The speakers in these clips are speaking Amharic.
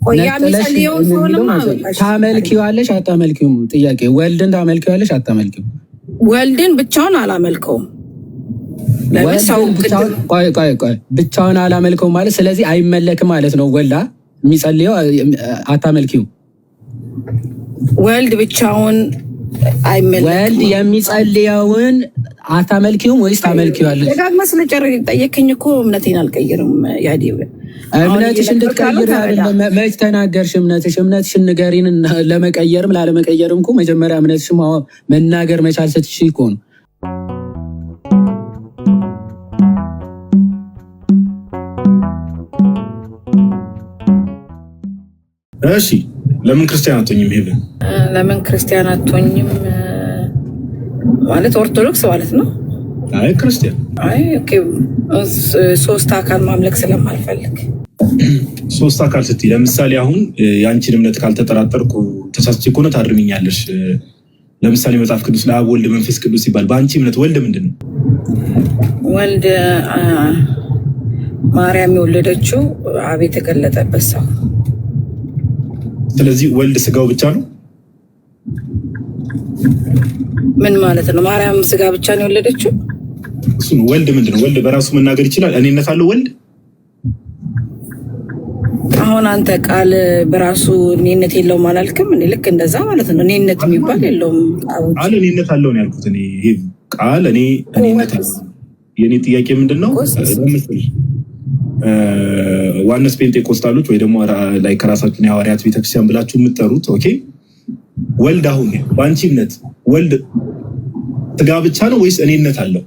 ቆያ ሚሰልየው ሆነማ ታመልኪዋለሽ አታመልኪውም? ጥያቄ ወልድን ታመልኪዋለሽ አታመልኪውም? ወልድን ብቻውን አላመልከውም። ቆይ ብቻውን አላመልከውም ማለት ስለዚህ አይመለክም ማለት ነው። ወልዳ የሚጸልየው አታመልኪውም? ወልድ ብቻውን አይመለክም። ወልድ የሚጸልየውን አታመልኪውም ወይስ ታመልኪዋለሽ? ደጋግመህ ስለጨረሰ ጠየቅኝ እኮ እምነቴን አልቀይርም። ያዲው እምነትሽ እንድትቀይር አይደለም መች ተናገርሽ? እምነትሽን ንገሪን። ለመቀየርም ላለመቀየርም እኮ መጀመሪያ እምነትሽ መናገር መቻል ስትሽ እኮ ነው። እሺ ለምን ክርስቲያን አትሆኝም? ሄቨን ለምን ክርስቲያን አትሆኝም ማለት ኦርቶዶክስ ማለት ነው? አይ ክርስቲያን ኦኬ። ሶስት አካል ማምለክ ስለማልፈልግ። ሶስት አካል ስትይ ለምሳሌ አሁን የአንቺን እምነት ካልተጠራጠርኩ ተሳስቼ ከሆነ ታርሚኛለሽ። ለምሳሌ መጽሐፍ ቅዱስ ለአብ ወልድ መንፈስ ቅዱስ ሲባል በአንቺ እምነት ወልድ ምንድን ነው? ወልድ ማርያም የወለደችው አብ የተገለጠበት ሰው። ስለዚህ ወልድ ስጋው ብቻ ነው? ምን ማለት ነው? ማርያም ስጋ ብቻ ነው የወለደችው? እሱ ነው። ወልድ ምንድን ነው? ወልድ በራሱ መናገር ይችላል? እኔነት አለው ወልድ? አሁን አንተ ቃል በራሱ እኔነት የለውም አላልክም? እኔ ልክ እንደዛ ማለት ነው። እኔነት የሚባል የለውም። ቃል እኔነት አለው ነው ያልኩት። እኔ ቃል እኔነት አለው። የኔ ጥያቄ ምንድን ነው? ዋነስ ፔንቴኮስታሎች ወይ ደግሞ ላይ ከራሳችሁን የሐዋርያት ቤተክርስቲያን ብላችሁ የምትጠሩት ኦኬ፣ ወልድ አሁን በአንቺ እምነት ወልድ ስጋ ብቻ ነው ወይስ እኔነት አለው?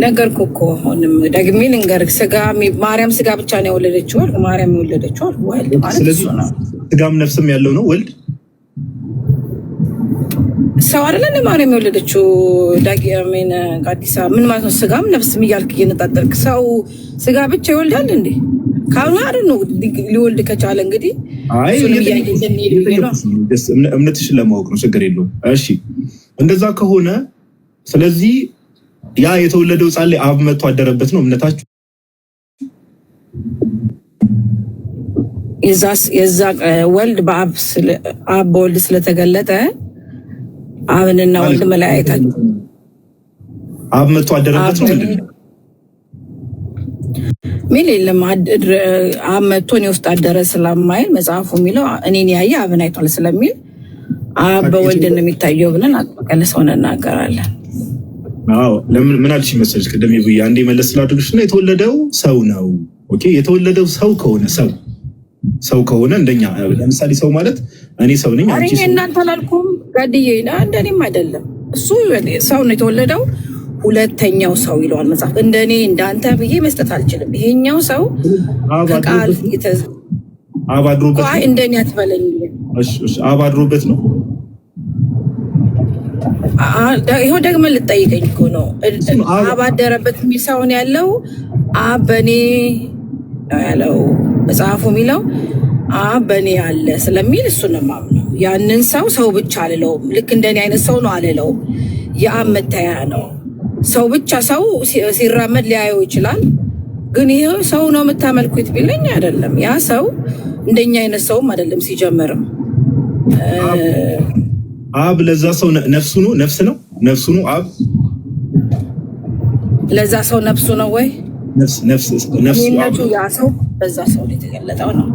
ነገርኩህ እኮ አሁንም ደግሜ ልንገርህ። ማርያም ስጋ ብቻ ነው የወለደችው። ማርያም የወለደችው ወልድ ማለት ነው። ስጋም ነፍስም ያለው ነው ወልድ። ሰው አይደለም ማርያም የወለደችው። ዳግሜን ጋዲሳ ምን ማለት ነው? ስጋም ነፍስም እያልክ እየነጣጠልክ ሰው ስጋ ብቻ ይወልዳል እንዴ? ካሁን አይደል ነው ሊወልድ ከቻለ እንግዲህ እምነትሽን ለማወቅ ነው። ችግር የለውም። እሺ እንደዛ ከሆነ ስለዚህ ያ የተወለደው ሕፃን ላይ አብ መጥቶ አደረበት ነው እምነታችሁ? የዛ ወልድ በአብ በወልድ ስለተገለጠ አብንና ወልድ መለያየታቸው አብ መጥቶ አደረበት ነው ምንድን ነው? ምን የለም አብ መጥቶ እኔ ውስጥ አደረ ስለማይል መጽሐፉ የሚለው እኔን ያየ አብን አይቷል ስለሚል አብ በወልድ ነው የሚታየው ብለን አጥብቀን ሰውን እናገራለን። አዎ ለምን ምን አልሽ መሰለሽ? ቅድም ይብያ አንዴ መለስ ስላደረግሽና የተወለደው ሰው ነው። ኦኬ የተወለደው ሰው ከሆነ ሰው ከሆነ እንደኛ ለምሳሌ ሰው ማለት እኔ ሰው ነኝ አንቺ ሰው እናንተ አላልኩም ጋድዬ እንደኔም አይደለም እሱ ሰው ነው የተወለደው ሁለተኛው ሰው ይለዋል መጽሐፍ። እንደኔ እንዳንተ ብዬ መስጠት አልችልም። ይሄኛው ሰው ከቃል አባድሮበት አይ እንደኔ አትበለኝ። እሺ አባድሮበት ነው። ይሄው ደግሞ ልጠይቀኝ እኮ ነው። አባደረበት የሚል ሰውን ያለው አበኔ ነው ያለው መጽሐፉ የሚለው አበኔ አለ ስለሚል እሱ ነው የማምነው። ያንን ሰው ብቻ አልለውም። ልክ እንደኔ አይነት ሰው ነው አልለውም። የአብ መታያ ነው። ሰው ብቻ ሰው ሲራመድ ሊያየው ይችላል። ግን ይሄ ሰው ነው የምታመልኩት ቢለኝ አይደለም። ያ ሰው እንደኛ አይነት ሰውም አይደለም። ሲጀምርም አብ ለዛ ሰው ነፍሱ ነው ነፍሱ ነው አብ ለዛ ሰው ነፍሱ ነው ወይ ነፍሱ ያ ሰው በዛ ሰው ላይ የተገለጠው ነው።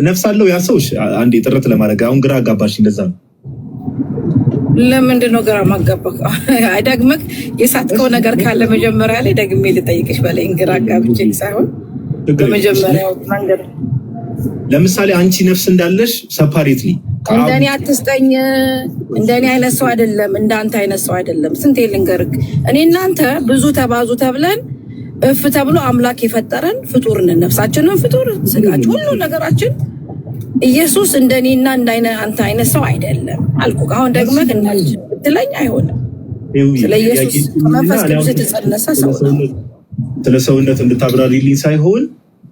ነፍስ አለው ያ ሰው። አንዴ ጥረት ለማድረግ አሁን ግራ አጋባሽ። እንደዛ ነው። ለምንድን ነው ግራ ማጋባህ? አይደግመክ የሳትከው ነገር ካለ መጀመሪያ ላይ ደግሜ ልጠይቅሽ በላይ ግራ አጋብቼ ሳይሆን በመጀመሪያው መንገድ ለምሳሌ አንቺ ነፍስ እንዳለሽ ሰፓሬትሊ እንደኔ አትስጠኝ። እንደኔ አይነት ሰው አይደለም፣ እንዳንተ አይነት ሰው አይደለም። ስንቴ ልንገርክ፣ እኔ እናንተ ብዙ ተባዙ ተብለን እፍ ተብሎ አምላክ የፈጠረን ፍጡር ነን። ነፍሳችንን ፍጡር፣ ስጋችን፣ ሁሉ ነገራችን ኢየሱስ እንደኔና አንተ አይነት ሰው አይደለም አልኩ። አሁን ደግሞ እናልሽ ብትለኝ አይሆንም። ስለ ኢየሱስ ከመንፈስ ቅዱስ የተጸነሰ ሰው ነው። ስለ ሰውነት እንድታብራሪልኝ ሳይሆን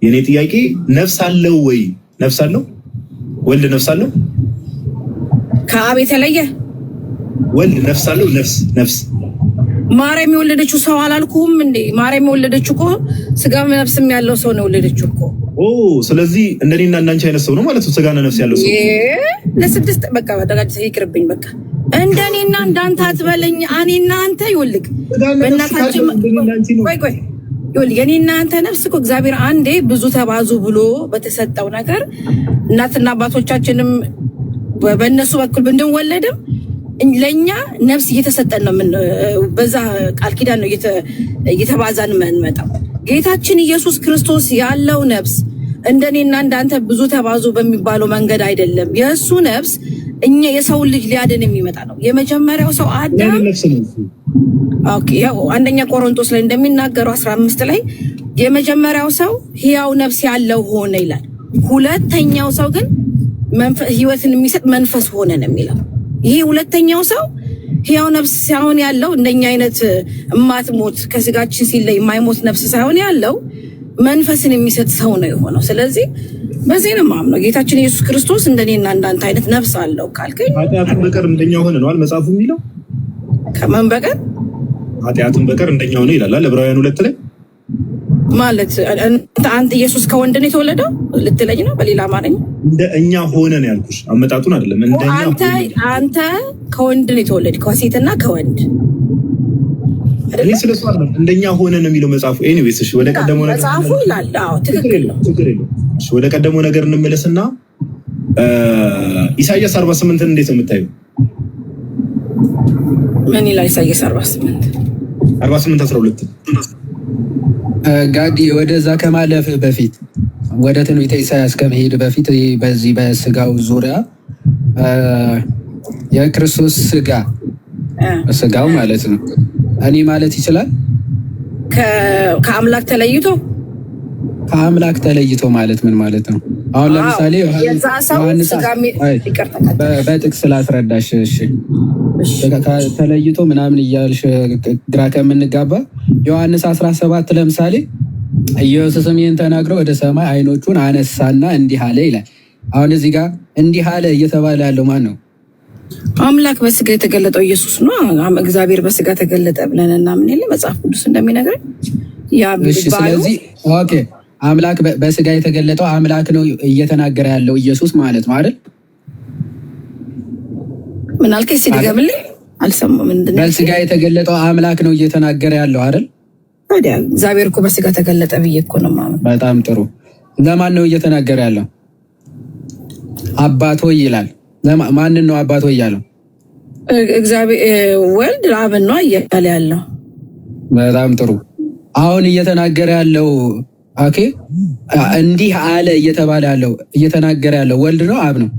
የኔ ጥያቄ ነፍስ አለው ወይ? ነፍስ አለው ወልድ? ነፍስ አለው ከአብ የተለየ ወልድ ነፍስ አለው? ነፍስ ማርያም የወለደችው ሰው አላልኩም እንዴ? ማርያም የወለደችው እኮ ስጋም ነፍስም ያለው ሰው ነው የወለደችው እኮ። ስለዚህ እንደኔና እንዳንቺ አይነት ሰው ነው ማለት ነው ስጋና ነፍስ ያለው ሰው። ለስድስት በቃ በደጋጅ ይቅርብኝ በቃ እንደኔና እንዳንተ አትበለኝ። እኔና አንተ ይወልቅ በእናታችን ቆይ ይወልቅ የኔና አንተ ነፍስ እኮ እግዚአብሔር አንዴ ብዙ ተባዙ ብሎ በተሰጠው ነገር እናትና አባቶቻችንም በእነሱ በኩል ብንወለድም ለኛ ነፍስ እየተሰጠን ነው። ምን በዛ ቃል ኪዳን ነው እየተባዛን የምንመጣው። ጌታችን ኢየሱስ ክርስቶስ ያለው ነፍስ እንደኔና እንዳንተ ብዙ ተባዙ በሚባለው መንገድ አይደለም። የእሱ ነፍስ እኛ የሰው ልጅ ሊያድን የሚመጣ ነው። የመጀመሪያው ሰው አዳም ኦኬ፣ ያው አንደኛ ቆሮንቶስ ላይ እንደሚናገረው 15 ላይ የመጀመሪያው ሰው ሕያው ነፍስ ያለው ሆነ ይላል። ሁለተኛው ሰው ግን ህይወትን የሚሰጥ መንፈስ ሆነ ነው የሚለው። ይሄ ሁለተኛው ሰው ሕያው ነፍስ ሳይሆን ያለው እንደኛ አይነት እማትሞት ከስጋችን ሲለይ የማይሞት ነፍስ ሳይሆን ያለው መንፈስን የሚሰጥ ሰው ነው የሆነው። ስለዚህ በዚህ ነው የማምነው ጌታችን ኢየሱስ ክርስቶስ እንደኔና እንዳንተ አይነት ነፍስ አለው ካልከኝ ኃጢአትን በቀር እንደኛ ሆነ ነው መጽሐፉ የሚለው። ከማን በቀር ኃጢአትን በቀር እንደኛ ሆነ ይላል ዕብራውያን 2 ላይ ማለት አንተ ኢየሱስ ከወንድ ነው የተወለደው ልትለኝ ነው? በሌላ አማርኛ እንደኛ ሆነ ነው ያልኩሽ፣ አመጣጡን አይደለም። እንደኛ አንተ ከወንድ ነው የተወለድከው ከሴትና ከወንድ እኔ ስለሱ አይደለም እንደኛ ሆነ ነው የሚለው መጽሐፉ። ኤኒዌይስ እሺ፣ ወደ ቀደመው ነገር መጽሐፉ ይላል። አዎ ትክክል ነው። እሺ፣ ወደ ቀደመው ነገር እንመለስና ኢሳይያስ 48 እንዴት ነው የምታየው? ምን ይላል ኢሳይያስ 48:12? ጋዲ ወደዛ ከማለፍ በፊት ወደ ትንቢተ ኢሳይያስ ከመሄድ በፊት በዚህ በስጋው ዙሪያ የክርስቶስ ስጋው ማለት ነው እኔ ማለት ይችላል ከአምላክ ተለይቶ ማለት ምን ማለት ነው? አሁን ለምሳሌ በጥቅስ ላስረዳሽ። እሺ ተለይቶ ምናምን እያልሽ ግራ ከምንጋባ ዮሐንስ 17 ለምሳሌ ኢየሱስም ይህን ተናግሮ ወደ ሰማይ አይኖቹን አነሳና እንዲህ አለ ይላል። አሁን እዚህ ጋር እንዲህ አለ እየተባለ ያለው ማን ነው? አምላክ በስጋ የተገለጠው ኢየሱስ ነው። እግዚአብሔር በስጋ ተገለጠ ብለን እናምን የለ መጽሐፍ ቅዱስ እንደሚነግረን ስለዚህ ኦኬ አምላክ በስጋ የተገለጠው አምላክ ነው እየተናገረ ያለው ኢየሱስ ማለት ነው አይደል? ምን አልከኝ? ሲድገምልኝ አልሰማም። ምንድነው? በስጋ የተገለጠው አምላክ ነው እየተናገረ ያለው አይደል? ታዲያ እግዚአብሔር እኮ በስጋ ተገለጠ ብዬ እኮ ነው ማለት። በጣም ጥሩ። ለማን ነው እየተናገረ ያለው? አባት ሆይ ይላል። ማንን ነው አባት ሆይ ያለው? እግዚአብሔር ወልድ አብን ነው እያለ ያለው። በጣም ጥሩ። አሁን እየተናገረ ያለው ኦኬ እንዲህ አለ እየተባለ ያለው እየተናገረ ያለው ወልድ ነው አብ ነው?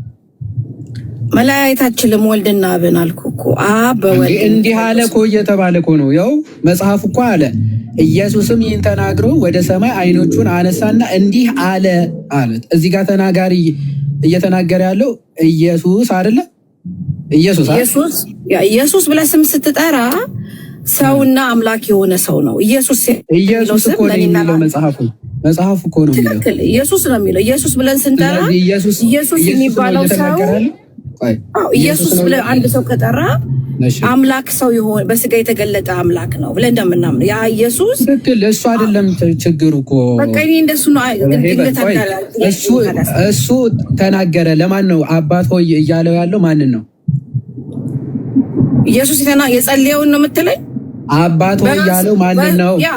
መለያየታችንም ወልድና አብን አልኩ እኮ። አብ በወልድ እንዲህ አለ እኮ እየተባለ እኮ ነው። ያው መጽሐፍ እኮ አለ ኢየሱስም ይህን ተናግሮ ወደ ሰማይ አይኖቹን አነሳና እንዲህ አለ አለት። እዚህ ጋር ተናጋሪ እየተናገረ ያለው ኢየሱስ አይደለ? ኢየሱስ ብለህ ስም ስትጠራ ሰውና አምላክ የሆነ ሰው ነው ኢየሱስ። ኢየሱስ እኮ ነው የሚለው መጽሐፉ እኮ ነው የሚለው። ትክክል፣ ኢየሱስ ነው የሚለው። ኢየሱስ ብለን ስንጠራ ኢየሱስ የሚባለው ሰው ኢየሱስ ብለን አንድ ሰው ከጠራ አምላክ ሰው የሆነ በስጋ የተገለጠ አምላክ ነው ብለን እንደምናምን ያ ኢየሱስ ትክክል። እሱ አይደለም ችግሩ እኮ በቃ እኔ እንደሱ ነው። እሱ ተናገረ። ለማን ነው አባት ሆይ እያለው ያለው? ማንን ነው? ኢየሱስ የጸለየውን ነው የምትለኝ? አባት ሆይ ያለው ማንን ነው? ያ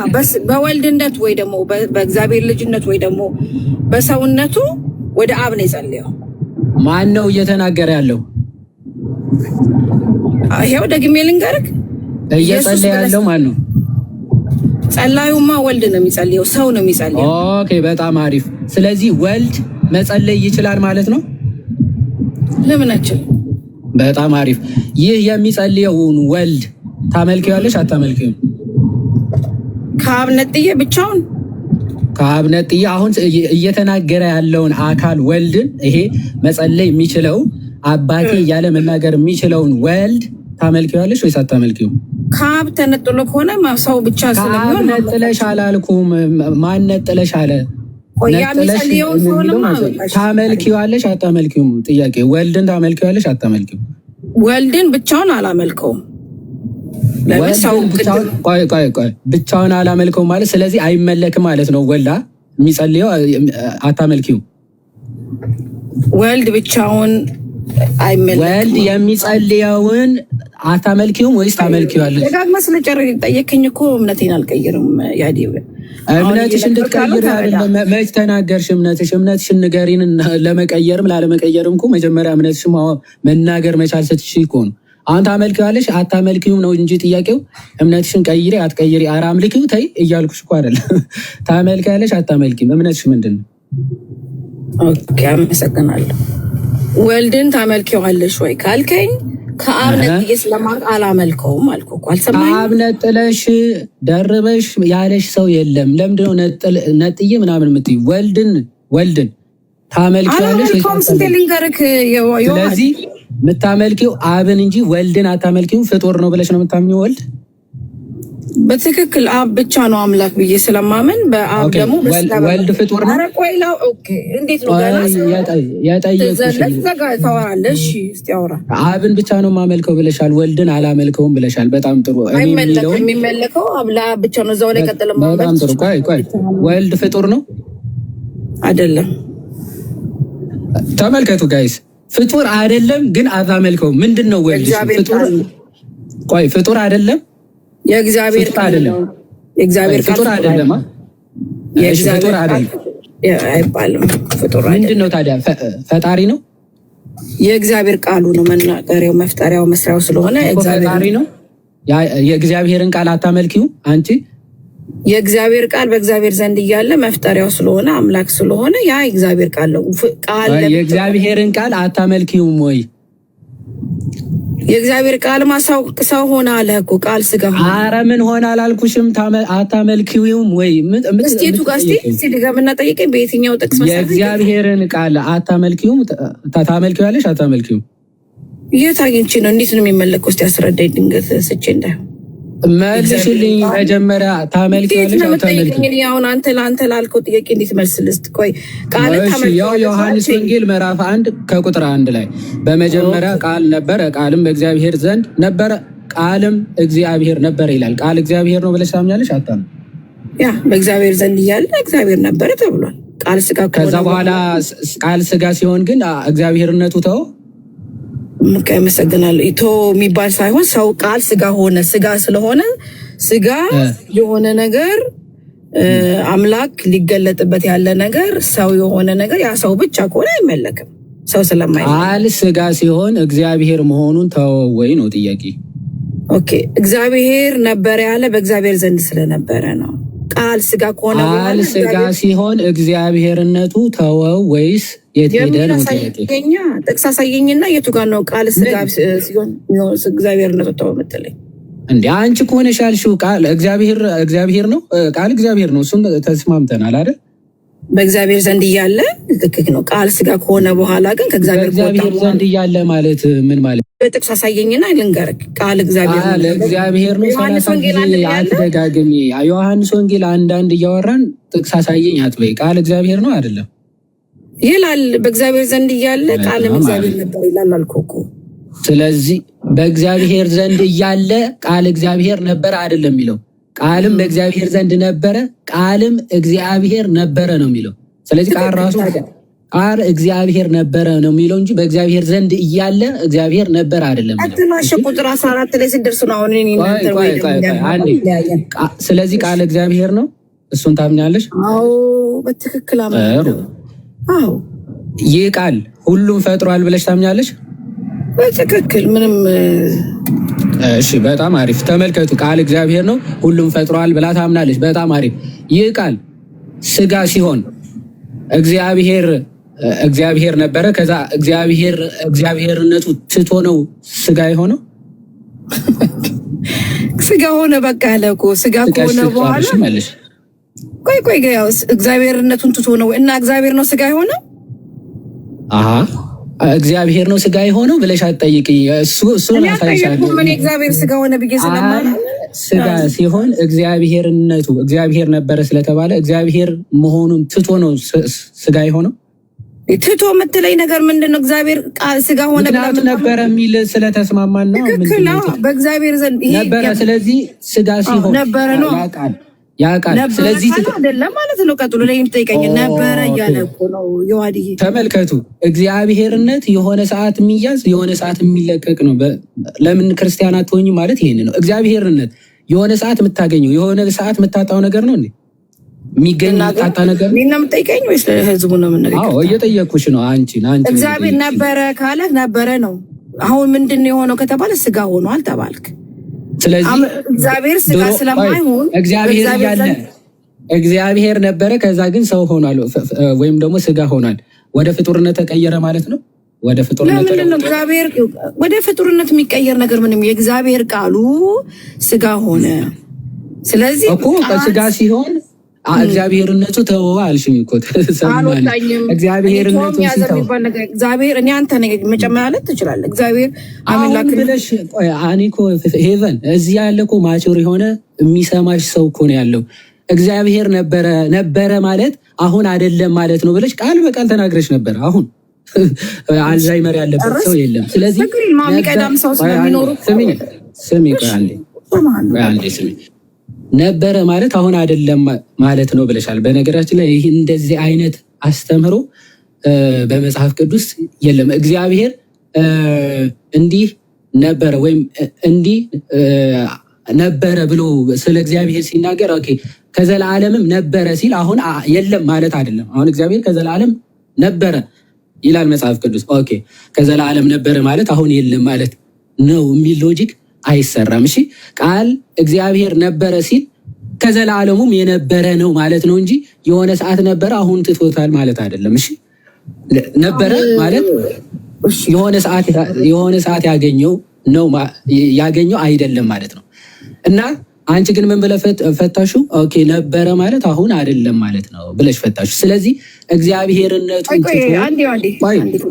በወልድነት ወይ ደግሞ በእግዚአብሔር ልጅነት ወይ ደግሞ በሰውነቱ ወደ አብ ነው የጸለየው። ማን ነው እየተናገረ ያለው? ይሄው ደግሜ ልንገርህ፣ እየጸለየ ያለው ማን ነው? ጸላዩማ ወልድ ነው የሚጸልየው፣ ሰው ነው የሚጸልየው። ኦኬ በጣም አሪፍ። ስለዚህ ወልድ መጸለይ ይችላል ማለት ነው? ለምን አይችልም? በጣም አሪፍ። ይህ የሚጸልየውን ወልድ ታመልኪዋለሽ አታመልኪውም? ከአብ ነጥዬ ብቻውን ከአብ ነጥዬ አሁን እየተናገረ ያለውን አካል ወልድን ይሄ መጸለይ የሚችለው አባቴ እያለ መናገር የሚችለውን ወልድ ታመልኪዋለሽ ወይስ አታመልኪውም? ከአብ ተነጥሎ ከሆነ ሰው ብቻ ስለሚሆን ነጥለሽ አላልኩም። ማን ነጥለሽ አለ? ታመልኪዋለሽ አታመልኪውም? ጥያቄ ወልድን ታመልኪዋለሽ አታመልኪውም? ወልድን ብቻውን አላመልከውም። ብቻውን አላመልከው ማለት ስለዚህ አይመለክም ማለት ነው። ወልድ የሚጸልየው አታመልኪው። ወልድ ብቻውን አይመለክም። ወልድ የሚጸልየውን አታመልኪውም ወይስ ታመልኪዋለሽ? ደጋግመህ ስለጨረሰ ጠየቅኝ እኮ እምነቴን አልቀይርም። ያዲው እምነትሽ እንድትቀይር አይደለም። መች ተናገርሽ? እምነትሽን ንገሪን። ለመቀየርም ላለመቀየርም እኮ መጀመሪያ እምነትሽ መናገር መቻል ስትሽ እኮ ነው። አሁን ታመልኪዋለሽ አታመልኪውም ነው እንጂ ጥያቄው እምነትሽን ቀይሪ አትቀይሪ፣ ኧረ አምልኪው ተይ እያልኩሽ እኮ አይደለም። ታመልኪያለሽ አታመልኪም፣ እምነትሽ ምንድን ነው? ኦኬ አመሰግናለሁ። ወልድን ታመልኪዋለሽ ወይ ካልከኝ ከአብ ነጥዬ ስለማውቅ አላመልከውም አልኩ እኮ። አልሰማኸኝም? አብ ነጥለሽ ደርበሽ ያለሽ ሰው የለም። ለምንድነው ነጥዬ ምናምን የምትይው? ወልድን ታመልኪዋለሽ ወይ? ስለዚህ የምታመልኪው አብን እንጂ ወልድን አታመልኪው። ፍጡር ነው ብለሽ ነው የምታምኚው ወልድ? በትክክል አብ ብቻ ነው አምላክ ብዬ ስለማመን በአብ ደግሞ ወልድ ፍጡር ነው። እንዴት ነው አብን ብቻ ነው የማመልከው ብለሻል፣ ወልድን አላመልከውም ብለሻል። በጣም ጥሩ። የሚመለከው ለአብ ብቻ ነው። እዛው ላይ ቀጥለ። በጣም ጥሩ። ቆይ ወልድ ፍጡር ነው አይደለም? ተመልከቱ ጋይስ፣ ፍጡር አይደለም ግን አታመልከውም። ምንድን ነው ወልድ? ፍጡር ቆይ ፍጡር አይደለም? የእግዚአብሔር ቃል ነው። የእግዚአብሔር ቃል አይደለም። የእግዚአብሔር ቃል አይባልም። ፍጡር ምንድን ነው ታዲያ? ፈጣሪ ነው። የእግዚአብሔር ቃሉ ነው። መናገሪያው፣ መፍጠሪያው፣ መስሪያው ስለሆነ ፈጣሪ ነው። የእግዚአብሔርን ቃል አታመልኪው አንቺ። የእግዚአብሔር ቃል በእግዚአብሔር ዘንድ እያለ መፍጠሪያው ስለሆነ አምላክ ስለሆነ ያ የእግዚአብሔር ቃል ነው። የእግዚአብሔርን ቃል አታመልኪውም ወይ? የእግዚአብሔር ቃል ሰው ሆነ አለ እኮ። ቃል ስጋ ሆነ። ኧረ ምን ሆነ አላልኩሽም? አታመልኪውም ወይ? እስቴቱ ጋር እስቲ ድገምና ጠይቀኝ። በየትኛው ጥቅስ መሰለኝ? የእግዚአብሔርን ቃል አታመልኪውም? ታመልኪዋለሽ አታመልኪውም? የት አግኝቼ ነው? እንዴት ነው የሚመለከው? እስቲ አስረዳኝ። ድንገት ስቼ እንዳይሆን መልሽልኝ። መጀመሪያ ታመልኪዋለሽ አታመልኪውም? አሁን አንተ ለአንተ ላልከው ጥያቄ እንዴት መልስ ልስጥ? ቆይ ቃል ያው ዮሐንስ ወንጌል ምዕራፍ 1 ከቁጥር 1 ላይ በመጀመሪያ ቃል ነበረ፣ ቃልም በእግዚአብሔር ዘንድ ነበረ፣ ቃልም እግዚአብሔር ነበረ ይላል። ቃል እግዚአብሔር ነው ብለሽ ታምኛለሽ? አታም ያ በእግዚአብሔር ዘንድ እያለ እግዚአብሔር ነበረ ተብሏል። ቃል ስጋ ከዛ በኋላ ቃል ስጋ ሲሆን ግን እግዚአብሔርነቱ ተው አመሰግናለሁ። ኢቶ የሚባል ሳይሆን ሰው ቃል ስጋ ሆነ። ስጋ ስለሆነ ስጋ የሆነ ነገር አምላክ ሊገለጥበት ያለ ነገር ሰው የሆነ ነገር ያ ሰው ብቻ ከሆነ አይመለክም። ሰው ስለማይ ቃል ስጋ ሲሆን እግዚአብሔር መሆኑን ተወው ወይ ነው ጥያቄ። ኦኬ እግዚአብሔር ነበረ ያለ በእግዚአብሔር ዘንድ ስለነበረ ነው። ቃል ስጋ ከሆነ ቃል ስጋ ሲሆን እግዚአብሔርነቱ ተወው ወይስ የት ሄደ ነው ጥያቄ። ጥቅስ አሳየኝና የቱ ጋር ነው ቃል ስጋ ሲሆን እግዚአብሔርነቱ ተወው የምትለኝ? እንዴ አንቺ ከሆነሽ ያልሽው ቃል እግዚአብሔር ነው። ቃል እግዚአብሔር ነው። እሱን ተስማምተናል አይደል? በእግዚአብሔር ዘንድ እያለ ትክክል ነው። ቃል ስጋ ከሆነ በኋላ ግን ከእግዚአብሔር ዘንድ እያለ ማለት ምን ማለት? በጥቅስ አሳየኝና ልንገርህ። ቃል እግዚአብሔር ነው። አትደጋግሚ። ዮሐንስ ወንጌል አንዳንድ እያወራን ጥቅስ አሳየኝ አትበይ። ቃል እግዚአብሔር ነው አይደለም ይላል። በእግዚአብሔር ዘንድ እያለ ቃልም እግዚአብሔር ነበር ይላል አልኩህ እኮ። ስለዚህ በእግዚአብሔር ዘንድ እያለ ቃል እግዚአብሔር ነበር አይደለም የሚለው። ቃልም በእግዚአብሔር ዘንድ ነበረ፣ ቃልም እግዚአብሔር ነበረ ነው የሚለው። ስለዚህ ቃል ራሱ ቃል እግዚአብሔር ነበረ ነው የሚለው እንጂ በእግዚአብሔር ዘንድ እያለ እግዚአብሔር ነበር አይደለም የሚለው። አትማሽ ቁጥር 14 ላይ ሲደርስ ነው አሁን እኔ ስለዚህ ቃል እግዚአብሔር ነው። እሱን ታምኛለሽ? አዎ በትክክል አምናለሁ። አዎ ይህ ቃል ሁሉም ፈጥሯል ብለሽ ታምኛለሽ? በትክክል ምንም። እሺ በጣም አሪፍ። ተመልከቱ፣ ቃል እግዚአብሔር ነው፣ ሁሉም ፈጥሯል ብላ ታምናለች። በጣም አሪፍ። ይህ ቃል ስጋ ሲሆን እግዚአብሔር ነበረ። ከዛ እግዚአብሔርነቱ ትቶ ነው ስጋ የሆነው። ስጋ ሆነ በቃ አለ እኮ። ስጋ ከሆነ በኋላ ቆይ ያው እግዚአብሔርነቱን ትቶ ነው እና እግዚአብሔር ነው ስጋ የሆነው። እግዚአብሔር ነው ስጋ የሆነው ብለሽ አትጠይቅኝ። እሱ አሳይሻለሁ። ምን እግዚአብሔር ስጋ ሆነ ብዬ ስለማለት ስጋ ሲሆን እግዚአብሔርነቱ እግዚአብሔር ነበረ ስለተባለ እግዚአብሔር መሆኑን ትቶ ነው ስጋ የሆነው። ትቶ የምትለኝ ነገር ምንድን ነው? እግዚአብሔር ስጋ ሆነ ምክንያቱ ነበረ የሚል ስለተስማማን ነው። ትክክል ነው። በእግዚአብሔር ዘንድ ይሄ ነበረ። ስለዚህ ስጋ ሲሆን ነበረ ነው ያውቃል። ስለዚህ አይደለም ማለት ነው። ቀጥሎ ላይ የምጠይቀኝ ነበረ እያለ እኮ ነው የዋድዬ። ተመልከቱ፣ እግዚአብሔርነት የሆነ ሰዓት የሚያዝ የሆነ ሰዓት የሚለቀቅ ነው። ለምን ክርስቲያን አትሆኝም ማለት ይሄን ነው። እግዚአብሔርነት የሆነ ሰዓት የምታገኘው የሆነ ሰዓት የምታጣው ነገር ነው እንዴ? የሚገኝ ጣጣ ነገር ነው። እኔና የምጠይቀኝ ወይስ ህዝቡ ነው የምንነግረው? አዎ እየጠየኩሽ ነው። አንቺ እግዚአብሔር ነበረ ካለ ነበረ ነው። አሁን ምንድን ነው የሆነው ከተባለ ስጋ ሆኗል ተባልክ። ስለዚህ እግዚአብሔር ስጋ ስለማይሆን እግዚአብሔር ነበረ፣ ከዛ ግን ሰው ሆኗል ወይም ደግሞ ስጋ ሆኗል። ወደ ፍጡርነት ተቀየረ ማለት ነው። ወደ ፍጡርነት እግዚአብሔር ወደ ፍጡርነት የሚቀየር ነገር ምንም የእግዚአብሔር ቃሉ ስጋ ሆነ። ስለዚህ እኮ ስጋ ሲሆን እግዚአብሔርነቱ ተወው አልሽኝ እኮ ተሰማኝ። እግዚአብሔርነቱ ሲተው እግዚአብሔር እኔ አንተ ነኝ መጨመር አለ ትችላለህ። እግዚአብሔር አምላክ ብለሽ አኒኮ ሄቨን እዚህ ያለ እኮ ማቹር የሆነ የሚሰማሽ ሰው እኮ ነው ያለው። እግዚአብሔር ነበረ ማለት አሁን አይደለም ማለት ነው ብለሽ ቃል በቃል ተናግረሽ ነበር። አሁን አልዛይመር ያለበት ሰው የለም። ስለዚህ ማሚቀዳም ሰው ስለሚኖሩ ስሚ ነበረ ማለት አሁን አይደለም ማለት ነው ብለሻል። በነገራችን ላይ ይህ እንደዚህ አይነት አስተምህሮ በመጽሐፍ ቅዱስ የለም። እግዚአብሔር እንዲህ ነበረ ወይም እንዲህ ነበረ ብሎ ስለ እግዚአብሔር ሲናገር ኦኬ ከዘላለምም ነበረ ሲል አሁን የለም ማለት አይደለም። አሁን እግዚአብሔር ከዘላለም ነበረ ይላል መጽሐፍ ቅዱስ። ኦኬ ከዘላለም ነበረ ማለት አሁን የለም ማለት ነው የሚል ሎጂክ አይሰራም። እሺ ቃል እግዚአብሔር ነበረ ሲል ከዘላለሙም የነበረ ነው ማለት ነው እንጂ የሆነ ሰዓት ነበረ አሁን ትቶታል ማለት አይደለም። እሺ ነበረ ማለት የሆነ ሰዓት ያገኘው ነው ያገኘው አይደለም ማለት ነው። እና አንቺ ግን ምን ብለሽ ፈታሹ? ኦኬ ነበረ ማለት አሁን አይደለም ማለት ነው ብለሽ ፈታሹ። ስለዚህ እግዚአብሔርነቱን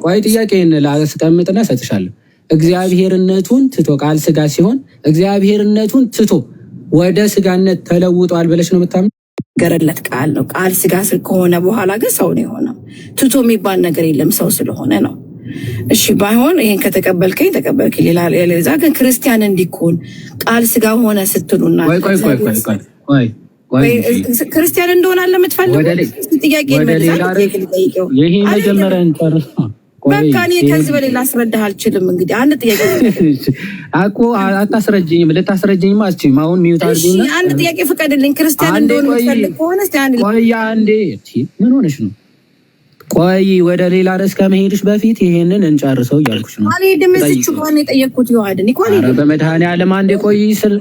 ቆይ ጥያቄን ላስቀምጥና ሰጥሻለሁ። እግዚአብሔርነቱን ትቶ ቃል ስጋ ሲሆን እግዚአብሔርነቱን ትቶ ወደ ስጋነት ተለውጧል ብለሽ ነው የምታምነው? ገረለት ቃል ነው። ቃል ስጋ ከሆነ በኋላ ግን ሰው ነው የሆነው። ትቶ የሚባል ነገር የለም፣ ሰው ስለሆነ ነው። እሺ ባይሆን ይሄን ከተቀበልከኝ ተቀበልከኝ። ሌላ ግን ክርስቲያን እንዲኮን ቃል ስጋ ሆነ ስትሉና ክርስቲያን እንደሆነ አለ የምትፈልጉ ጥያቄ ይሄ መጀመሪያ እንጨርስ። በቃ እኔ ከዚህ በላይ ላስረዳህ አልችልም። እንግዲህ አንድ ጥያቄ እኮ አታስረጅኝም፣ ልታስረጅኝም አትችይም። አሁን ሚውት አድርጊና አንድ ጥያቄ ፍቀድልኝ። ክርስቲያን እንደሆነ የምትፈልግ ከሆነ እስቲ አንዴ ምን ሆነሽ ነው? ቆይ ወደ ሌላ ርዕስ ከመሄድሽ በፊት ይሄንን እንጨርሰው እያልኩሽ ነው። አልሄድም። እዚች ጋር ነው የጠየቅኩት። ይዋድን እኮ አልሄድም። በመድኃኒዓለም አንዴ ቆይ ስል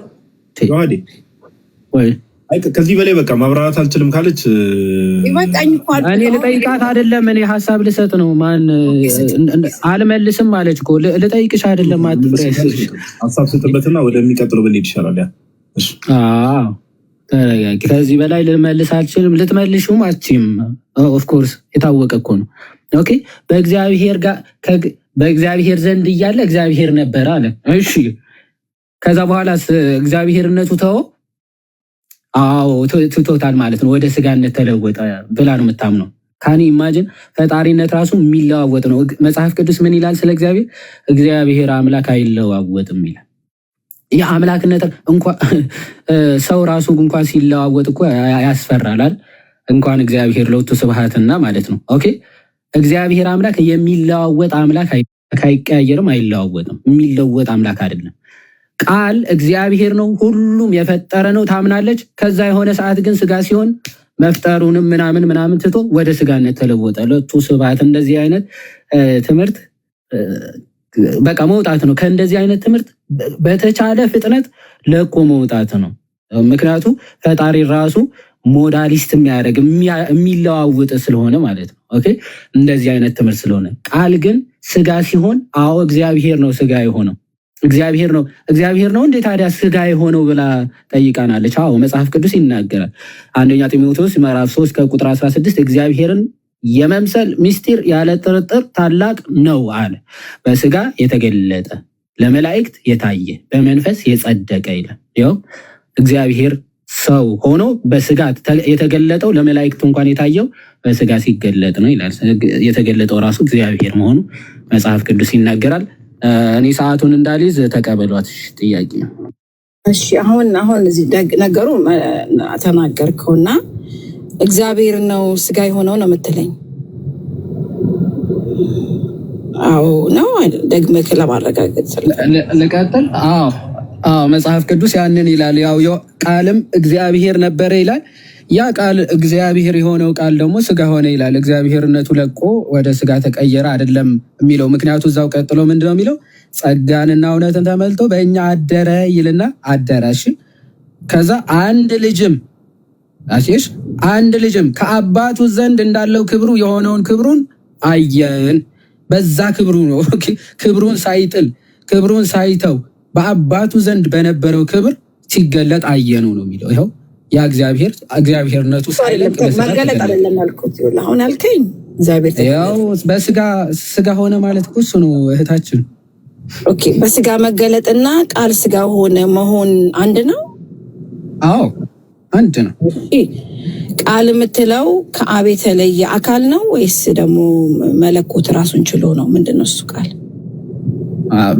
ከዚህ በላይ በቃ ማብራራት አልችልም ካለች እኔ ልጠይቃት አይደለም፣ እኔ ሀሳብ ልሰጥ ነው። ማን አልመልስም ማለች እኮ ልጠይቅሽ አይደለም። ሀሳብ ስጥበትና ወደሚቀጥለው ብንሄድ ይሻላል። ተረጋጊ። ከዚህ በላይ ልመልስ አልችልም። ልትመልሹም አትችይም። ኦፍኮርስ የታወቀ እኮ ነው። ኦኬ በእግዚአብሔር ዘንድ እያለ እግዚአብሔር ነበረ አለ። እሺ ከዛ በኋላ እግዚአብሔርነቱ ተወው? አዎ ትቶታል ማለት ነው። ወደ ስጋነት ተለወጠ ብላ ነው የምታምነው። ካኒ ኢማጅን ፈጣሪነት ራሱ የሚለዋወጥ ነው። መጽሐፍ ቅዱስ ምን ይላል ስለ እግዚአብሔር? እግዚአብሔር አምላክ አይለዋወጥም ይላል። የአምላክነት እንኳን ሰው ራሱ እንኳን ሲለዋወጥ እኮ ያስፈራላል። እንኳን እግዚአብሔር ለውጡ ስብሐትና ማለት ነው። ኦኬ እግዚአብሔር አምላክ የሚለዋወጥ አምላክ አይቀያየርም፣ አይለዋወጥም። የሚለወጥ አምላክ አይደለም። ቃል እግዚአብሔር ነው፣ ሁሉም የፈጠረ ነው ታምናለች። ከዛ የሆነ ሰዓት ግን ስጋ ሲሆን መፍጠሩንም ምናምን ትቶ ወደ ስጋነት ተለወጠ። ለቱ ስብሐት። እንደዚህ አይነት ትምህርት በቃ መውጣት ነው። ከእንደዚህ አይነት ትምህርት በተቻለ ፍጥነት ለቆ መውጣት ነው። ምክንያቱ ፈጣሪ ራሱ ሞዳሊስት የሚያደርግ የሚለዋውጥ ስለሆነ ማለት ነው። ኦኬ እንደዚህ አይነት ትምህርት ስለሆነ ቃል ግን ስጋ ሲሆን አዎ እግዚአብሔር ነው ስጋ የሆነው እግዚአብሔር ነው እንዴ ታዲያ ስጋ የሆነው ብላ ጠይቃናለች። አዎ መጽሐፍ ቅዱስ ይናገራል። አንደኛ ጢሞቴዎስ ምዕራፍ 3 ከቁጥር 16 እግዚአብሔርን የመምሰል ምስጢር ያለ ጥርጥር ታላቅ ነው አለ። በስጋ የተገለጠ ለመላእክት የታየ በመንፈስ የጸደቀ ይላል። ያው እግዚአብሔር ሰው ሆኖ በስጋ የተገለጠው ለመላእክቱ እንኳን የታየው በስጋ ሲገለጥ ነው ይላል። የተገለጠው ራሱ እግዚአብሔር መሆኑ መጽሐፍ ቅዱስ ይናገራል። እኔ ሰዓቱን እንዳልይዝ ተቀበሏት። ጥያቄ ነው። እሺ አሁን እዚህ ነገሩ ተናገርከውና እግዚአብሔር ነው ስጋ የሆነው ነው የምትለኝ? አዎ ነው አይደል? ደግመህ ለማረጋገጥ ልቀጥል? አዎ መጽሐፍ ቅዱስ ያንን ይላል። ያው ቃልም እግዚአብሔር ነበረ ይላል። ያ ቃል እግዚአብሔር የሆነው ቃል ደግሞ ስጋ ሆነ ይላል። እግዚአብሔርነቱ ለቆ ወደ ስጋ ተቀየረ አይደለም የሚለው። ምክንያቱ እዛው ቀጥሎ ምንድነው የሚለው? ጸጋንና እውነትን ተመልቶ በእኛ አደረ ይልና አደረ። እሺ ከዛ አንድ ልጅም ከአባቱ ዘንድ እንዳለው ክብሩ የሆነውን ክብሩን አየን። በዛ ክብሩ ነው ክብሩን ሳይጥል ክብሩን ሳይተው በአባቱ ዘንድ በነበረው ክብር ሲገለጥ አየነው ነው የሚለው። ይኸው ያ እግዚአብሔርነቱ ሳይለቅ መገለጥ አይደለም ያልኩት። አሁን ያልከኝ እግዚአብሔር ያው በስጋ ሆነ ማለት እሱ ነው እህታችን። ኦኬ በስጋ መገለጥና ቃል ስጋ ሆነ መሆን አንድ ነው? አዎ አንድ ነው። ቃል የምትለው ከአብ የተለየ አካል ነው ወይስ ደግሞ መለኮት ራሱን ችሎ ነው? ምንድነው እሱ ቃል?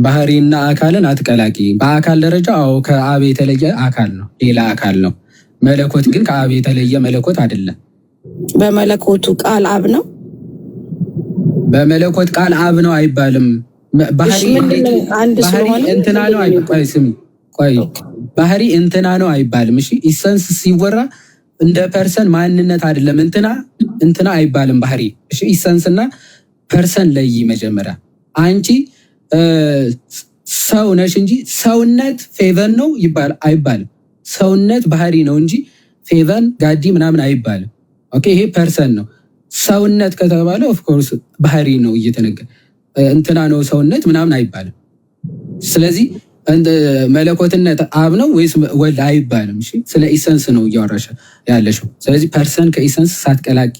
ባህሪና አካልን አትቀላቂ። በአካል ደረጃ አዎ ከአብ የተለየ አካል ነው፣ ሌላ አካል ነው። መለኮት ግን ከአብ የተለየ መለኮት አይደለም። በመለኮቱ ቃል አብ ነው? በመለኮት ቃል አብ ነው አይባልም። ባህሪ እንትና ነው ባህሪ እንትና ነው አይባልም። እሺ ኢሰንስ ሲወራ እንደ ፐርሰን ማንነት አይደለም። እንትና አይባልም ባህሪ። እሺ ኢሰንስና ፐርሰን ለይ መጀመሪያ። አንቺ ሰው ነሽ እንጂ ሰውነት ፌቨን ነው አይባልም። ሰውነት ባህሪ ነው እንጂ ፌቨን ጋዲ ምናምን አይባልም። ኦኬ ይሄ ፐርሰን ነው። ሰውነት ከተባለ ኦፍኮርስ ባህሪ ነው እየተነገረ እንትና ነው ሰውነት ምናምን አይባልም። ስለዚህ መለኮትነት አብ ነው ወይስ ወልድ አይባልም። እሺ ስለ ኢሰንስ ነው እያወራሽ ያለሽው። ስለዚህ ፐርሰን ከኢሰንስ ሳትቀላቂ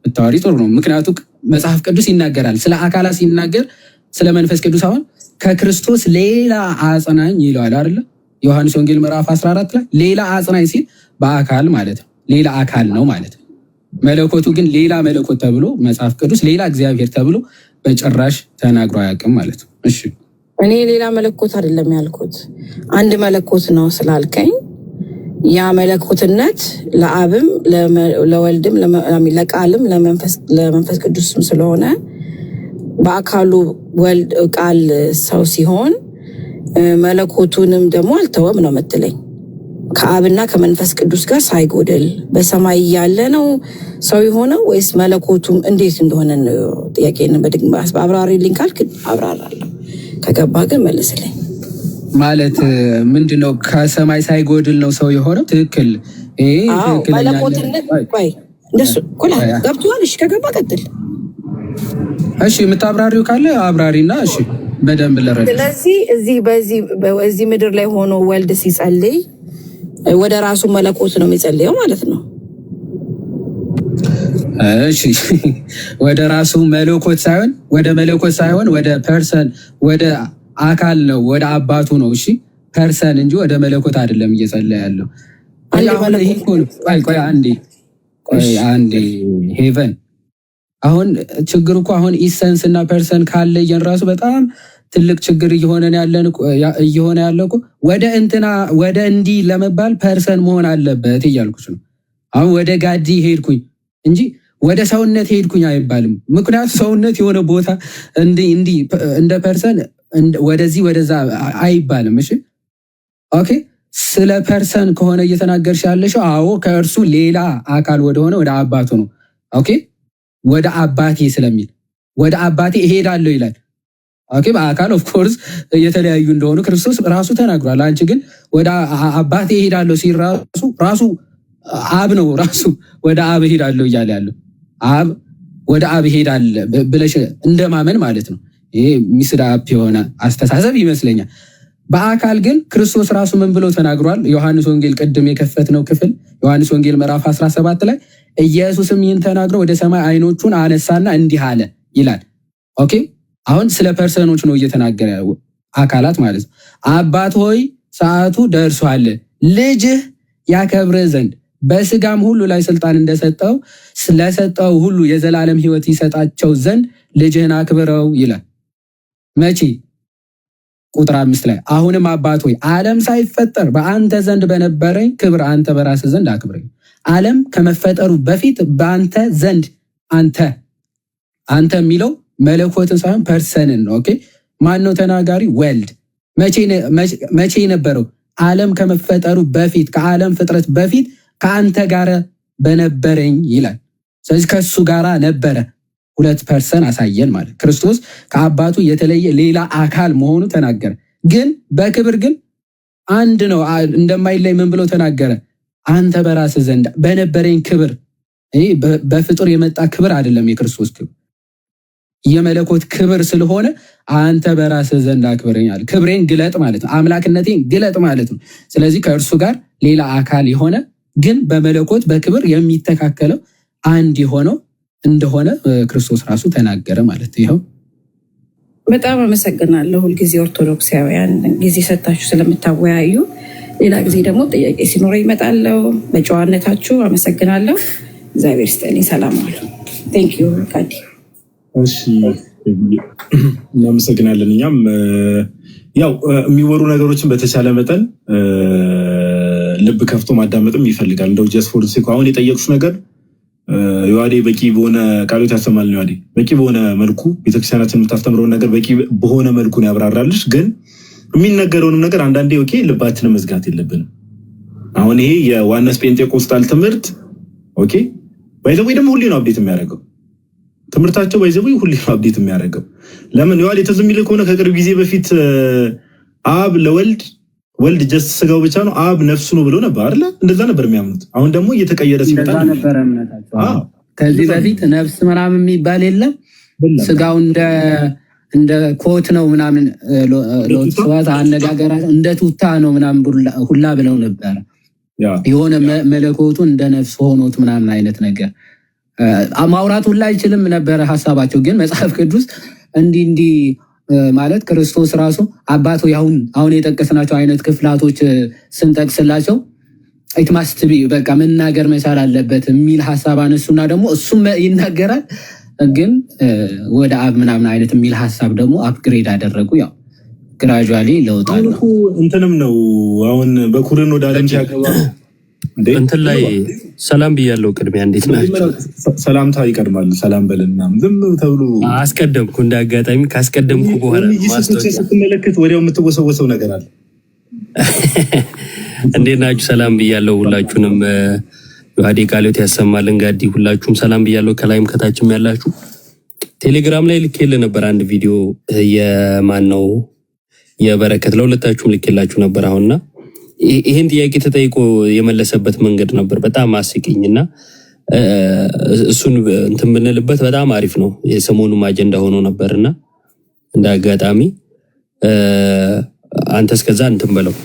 ብታወሪ ጥሩ ነው። ምክንያቱም መጽሐፍ ቅዱስ ይናገራል ስለ አካላት ሲናገር ስለ መንፈስ ቅዱስ አሁን ከክርስቶስ ሌላ አጽናኝ ይለዋል አይደለ? ዮሐንስ ወንጌል ምዕራፍ 14 ላይ ሌላ አጽናኝ ሲል በአካል ማለት ነው፣ ሌላ አካል ነው ማለት ነው። መለኮቱ ግን ሌላ መለኮት ተብሎ መጽሐፍ ቅዱስ ሌላ እግዚአብሔር ተብሎ በጭራሽ ተናግሮ አያውቅም ማለት ነው። እሺ እኔ ሌላ መለኮት አይደለም ያልኩት፣ አንድ መለኮት ነው ስላልከኝ ያ መለኮትነት ለአብም ለወልድም ለቃልም ለመንፈስ ቅዱስም ስለሆነ በአካሉ ወልድ ቃል ሰው ሲሆን መለኮቱንም ደግሞ አልተወም ነው የምትለኝ? ከአብና ከመንፈስ ቅዱስ ጋር ሳይጎድል በሰማይ ያለ ነው ሰው የሆነው ወይስ መለኮቱም እንዴት እንደሆነ ነው ጥያቄን በድግማስ በአብራሪልኝ ካልክ አብራራለሁ፣ ከገባ ግን መልስልኝ። ማለት ምንድነው? ከሰማይ ሳይጎድል ነው ሰው የሆነው? ትክክል። መለኮትነት ቆይ እንደሱ ኩላ ገብቷል። እሺ ከገባ ቀጥል። እሺ የምታብራሪው ካለ አብራሪና እሺ በደንብ ለረዳ። ስለዚህ በዚህ ምድር ላይ ሆኖ ወልድ ሲጸልይ ወደ ራሱ መለኮት ነው የሚጸልየው ማለት ነው። እሺ ወደ ራሱ መለኮት ሳይሆን ወደ ፐርሰን ወደ አካል ነው፣ ወደ አባቱ ነው። እሺ ፐርሰን እንጂ ወደ መለኮት አይደለም እየጸለየ ያለው። ቆይ አንዴ ሄቨን አሁን ችግር እኮ አሁን ኢሰንስ እና ፐርሰን ካለየን ራሱ በጣም ትልቅ ችግር እየሆነ ያለው እኮ ወደ እንዲህ ለመባል ፐርሰን መሆን አለበት እያልኩሽ ነው። አሁን ወደ ጋዲ ሄድኩኝ እንጂ ወደ ሰውነት ሄድኩኝ አይባልም። ምክንያቱ ሰውነት የሆነ ቦታ እንዲህ እንደ ፐርሰን ወደዚህ ወደዛ አይባልም። እሺ ኦኬ ስለ ፐርሰን ከሆነ እየተናገርሽ ያለሽው አዎ ከእርሱ ሌላ አካል ወደሆነ ወደ አባቱ ነው። ኦኬ ወደ አባቴ ስለሚል ወደ አባቴ እሄዳለሁ ይላል። ኦኬ በአካል ኦፍ ኮርስ የተለያዩ እንደሆኑ ክርስቶስ ራሱ ተናግሯል። አንቺ ግን ወደ አባቴ እሄዳለሁ ሲል ራሱ አብ ነው ራሱ ወደ አብ እሄዳለሁ እያለ ያለው አብ ወደ አብ እሄዳለሁ ብለሽ እንደማመን ማለት ነው። ይሄ ሚስዳፕ የሆነ አስተሳሰብ ይመስለኛል። በአካል ግን ክርስቶስ ራሱ ምን ብሎ ተናግሯል? ዮሐንስ ወንጌል ቅድም የከፈትነው ክፍል ዮሐንስ ወንጌል ምዕራፍ 17 ላይ ኢየሱስም ይህን ተናግሮ ወደ ሰማይ ዓይኖቹን አነሳና እንዲህ አለ ይላል። ኦኬ አሁን ስለ ፐርሰኖች ነው እየተናገረ አካላት ማለት ነው። አባት ሆይ ሰዓቱ ደርሷል፣ ልጅህ ያከብርህ ዘንድ በስጋም ሁሉ ላይ ስልጣን እንደሰጠው ስለሰጠው ሁሉ የዘላለም ሕይወት ይሰጣቸው ዘንድ ልጅህን አክብረው ይላል። መቼ? ቁጥር 5 ላይ አሁንም አባት ሆይ ዓለም ሳይፈጠር በአንተ ዘንድ በነበረኝ ክብር አንተ በራስህ ዘንድ አክብረኝ። ዓለም ከመፈጠሩ በፊት በአንተ ዘንድ አንተ የሚለው መለኮትን ሳይሆን ፐርሰንን ነው። ኦኬ ማን ነው ተናጋሪ? ወልድ። መቼ የነበረው? ዓለም ከመፈጠሩ በፊት ከዓለም ፍጥረት በፊት ከአንተ ጋር በነበረኝ ይላል። ስለዚህ ከሱ ጋር ነበረ። 2 ፐርሰን አሳየን ማለት ክርስቶስ ከአባቱ የተለየ ሌላ አካል መሆኑ ተናገረ። ግን በክብር ግን አንድ ነው እንደማይለይ ምን ብሎ ተናገረ? አንተ በራስህ ዘንድ በነበረኝ ክብር። ይህ በፍጡር የመጣ ክብር አይደለም። የክርስቶስ ክብር የመለኮት ክብር ስለሆነ አንተ በራስህ ዘንድ አክብረኛል። ክብሬን ግለጥ ማለት ነው። አምላክነቴን ግለጥ ማለት ነው። ስለዚህ ከእርሱ ጋር ሌላ አካል የሆነ ግን በመለኮት በክብር የሚተካከለው አንድ የሆነው እንደሆነ ክርስቶስ ራሱ ተናገረ ማለት ይኸው። በጣም አመሰግናለሁ። ሁልጊዜ ኦርቶዶክሳውያን ጊዜ ሰጣችሁ ስለምታወያዩ። ሌላ ጊዜ ደግሞ ጥያቄ ሲኖረ ይመጣለው። በጨዋነታችሁ አመሰግናለሁ። እግዚአብሔር ይስጥልኝ። ሰላም አሉ። ቴንክ ዩ ካዲ። እሺ እናመሰግናለን። እኛም ያው የሚወሩ ነገሮችን በተቻለ መጠን ልብ ከፍቶ ማዳመጥም ይፈልጋል። እንደው ጀስት ፎር ሴክ አሁን የጠየቁሽ ነገር ዮሐዴ በቂ በሆነ ቃሎት ያሰማል። ዮሐዴ በቂ በሆነ መልኩ ቤተክርስቲያናችን የምታስተምረውን ነገር በቂ በሆነ መልኩ ነው ያብራራልሽ። ግን የሚነገረውንም ነገር አንዳንዴ ኦኬ ልባችንን መዝጋት የለብንም። አሁን ይሄ የዋነስ ጴንጤቆስጣል ትምህርት ኦኬ ባይዘው ደግሞ ሁሌ ነው አፕዴት የሚያደርገው ትምህርታቸው ባይዘው ሁሌ ነው አፕዴት የሚያደርገው። ለምን ዮሐዴ ተዝሚል ከሆነ ከቅርብ ጊዜ በፊት አብ ለወልድ ወልድ ጀስት ስጋው ብቻ ነው አብ ነፍሱ ነው ብሎ ነበር አይደል? እንደዛ ነበር የሚያምኑት። አሁን ደግሞ እየተቀየረ ሲመጣ ነበር እምነታቸው። ከዚህ በፊት ነፍስ ምናምን የሚባል የለም። ስጋው እንደ ኮት ነው ምናምን ሎትስዋት አነጋገራ እንደ ቱታ ነው ምናምን ሁላ ብለው ነበር። የሆነ መለኮቱ እንደ ነፍስ ሆኖት ምናምን አይነት ነገር ማውራት ሁላ አይችልም ነበር ሀሳባቸው። ግን መጽሐፍ ቅዱስ እንዲህ ማለት ክርስቶስ ራሱ አባቱ አሁን የጠቀስናቸው አይነት ክፍላቶች ስንጠቅስላቸው ኢትማስትቢ በቃ መናገር መቻል አለበት የሚል ሀሳብ አነሱና ደግሞ እሱም ይናገራል ግን ወደ አብ ምናምን አይነት የሚል ሀሳብ ደግሞ አፕግሬድ አደረጉ። ያው ግራጁዋሊ ለውጣሉ። እንትንም ነው አሁን በኩርን ወደ ዓለም ሲያገባ እንትን ላይ ሰላም ብያለሁ። ቅድሚያ እንዴት ናችሁ? ሰላምታ ይቀድማል። ሰላም በልና ዝም ተብሎ አስቀደምኩ። እንደ አጋጣሚ ካስቀደምኩ በኋላ ስትመለከት ወዲያው የምትወሰወሰው ነገር አለ። እንዴት ናችሁ? ሰላም ብያለሁ ሁላችሁንም። ዮሐዴ ቃሎት ያሰማልን። ጋዲ ሁላችሁም ሰላም ብያለሁ። ከላይም ከታችም ያላችሁ ቴሌግራም ላይ ልኬልህ ነበር አንድ ቪዲዮ የማን ነው የበረከት ለሁለታችሁም ልኬላችሁ ነበር አሁንና ይሄን ጥያቄ ተጠይቆ የመለሰበት መንገድ ነበር በጣም አስቂኝና እሱን እንትን ብንልበት በጣም አሪፍ ነው። የሰሞኑም አጀንዳ ሆኖ ነበርና እንደ አጋጣሚ አንተ እስከዛ እንትን በለው።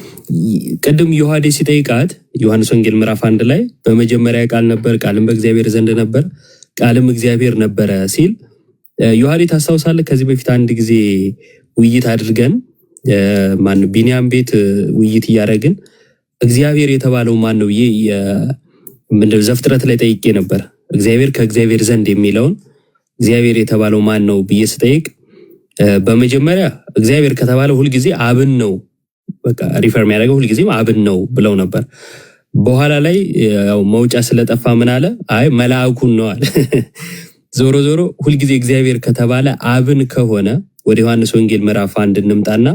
ቅድም ዮሐዴ ሲጠይቃት ዮሐንስ ወንጌል ምዕራፍ 1 ላይ በመጀመሪያ ቃል ነበር፣ ቃልም በእግዚአብሔር ዘንድ ነበር፣ ቃልም እግዚአብሔር ነበረ ሲል ዮሐዴ ታስታውሳለህ? ከዚህ በፊት አንድ ጊዜ ውይይት አድርገን ማን ቢኒያም ቤት ውይይት እያደረግን እግዚአብሔር የተባለው ማን ነው ምንድነው ዘፍጥረት ላይ ጠይቄ ነበር። እግዚአብሔር ከእግዚአብሔር ዘንድ የሚለውን እግዚአብሔር የተባለው ማን ነው ብዬ ስጠይቅ በመጀመሪያ እግዚአብሔር ከተባለው ሁልጊዜ አብን ነው በቃ ሪፈር የሚያደርገው ሁልጊዜም አብን ነው ብለው ነበር። በኋላ ላይ ያው መውጫ ስለጠፋ ምን አለ አይ መልአኩን ነው አለ። ዞሮ ዞሮ ሁልጊዜ እግዚአብሔር ከተባለ አብን ከሆነ ወደ ዮሐንስ ወንጌል ምዕራፍ 1 እንምጣና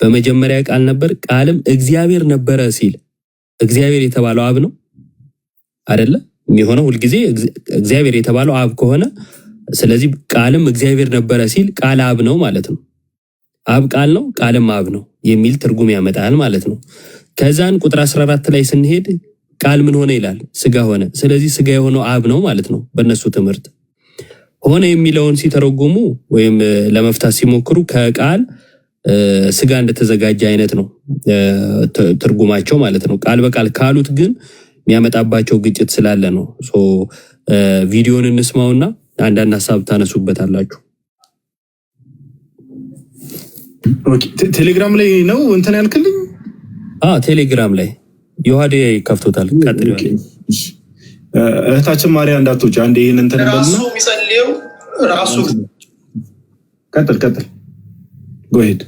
በመጀመሪያ ቃል ነበር፣ ቃልም እግዚአብሔር ነበረ ሲል እግዚአብሔር የተባለው አብ ነው አይደለ? የሚሆነው ሁልጊዜ እግዚአብሔር የተባለው አብ ከሆነ ስለዚህ ቃልም እግዚአብሔር ነበረ ሲል ቃል አብ ነው ማለት ነው። አብ ቃል ነው፣ ቃልም አብ ነው የሚል ትርጉም ያመጣል ማለት ነው። ከዛን ቁጥር 14 ላይ ስንሄድ ቃል ምን ሆነ ይላል? ስጋ ሆነ። ስለዚህ ስጋ የሆነው አብ ነው ማለት ነው በእነሱ ትምህርት። ሆነ የሚለውን ሲተረጉሙ ወይም ለመፍታት ሲሞክሩ ከቃል ስጋ እንደተዘጋጀ አይነት ነው ትርጉማቸው ማለት ነው። ቃል በቃል ካሉት ግን የሚያመጣባቸው ግጭት ስላለ ነው። ቪዲዮን እንስማውና አንዳንድ ሀሳብ ታነሱበታላችሁ። ቴሌግራም ላይ ነው እንትን ያልክልኝ? ቴሌግራም ላይ ዮሐዴ ከፍቶታል። ቀጥል ይዋል። እህታችን ማርያም እንዳትወጪ አንዴ ይሄን እንትን ራሱ የሚጸልየው ራሱ ቀጥል ጎሄድ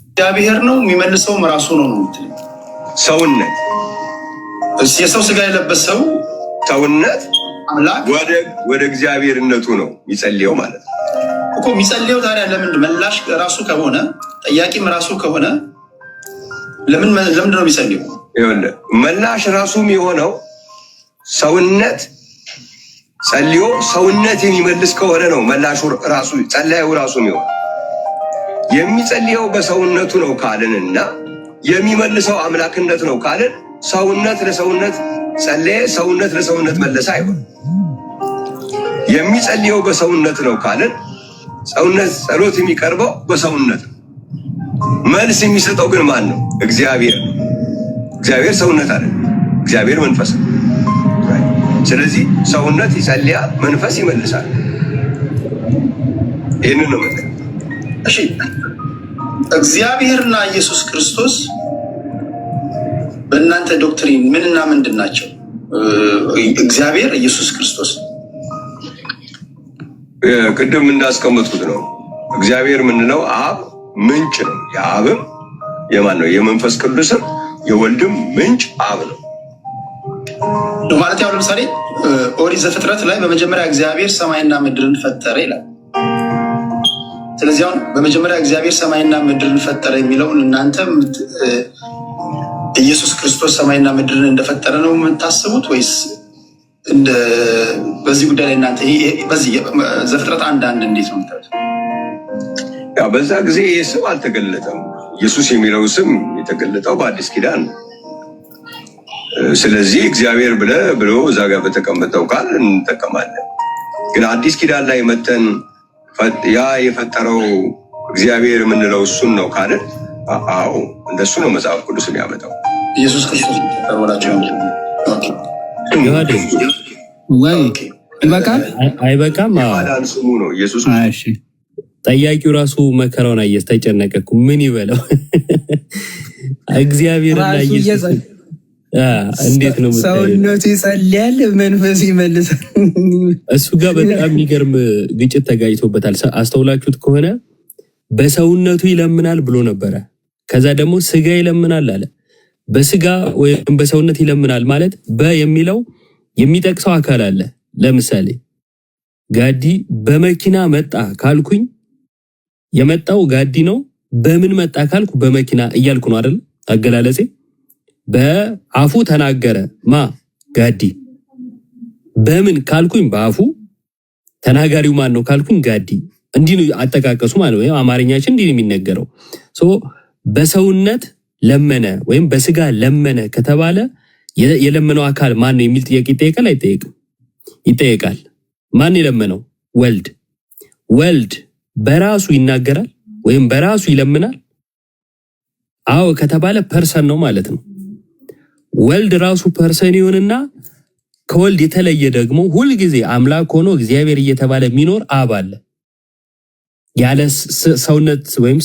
እግዚአብሔር ነው የሚመልሰውም ራሱ ነው የምትል ሰውነት የሰው ስጋ የለበሰው ሰውነት አምላክ ወደ እግዚአብሔርነቱ ነው የሚጸልየው ማለት ነው እኮ። የሚጸልየው ታዲያ ለምንድን መላሽ ራሱ ከሆነ ጠያቂም ራሱ ከሆነ ለምንድን ነው የሚጸልየው? ይኸውልህ መላሽ ራሱም የሆነው ሰውነት ጸልዮ ሰውነት የሚመልስ ከሆነ ነው መላሹ ራሱ ጸላዩ ራሱ የሚሆን። የሚጸልየው በሰውነቱ ነው ካልንና የሚመልሰው አምላክነት ነው ካልን ሰውነት ለሰውነት ጸለየ፣ ሰውነት ለሰውነት መለሰ አይሆን። የሚጸልየው በሰውነት ነው ካልን ሰውነት ጸሎት የሚቀርበው በሰውነት ነው። መልስ የሚሰጠው ግን ማን ነው? እግዚአብሔር ነው። እግዚአብሔር ሰውነት አለ፣ እግዚአብሔር መንፈስ ነው። ስለዚህ ሰውነት ይጸልያል፣ መንፈስ ይመልሳል። ይህንን ነው ማለት። እሺ እግዚአብሔርና ኢየሱስ ክርስቶስ በእናንተ ዶክትሪን ምንና ምንድን ናቸው? እግዚአብሔር ኢየሱስ ክርስቶስ ቅድም እንዳስቀመጥኩት ነው። እግዚአብሔር ምንለው አብ ምንጭ ነው። የአብም የማን ነው? የመንፈስ ቅዱስም የወልድም ምንጭ አብ ነው ማለት። ያው ለምሳሌ ኦሪት ዘፍጥረት ላይ በመጀመሪያ እግዚአብሔር ሰማይና ምድርን ፈጠረ ይላል። ስለዚህ አሁን በመጀመሪያ እግዚአብሔር ሰማይና ምድርን ፈጠረ የሚለውን እናንተ ኢየሱስ ክርስቶስ ሰማይና ምድርን እንደፈጠረ ነው የምታስቡት ወይስ በዚህ ጉዳይ ላይ እናንተ በዚህ ዘፍጥረት 1:1 እንዴት ነው የምታዩት? ያው በዛ ጊዜ ይህ ስም አልተገለጠም። ኢየሱስ የሚለው ስም የተገለጠው በአዲስ ኪዳን ነው። ስለዚህ እግዚአብሔር ብሎ እዛ ጋር በተቀመጠው ቃል እንጠቀማለን። ግን አዲስ ኪዳን ላይ መተን ያ የፈጠረው እግዚአብሔር የምንለው እሱን ነው ካልን፣ አዎ እንደሱ ነው መጽሐፍ ቅዱስ የሚያመጣው። ኢየሱስ ክርስቶስ ተወላቸው ወይ ይበቃል አይበቃም? የማዳን ስሙ ነው ኢየሱስ። እሺ ጠያቂው ራሱ መከራውን አየስ ተጨነቀኩ። ምን ይበለው? እግዚአብሔርና ኢየሱስ እንዴት ነው? ሰውነቱ ይጸልያል፣ መንፈስ ይመልሳል። እሱ ጋር በጣም የሚገርም ግጭት ተጋጭቶበታል። አስተውላችሁት ከሆነ በሰውነቱ ይለምናል ብሎ ነበረ። ከዛ ደግሞ ስጋ ይለምናል አለ። በስጋ ወይም በሰውነት ይለምናል ማለት የሚለው የሚጠቅሰው አካል አለ። ለምሳሌ ጋዲ በመኪና መጣ ካልኩኝ የመጣው ጋዲ ነው። በምን መጣ ካልኩ በመኪና እያልኩ ነው አይደል? አገላለጼ በአፉ ተናገረ ጋዲ። በምን ካልኩኝ በአፉ፣ ተናጋሪው ማን ነው ካልኩኝ ጋዲ። እንዲህ ነው አጠቃቀሱ ማለት ነው። አማርኛችን እንዲህ ነው የሚነገረው። በሰውነት ለመነ ወይም በስጋ ለመነ ከተባለ የለመነው አካል ማን ነው የሚል ጥያቄ ይጠየቃል አይጠየቅም? ይጠየቃል። ማን የለመነው? ወልድ። ወልድ በራሱ ይናገራል ወይም በራሱ ይለምናል? አዎ ከተባለ ፐርሰን ነው ማለት ነው። ወልድ ራሱ ፐርሰን ይሆንና ከወልድ የተለየ ደግሞ ሁልጊዜ አምላክ ሆኖ እግዚአብሔር እየተባለ የሚኖር አብ አለ። ያለ ሰውነት ወይም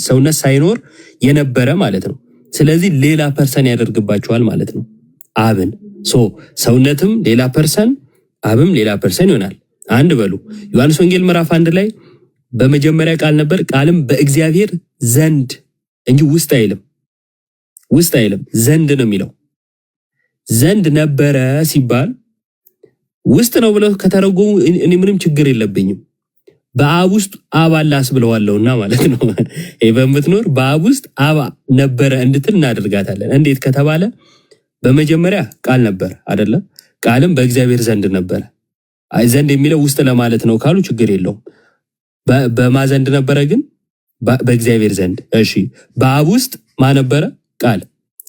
ሰውነት ሳይኖር የነበረ ማለት ነው። ስለዚህ ሌላ ፐርሰን ያደርግባቸዋል ማለት ነው አብን። ሰውነትም ሌላ ፐርሰን፣ አብም ሌላ ፐርሰን ይሆናል። አንድ በሉ። ዮሐንስ ወንጌል ምዕራፍ 1 ላይ በመጀመሪያ ቃል ነበር፣ ቃልም በእግዚአብሔር ዘንድ እንጂ ውስጥ አይልም። ውስጥ አይልም፣ ዘንድ ነው የሚለው። ዘንድ ነበረ ሲባል ውስጥ ነው ብለው ከተረጎሙ እኔ ምንም ችግር የለብኝም። በአብ ውስጥ አብ አለ አስብለዋለሁና ማለት ነው። በምትኖር በአብ ውስጥ አብ ነበረ እንድትል እናደርጋታለን። እንዴት ከተባለ በመጀመሪያ ቃል ነበር አይደለ? ቃልም በእግዚአብሔር ዘንድ ነበረ። ዘንድ የሚለው ውስጥ ለማለት ነው ካሉ ችግር የለውም። በማ ዘንድ ነበረ ግን በእግዚአብሔር ዘንድ። እሺ በአብ ውስጥ ማ ነበረ? ቃል።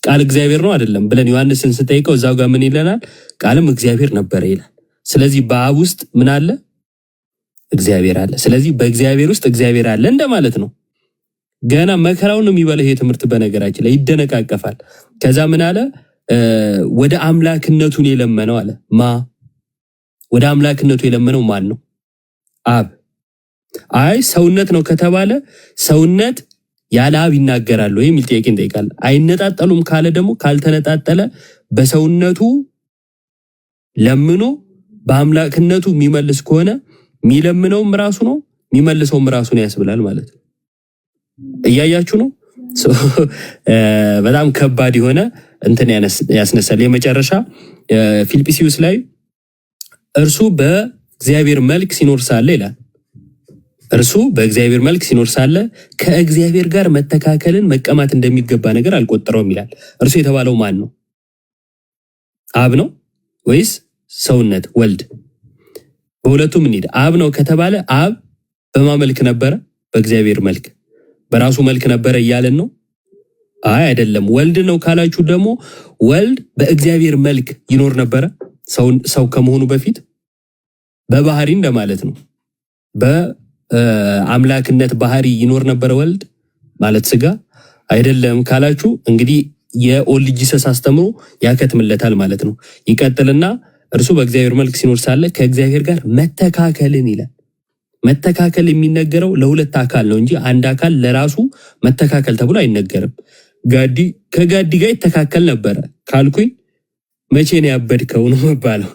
ቃል እግዚአብሔር ነው አይደለም ብለን ዮሐንስን ስጠይቀው እዛው ጋር ምን ይለናል? ቃልም እግዚአብሔር ነበረ ይላል። ስለዚህ በአብ ውስጥ ምን አለ? እግዚአብሔር አለ። ስለዚህ በእግዚአብሔር ውስጥ እግዚአብሔር አለ እንደማለት ነው። ገና መከራውን ነው የሚበለው ይሄ ትምህርት። በነገራችን ላይ ይደነቃቀፋል። ከዛ ምን አለ? ወደ አምላክነቱን የለመነው አለ። ወደ አምላክነቱ የለመነው ማን ነው? አብ። አይ ሰውነት ነው ከተባለ ሰውነት ያለ አብ ይናገራሉ የሚል ጥያቄ እንጠይቃለን። አይነጣጠሉም ካለ ደግሞ ካልተነጣጠለ በሰውነቱ ለምኖ በአምላክነቱ የሚመልስ ከሆነ የሚለምነውም ራሱ ነው የሚመልሰውም ራሱ ነው ያስብላል ማለት ነው። እያያችሁ ነው። በጣም ከባድ የሆነ እንትን ያስነሳል። የመጨረሻ ፊልጵስዩስ ላይ እርሱ በእግዚአብሔር መልክ ሲኖር ሳለ ይላል። እርሱ በእግዚአብሔር መልክ ሲኖር ሳለ ከእግዚአብሔር ጋር መተካከልን መቀማት እንደሚገባ ነገር አልቆጠረውም ይላል። እርሱ የተባለው ማን ነው? አብ ነው ወይስ ሰውነት ወልድ? በሁለቱም እንሂድ። አብ ነው ከተባለ አብ በማመልክ ነበረ? በእግዚአብሔር መልክ በራሱ መልክ ነበረ እያለን ነው? አይ አይደለም። ወልድ ነው ካላችሁ ደግሞ ወልድ በእግዚአብሔር መልክ ይኖር ነበረ ሰው ከመሆኑ በፊት በባህሪ እንደማለት ነው። በአምላክነት ባህሪ ይኖር ነበረ ወልድ ማለት ስጋ አይደለም ካላችሁ እንግዲህ የኦንሊ ጂሰስ አስተምሮ ያከትምለታል ማለት ነው። ይቀጥልና እርሱ በእግዚአብሔር መልክ ሲኖር ሳለ ከእግዚአብሔር ጋር መተካከልን ይላል። መተካከል የሚነገረው ለሁለት አካል ነው እንጂ አንድ አካል ለራሱ መተካከል ተብሎ አይነገርም። ከጋዲ ጋር ይተካከል ነበረ ካልኩኝ መቼ ነው ያበድከው ነው መባለው።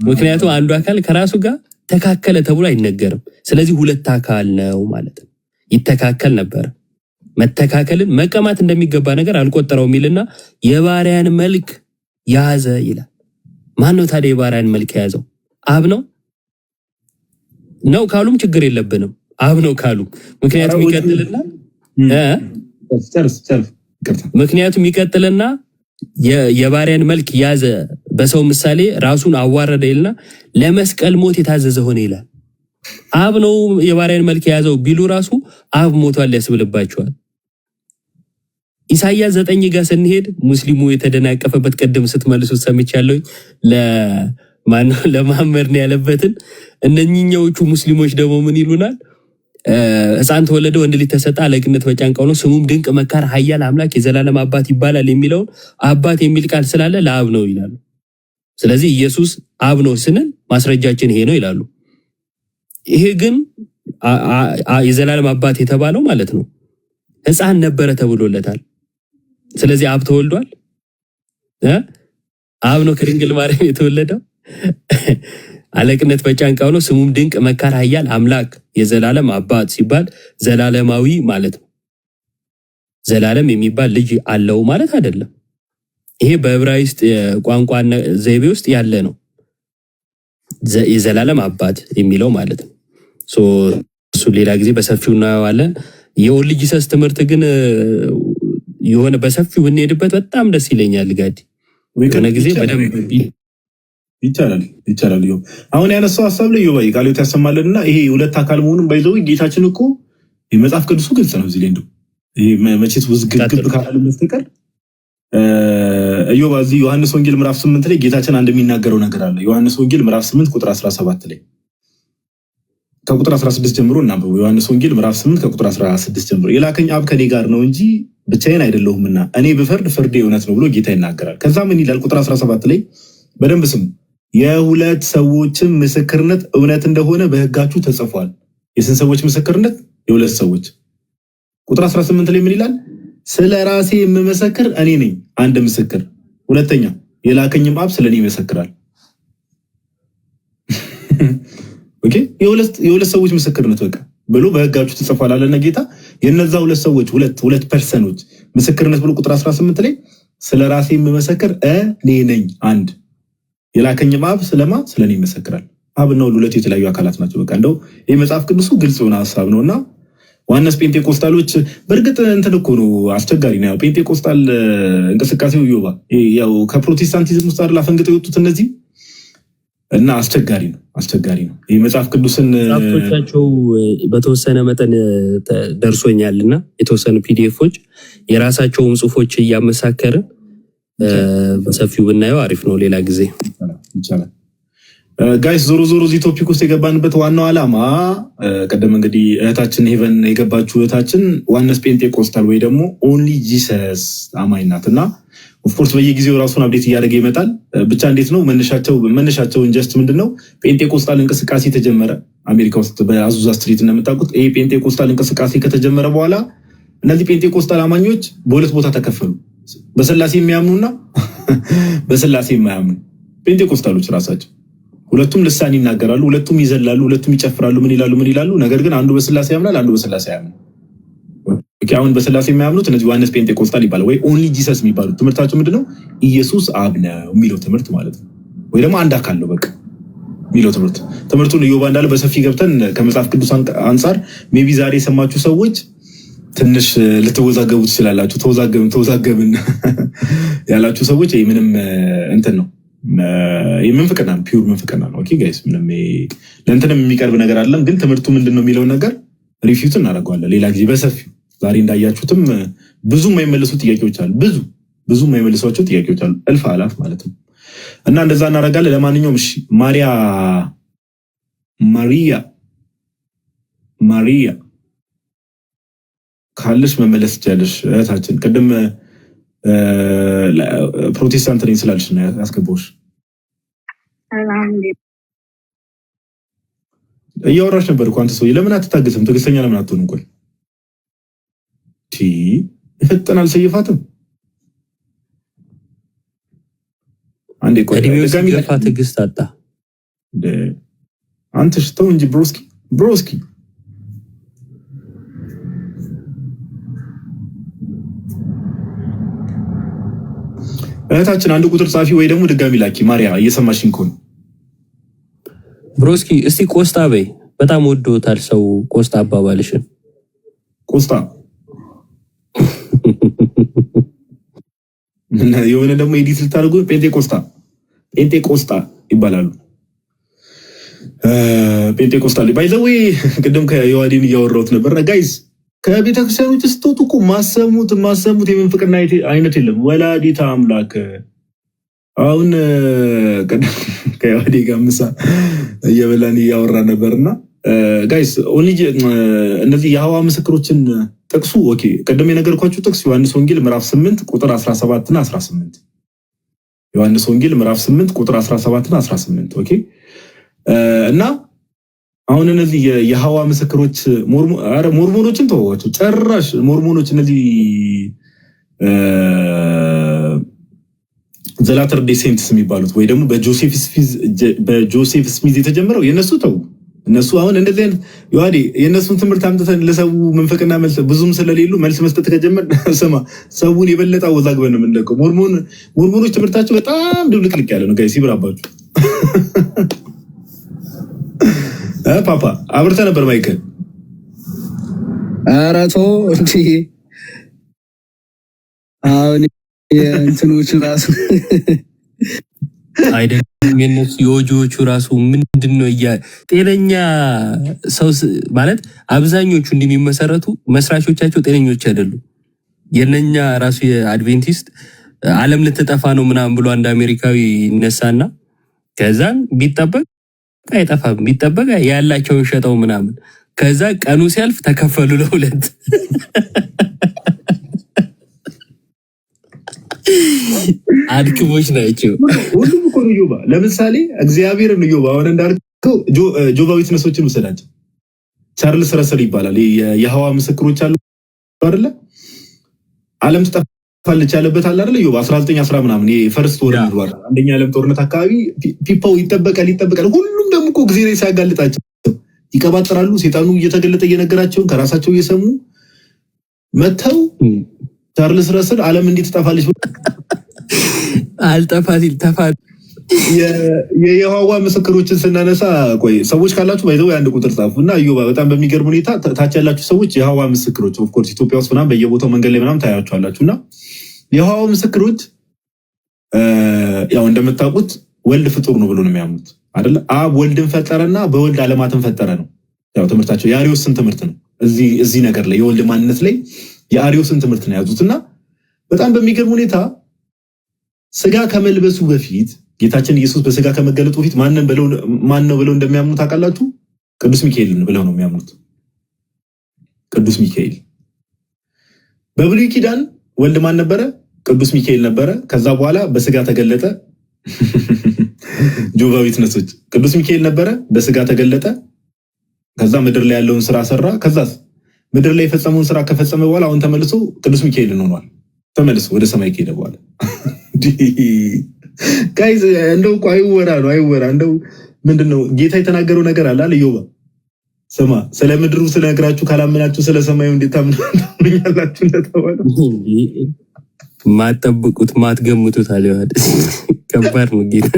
ምክንያቱም አንዱ አካል ከራሱ ጋር ተካከለ ተብሎ አይነገርም። ስለዚህ ሁለት አካል ነው ማለት ነው። ይተካከል ነበረ። መተካከልን መቀማት እንደሚገባ ነገር አልቆጠረውም ይልና የባሪያን መልክ ያዘ ይላል። ማን ነው ታዲያ የባሪያን መልክ የያዘው? አብ ነው ነው ካሉም ችግር የለብንም። አብ ነው ካሉ ምክንያቱም ይቀጥልና የባሪያን መልክ ያዘ በሰው ምሳሌ ራሱን አዋረደ ይልና ለመስቀል ሞት የታዘዘ ሆነ ይላል። አብ ነው የባሪያን መልክ የያዘው ቢሉ ራሱ አብ ሞቷል ያስብልባቸዋል። ኢሳይያስ 9 ጋር ስንሄድ ሙስሊሙ የተደናቀፈበት ቀደም ስትመልሱት ሰምቻለሁ። ለማመር ነው ያለበትን እነኚህኞቹ ሙስሊሞች ደግሞ ምን ይሉናል? ሕፃን ተወለደ ወንድ ልጅ ተሰጠ አለቅነት በጫንቃው ነው ስሙም ድንቅ መካር ኃያል አምላክ የዘላለም አባት ይባላል የሚለውን አባት የሚል ቃል ስላለ ለአብ ነው ይላሉ። ስለዚህ ኢየሱስ አብ ነው ስንል ማስረጃችን ይሄ ነው ይላሉ። ይሄ ግን የዘላለም አባት የተባለው ማለት ነው ሕፃን ነበረ ተብሎለታል። ስለዚህ አብ ተወልዷል። አብ ነው ከድንግል ማርያም የተወለደው። አለቅነት በጫንቃው ነው ስሙም ድንቅ መካር ኃያል አምላክ የዘላለም አባት ሲባል ዘላለማዊ ማለት ነው። ዘላለም የሚባል ልጅ አለው ማለት አይደለም። ይሄ በዕብራይስጥ ቋንቋ ዘይቤ ውስጥ ያለ ነው። የዘላለም አባት የሚለው ማለት ነው። እሱ ሌላ ጊዜ በሰፊው እናየዋለን። የኦንሊ ጂሰስ ትምህርት ግን የሆነ በሰፊው ብንሄድበት በጣም ደስ ይለኛል። ጋዲ የሆነ ጊዜ በደንብ ይቻላል። አሁን ያነሳው ሀሳብ ላይ ዮባይ ቃልዮት ያሰማልንና ይሄ ሁለት አካል መሆኑን ባይዘው ጌታችን እኮ የመጽሐፍ ቅዱሱ ግልጽ ነው። እዚህ ላይ እንደው ይሄ መቼስ ውዝግብ ካላለ በስተቀር ዮባ እዚህ ዮሐንስ ወንጌል ምዕራፍ 8 ላይ ጌታችን አንድ የሚናገረው ነገር አለ። ዮሐንስ ወንጌል ምዕራፍ 8 ቁጥር 17 ላይ ከቁጥር 16 ጀምሮ እናንብበው። ዮሐንስ ወንጌል ምዕራፍ 8 ከቁጥር 16 ጀምሮ የላከኝ አብ ከኔ ጋር ነው እንጂ ብቻዬን አይደለሁምና እኔ ብፈርድ ፍርዴ እውነት ነው ብሎ ጌታ ይናገራል። ከዛ ምን ይላል? ቁጥር 17 ላይ በደንብ ስሙ። የሁለት ሰዎችም ምስክርነት እውነት እንደሆነ በሕጋችሁ ተጽፏል። የስንት ሰዎች ምስክርነት? የሁለት ሰዎች። ቁጥር 18 ላይ ምን ይላል? ስለ ራሴ የምመሰክር እኔ ነኝ አንድ ምስክር፣ ሁለተኛ የላከኝም አብ ስለ እኔ ይመሰክራል። ኦኬ የሁለት ሰዎች ምስክርነት በቃ ብሎ በሕጋችሁ ተጽፏል አለና ጌታ የነዛ ሁለት ሰዎች ሁለት ፐርሰኖች ምስክርነት ብሎ ቁጥር 18 ላይ ስለ ራሴ የምመሰክር እኔ ነኝ አንድ፣ የላከኝም አብ ስለኔ ይመሰክራል። አብና ወልድ ሁለት የተለያዩ አካላት ናቸው። በቃ እንደው ይህ መጽሐፍ ቅዱሱ ግልጽ የሆነ ሀሳብ ነውና ዋናስ ጴንጤቆስታሎች በእርግጥ እንትን እኮ ነው አስቸጋሪ ነው። ጴንጤቆስታል እንቅስቃሴው ዮባ ያው ከፕሮቴስታንቲዝም ውስጥ አይደል አፈንግጠው የወጡት እነዚህ እና አስቸጋሪ ነው። ይህ መጽሐፍ ቅዱስን ጻፍቶቻቸው በተወሰነ መጠን ደርሶኛልና የተወሰኑ ፒዲኤፎች የራሳቸውን ጽሁፎች እያመሳከረ በሰፊው ብናየው አሪፍ ነው። ሌላ ጊዜ ይቻላል። ጋይስ ዞሮ እዚህ ቶፒክ ውስጥ የገባንበት ዋናው ዓላማ ቀደም እንግዲህ እህታችን ሄቨን የገባችው እህታችን ዋነስ ጴንጤቆስታል ወይ ደግሞ ኦንሊ ጂሰስ አማኝ ናት እና ኦፍኮርስ በየጊዜው ራሱን አብዴት እያደረገ ይመጣል። ብቻ እንዴት ነው መነሻቸውን ጀስት ምንድነው ጴንጤቆስታል እንቅስቃሴ ተጀመረ አሜሪካ ውስጥ በአዙዛ ስትሪት እንደምታውቁት። ይሄ ጴንጤቆስታል እንቅስቃሴ ከተጀመረ በኋላ እነዚህ ጴንጤቆስጣል አማኞች በሁለት ቦታ ተከፈሉ። በስላሴ የሚያምኑና በስላሴ የማያምኑ ጴንጤቆስጣሎች ራሳቸው ሁለቱም ልሳን ይናገራሉ፣ ሁለቱም ይዘላሉ፣ ሁለቱም ይጨፍራሉ። ምን ይላሉ? ነገር ግን አንዱ በስላሴ ያምናል፣ አንዱ በስላሴ ያምናል። አሁን በስላሴ የሚያምኑት እነዚህ ዮሐንስ ጴንጤቆስጣል ይባላል፣ ወይ ኦንሊ ጂሰስ የሚባሉት ትምህርታቸው ምንድነው? ኢየሱስ አብ ነው የሚለው ትምህርት ማለት ነው። ወይ ደግሞ አንድ አካል ነው በቃ የሚለው ትምህርቱን ኢዮባ እንዳለ በሰፊ ገብተን ከመጽሐፍ ቅዱስ አንጻር ሜቢ ዛሬ የሰማችሁ ሰዎች ትንሽ ልትወዛገቡ ትችላላችሁ። ተወዛገብን ያላችሁ ሰዎች ምንም እንትን ነው ምንፍቅና ነው፣ ፒውር ምንፍቅና ነው። ኦኬ ጋይስ፣ ምንም ለእንትንም የሚቀርብ ነገር አለም። ግን ትምህርቱ ምንድነው የሚለውን ነገር ሪፊውት እናደርገዋለን ሌላ ጊዜ በሰፊው። ዛሬ እንዳያችሁትም ብዙ የማይመልሱ ጥያቄዎች አሉ፣ ብዙ የማይመልሷቸው ጥያቄዎች አሉ፣ እልፍ አላፍ ማለት ነው። እና እንደዛ እናደርጋለን። ለማንኛውም እሺ፣ ማሪያ ካለሽ መመለስ ትችላለሽ እህታችን። ቅድም ፕሮቴስታንት ነኝ ስላልሽ ነው ያስገባሁሽ። እያወራሽ ነበር እኮ አንተ ሰውዬ። ለምን አትታገስም? ትዕግስተኛ ለምን አትሆንም? ቆይ ይፈጠን አልሰይፋትም። አንዴ ቆይ ለጋሚ ገፋ ትዕግስት አጣ። አንተ ሽተው እንጂ ብሮስኪ እህታችን አንድ ቁጥር ጻፊ ወይ ደግሞ ድጋሚ ላኪ። ማሪያ እየሰማሽኝ ከሆነ ብሮስኪ እስቲ ቆስጣ በይ። በጣም ወዶታል ሰው ቆስጣ አባባልሽን። ቆስጣ የሆነ ደግሞ ኤዲት ልታደርጉ ጴንጤቆስጣ ይባላሉ። ጴንጤቆስጣ ባይ ዘ ዌይ ቅድም ከዮሐዴን እያወራሁት ነበር ጋይዝ። ከቤተክርስቲያኖች ስትወጡ እኮ ማሰሙት የምንፍቅና አይነት የለም። ወላዲተ አምላክ አሁን ከዮሐዴ ጋር ምሳ እየበላን እያወራ ነበርና ጋይስ እነዚህ የሐዋ ምስክሮችን ጥቅሱ ኦኬ፣ ቀደም የነገርኳችሁ ጥቅስ ዮሐንስ ወንጌል ምዕራፍ 8 ቁጥር 17 እና 18 ዮሐንስ ወንጌል ምዕራፍ 8 ቁጥር 17 እና 18 ኦኬ። እና አሁን እነዚህ የሐዋ ምስክሮች ሞርሞኖችን ተዋቸው ጨራሽ። ሞርሞኖች እነዚህ ዘላተር ዴይ ሴንትስ የሚባሉት ወይ ደግሞ በጆሴፍ ስሚዝ የተጀመረው የነሱ ተው። እነሱ አሁን እንደዚህ አይነት ዮሐዴ የእነሱን ትምህርት አምጥተን ለሰው መንፈቅና መልስ ብዙም ስለሌሉ መልስ መስጠት ከጀመር ስማ ሰውን የበለጠ አወዛግበን ነው የምንለቀው። ሞርሞኖች ትምህርታቸው በጣም ድብልቅልቅ ያለ ነው ጋይስ፣ ይብራባችሁ። ፓፓ አብርተ ነበር ማይከል አራቶ እንጂ አሁን እንትኖቹ ራሱ አይደለም የነሱ የወጆቹ ራሱ ምንድነው? ጤነኛ ሰው ማለት አብዛኞቹ እንደሚመሰረቱ መስራቾቻቸው ጤነኞች አይደሉም። የነኛ ራሱ የአድቬንቲስት ዓለም ልትጠፋ ነው ምናምን ብሎ አንድ አሜሪካዊ ይነሳና ከዛን ቢጠበቅ አይጠፋም፣ ቢጠበቅ ያላቸውን ሸጠው ምናምን ከዛ ቀኑ ሲያልፍ ተከፈሉ ለሁለት። አድክሞች ናቸው ሁሉም እኮ ነው። ዮባ ለምሳሌ እግዚአብሔርን ዮባ አሁን እንዳልከው ጆባ ዊትነሶችን ወሰዳቸው። ቻርልስ ረሰል ይባላል። የሐዋ ምስክሮች አሉ አይደለ? ዓለም ትጠፋለች ያለበት አለ አይደለ? ዮባ 1910 ምናምን የፈርስት ወርልድ ዋር አንደኛ ዓለም ጦርነት አካባቢ ፒፓው ይጠበቃል። ሁሉም ደግሞ እኮ ጊዜ ላይ ሲያጋልጣቸው ይቀባጥራሉ። ሴጣኑ እየተገለጠ እየነገራቸው ከራሳቸው እየሰሙ መተው ቻርልስ ረሰል ዓለም እንዴት ትጠፋለች አልጠፋሲል ተፋ የሐዋ ምስክሮችን ስናነሳ ቆይ ሰዎች ካላችሁ ባይዘው አንድ ቁጥር ጻፉ እና ዮባ በጣም በሚገርም ሁኔታ ታች ያላችሁ ሰዎች የሐዋ ምስክሮች ኦፍ ኮርስ ኢትዮጵያ ውስጥ ምናምን በየቦታው መንገድ ላይ ምናምን ታያችኋላችሁና የሐዋ ምስክሮች ያው እንደምታውቁት ወልድ ፍጡር ነው ብሎ ነው የሚያምኑት አይደለ? አብ ወልድን ፈጠረና በወልድ ዓለማትን ፈጠረ ነው ያው ትምህርታቸው። የአሪዮስን ትምህርት ነው እዚህ ነገር ላይ የወልድ ማንነት ላይ የአሪዮስን ትምህርት ነው ያዙትና በጣም በሚገርም ሁኔታ ስጋ ከመልበሱ በፊት ጌታችን ኢየሱስ በስጋ ከመገለጡ በፊት ማን ነው ብለው እንደሚያምኑት ታውቃላችሁ? ቅዱስ ሚካኤልን ብለው ነው የሚያምኑት። ቅዱስ ሚካኤል በብሉይ ኪዳን ወልድ ማን ነበረ? ቅዱስ ሚካኤል ነበረ። ከዛ በኋላ በስጋ ተገለጠ። ጆባ ዊትነሶች ቅዱስ ሚካኤል ነበረ፣ በስጋ ተገለጠ። ከዛ ምድር ላይ ያለውን ስራ ሰራ። ከዛ ምድር ላይ የፈጸመውን ስራ ከፈጸመ በኋላ አሁን ተመልሶ ቅዱስ ሚካኤልን ሆኗል። ተመልሶ ወደ ሰማይ ከሄደ በኋላ ጋይዝ እንደው እኮ አይወራ እንደው ምንድነው ጌታ የተናገረው ነገር አለ ኢዮብ ስማ ስለ ምድሩ ስለነግራችሁ ካላመናችሁ ስለ ሰማዩ እንዴት ታምናላችሁ እንደተባለ ማጠብቁት ማትገምቱት አለ ከባድ ነው ጌታ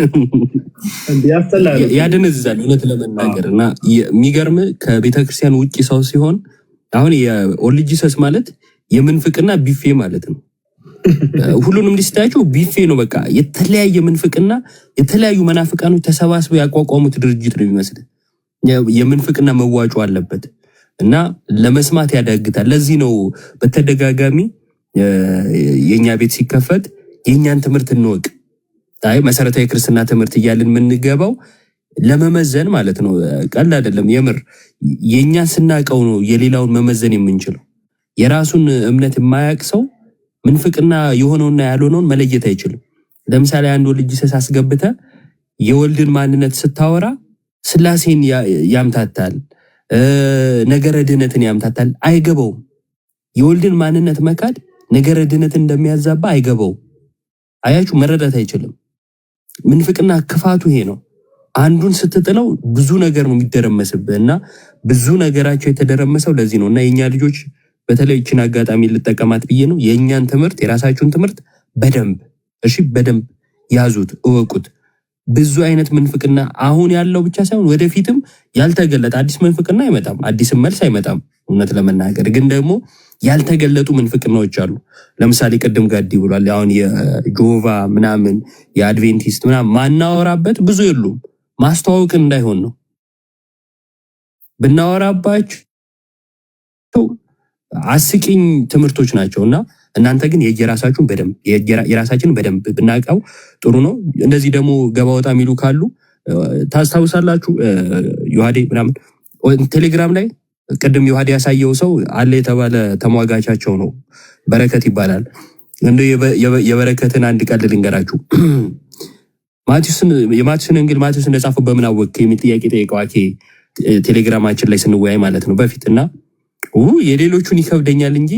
ያደነዝዛል እውነት ለመናገር እና የሚገርም ከቤተክርስቲያን ውጪ ሰው ሲሆን አሁን የኦሪጂሰስ ማለት የምንፍቅና ቢፌ ማለት ነው። ሁሉንም ሊስታቸው ቢፌ ነው። በቃ የተለያየ ምንፍቅና የተለያዩ መናፍቃኖች ተሰባስበው ያቋቋሙት ድርጅት ነው የሚመስል። የምንፍቅና መዋጮ አለበት እና ለመስማት ያዳግታል። ለዚህ ነው በተደጋጋሚ የኛ ቤት ሲከፈት የኛን ትምህርት እንወቅ አይ መሰረታዊ ክርስትና ትምህርት እያልን የምንገባው ለመመዘን ማለት ነው። ቀላል አይደለም የምር የኛን ስናቀው ነው የሌላውን መመዘን የምንችለው። የራሱን እምነት የማያውቅ ሰው ምንፍቅና የሆነውና ያልሆነውን መለየት አይችልም። ለምሳሌ አንድ ልጅ አስገብተ የወልድን ማንነት ስታወራ ስላሴን ያምታታል፣ ነገረ ድህነትን ያምታታል። አይገባውም። የወልድን ማንነት መካድ ነገረ ድህነትን እንደሚያዛባ አይገባውም። አያችሁ መረዳት አይችልም። ምንፍቅና ክፋቱ ይሄ ነው። አንዱን ስትጥለው ብዙ ነገር ነው የሚደረመስብህና ብዙ ነገራቸው የተደረመሰው ለዚህ ነው። እና የኛ ልጆች በተለይ እቺን አጋጣሚ ልጠቀማት ብዬ ነው የኛን ትምህርት የራሳችሁን ትምህርት በደንብ ያዙት፣ እወቁት። ብዙ አይነት ምንፍቅና አሁን ያለው ብቻ ሳይሆን ወደፊትም ያልተገለጠ አዲስ ምንፍቅና አይመጣም፣ አዲስ መልስ አይመጣም። እውነት ለመናገር ግን ደግሞ ያልተገለጡ ምንፍቅናዎች አሉ። ለምሳሌ ቅድም ጋዲ ብሏል። አሁን የጆቫ ምናምን የአድቬንቲስት ምናምን ማናወራበት ብዙ የሉም። ማስተዋወቅ እንዳይሆን ነው ብናወራባቸው አስቂኝ ትምህርቶች ናቸውና እናንተ ግን የራሳችንን በደንብ ብናውቀው ጥሩ ነው። እንደዚህ ደግሞ ገባ ወጣ የሚሉ ካሉ ታስታውሳላችሁ። ዮሐዴ ምናምን ቴሌግራም ላይ ቅድም ዮሐዴ ያሳየው ሰው አለ የተባለ ተሟጋቻቸው ነው፣ በረከት ይባላል። እንደ የበረከትን አንድ ቃል ልንገራችሁ። የማቴዎስን እንግል ማቴዎስ እንደጻፈው በምን አወቅ የሚል ጥያቄ ጠይቀው ቴሌግራማችን ላይ ስንወያይ ማለት ነው በፊትና የሌሎቹን ይከብደኛል እንጂ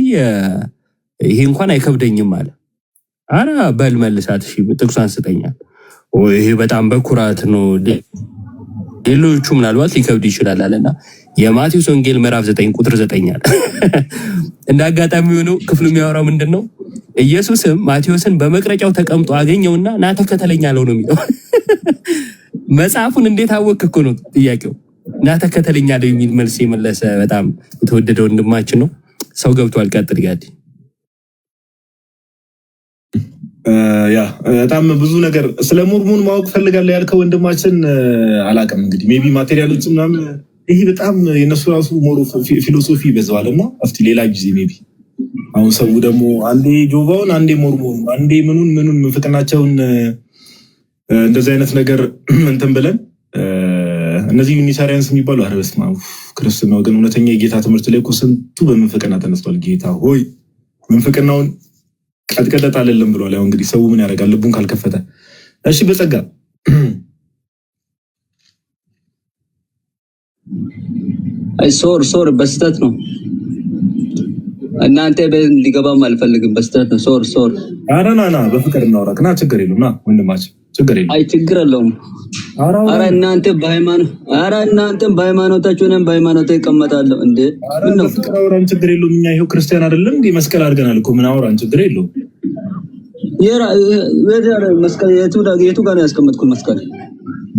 ይሄ እንኳን አይከብደኝም አለ። አረ በል መልሳት እሺ ጥቅሷን ስጠኛል። ይሄ በጣም በኩራት ነው፣ ሌሎቹ ምናልባት ሊከብድ ይችላል አለና የማቴዎስ ወንጌል ምዕራፍ 9 ቁጥር 9 አለ። እንደ አጋጣሚ ሆኖ ክፍሉ የሚያወራው ምንድነው? ኢየሱስም ማቴዎስን በመቅረጫው ተቀምጦ አገኘውና ና ተከተለኝ አለው ነው የሚለው። መጽሐፉን እንዴት አወቅክ እኮ ነው ጥያቄው። ና ተከተለኝ አለው የሚል መልስ የመለሰ በጣም የተወደደ ወንድማችን ነው። ሰው ገብቷል። ቀጥል ጋዲ። ያ በጣም ብዙ ነገር ስለ ሞርሞን ማወቅ ፈልጋለሁ ያልከው ወንድማችን አላውቅም። እንግዲህ ሜቢ ማቴሪያሎች ምናምን ይሄ በጣም የነሱ ራሱ ሞሮ ፊሎሶፊ ይበዛዋልና እስቲ ሌላ ጊዜ ሜቢ አሁን ሰው ደግሞ አንዴ ጆቫውን አንዴ ሞርሞን አንዴ ምኑን ፍቅናቸውን እንደዚህ አይነት ነገር እንትን ብለን እነዚህ ዩኒታሪያንስ የሚባሉ ኧረ በስመ አብ ክርስትናው ግን እውነተኛ የጌታ ትምህርት ላይ እኮ ስንቱ በምንፍቅና ተነስቷል። ጌታ ሆይ ምንፍቅናውን ቀጥቀጠጥ አለለም ብሏል። ያው እንግዲህ ሰው ምን ያደርጋል ልቡን ካልከፈተ። እሺ በጸጋ አይ ሶር በስተት ነው እናንተ እንዲገባም አልፈልግም። በስተት ነው ሶር ኧረ ና በፍቅር እናውራክ ና ችግር የለውም ና ወንድማችን ችግር የለውም። አይ ችግር የለውም። ኧረ እናንተ በሃይማኖታችሁ ነን በሃይማኖት ይቀመጣለሁ እንዴ ምን ነው ፍቅር አውራን ችግር የለውም። እኛ ይሄው ክርስቲያን አይደለም እንዴ መስቀል አድርገናል እኮ ምን አውራን ችግር የለውም። መስቀል የቱ ጋር ያስቀመጥኩት መስቀል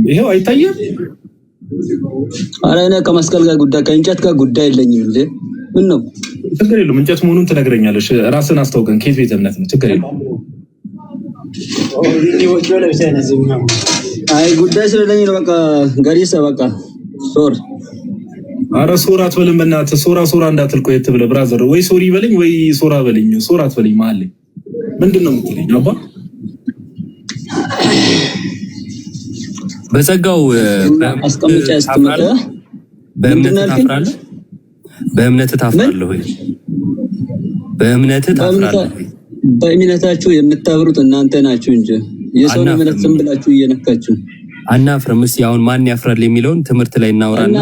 ይሄው አይታየም። ኧረ እኔ ከመስቀል ጋር ጉዳይ ከእንጨት ጋር ጉዳይ የለኝም እንዴ ምን ነው ችግር የለውም። እንጨት መሆኑን ትነግረኛለሽ። ራስን አስታውቀን ከየት ቤተ እምነት ነው ችግር የለውም። አይ ጉዳይ ስለሌለኝ ነው በቃ ገሪሳ በቃ ሶር ኧረ ሶር አትበልም በእናትህ ሶራ እንዳትል ቆየት ብለህ ብራዘር ወይ ሶሪ በለኝ ወይ ሶራ በለኝ። ሶር አትበልኝ መሀል ላይ ምንድን ነው የምትለኝ አባ? በጸጋው አስቀምጫ ያስቀምጠ በእምነት ታፍራለህ? በእምነት ታፍራለህ ወይ? በእምነት ታፍራለህ? በእምነታችሁ የምታብሩት እናንተ ናችሁ እንጂ የሰው እምነት ዝም ብላችሁ እየነካችሁ አናፍርም። እስኪ አሁን ማን ያፍራል የሚለውን ትምህርት ላይ እናውራለን።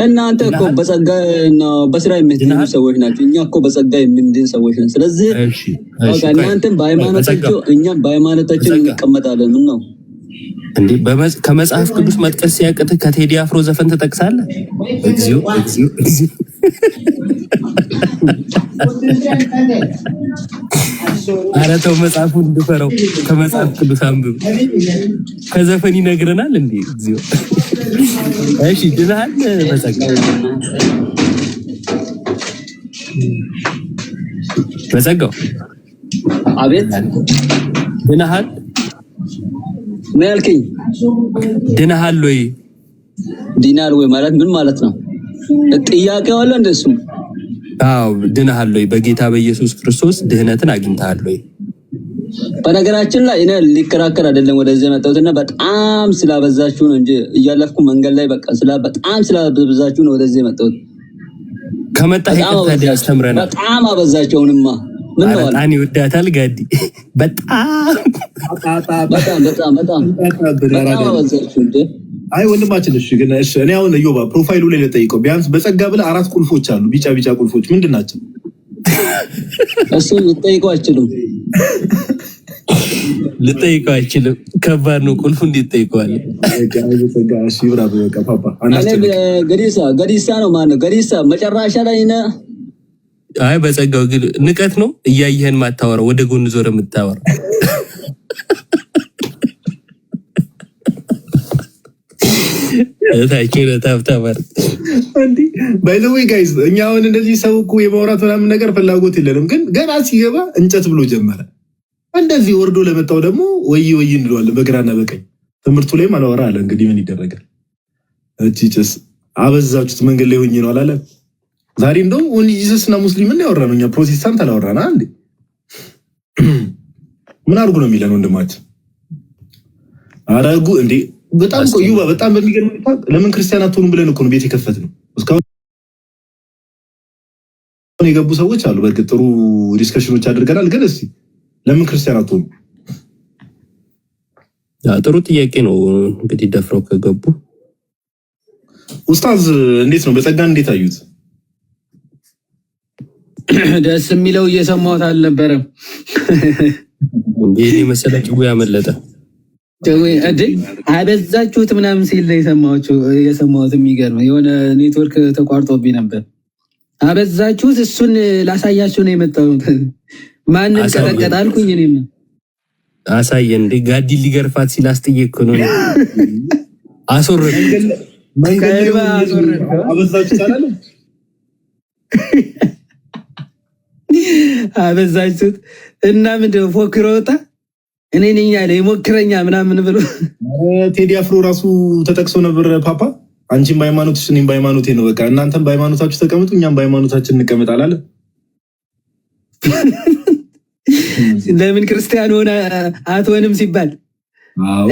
እናንተ እኮ በጸጋ ነው በስራ የምትድኑ ሰዎች ናቸው። እኛ እኮ በጸጋ የምንድን ሰዎች ነን። ስለዚህ እናንተም በሃይማኖታችሁ እኛም በሃይማኖታችን እንቀመጣለን። ምን ነው እንዴ? ከመጽሐፍ ቅዱስ መጥቀስ ሲያቅትህ ከቴዲ አፍሮ ዘፈን ትጠቅሳለህ? እግዚኦ እግዚኦ እግዚኦ። ኧረ ተው መጽሐፉን እንድፈረው። ከመጽሐፍ ቅዱስ አንብብ። ከዘፈን ይነግረናል እንዴ? እግዚኦ። እሺ ድናል በጸጋው አቤት ድናል ምን ያልከኝ? ድናል ወይ ዲናል ወይ ማለት ምን ማለት ነው? ጥያቄው አለ እንደሱ። አዎ ድናል ወይ በጌታ በኢየሱስ ክርስቶስ ድህነትን አግኝተሃል ወይ? በነገራችን ላይ እኔ ሊከራከር አይደለም ወደዚህ መጣሁትና በጣም ስላበዛችሁ ነው እንጂ እያለፍኩ መንገድ ላይ በቃ በጣም ስላበዛችሁ ነው ወደዚህ መጣሁት። ከመጣህ ይከታዲ አስተምረናል። በጣም አበዛቸውንማ ምን ነው አጣኒ ወዳታል ጋዲ በጣም አበዛችሁ እንዴ? አይ ወንድማችን እሺ፣ ግን እሺ እኔ አሁን እዮባ ፕሮፋይሉ ላይ ልጠይቀው። ቢያንስ በጸጋ ብለህ 4 ቁልፎች አሉ። ቢጫ ቢጫ ቁልፎች ምንድን ናቸው? እሱን ልጠይቀው አይችልም። ልጠይቀው አይችልም። ከባድ ነው። ቁልፉ እንዴት ጠይቀዋለህ? እሺ ብራብ በቃ ፓፓ ገዲሳ ነው ማነው? ገዲሳ መጨረሻ ላይ ነህ። አይ በጸጋው ግን ንቀት ነው። እያየህን ማታወራው ወደ ጎን ዞረ የምታወራው ታይኬለ ታፍታባር እንዴ ባይ ዘ ዌይ ጋይስ፣ እኛ አሁን እንደዚህ ሰው እኮ የማውራት ምናምን ነገር ፍላጎት የለንም፣ ግን ገና ሲገባ እንጨት ብሎ ጀመረ። እንደዚህ ወርዶ ለመጣው ደግሞ ወይ እንለዋለን በግራና በቀኝ። ትምህርቱ ላይ ማላወራ አለ። እንግዲህ ምን ይደረጋል? እቺ ጭስ አበዛችሁት። መንገድ ላይ ሆኜ ነው አላለ። ዛሬ እንደውም ኦንሊ ጂሰስ እና ሙስሊምን ያወራ ነው። እኛ ፕሮቴስታንት አላወራና እንዴ ምን አድርጉ ነው የሚለን ወንድማችን? አረጉ እንዴ በጣም ቆዩ። በጣም በሚገርም ሁኔታ ለምን ክርስቲያን አትሆኑም ብለን እኮ ነው ቤት የከፈትነው። እስካሁን የገቡ ሰዎች አሉ። በእርግጥ ጥሩ ዲስከሽኖች አድርገናል። ግን እስቲ ለምን ክርስቲያን አትሆኑም? ጥሩ ጥያቄ ነው። እንግዲህ ደፍረው ከገቡ ኡስታዝ እንዴት ነው በጸጋ እንዴት አዩት? ደስ የሚለው እየሰማሁት አልነበረም። ይሄ መሰለ ጭው ያመለጠ እንዴ አበዛችሁት ምናምን ሲል የሰማሁት የሚገርም የሆነ ኔትወርክ ተቋርጦብኝ ነበር። አበዛችሁት እሱን ላሳያችሁ ነው የመጣሁት። ማንን ቀጠቀጣልኩኝ? እኔም አሳየን እንዴ ጋዲ ሊገርፋት ሲል አስጥየቅ ነው አሶረድ አበዛችሁት አላለ። አበዛችሁት እና ምንድነው ፎክሮ ወጣ። እኔ ነኝ ያለ ይሞክረኛ ምናምን ብሎ ቴዲ አፍሮ ራሱ ተጠቅሶ ነበር። ፓፓ አንቺም በሃይማኖትሽ እኔም በሃይማኖቴ ነው፣ በቃ እናንተም በሃይማኖታችሁ ተቀመጡ እኛም በሃይማኖታችን እንቀመጥ አላለ። ለምን ክርስቲያን ሆነ አትሆንም ሲባል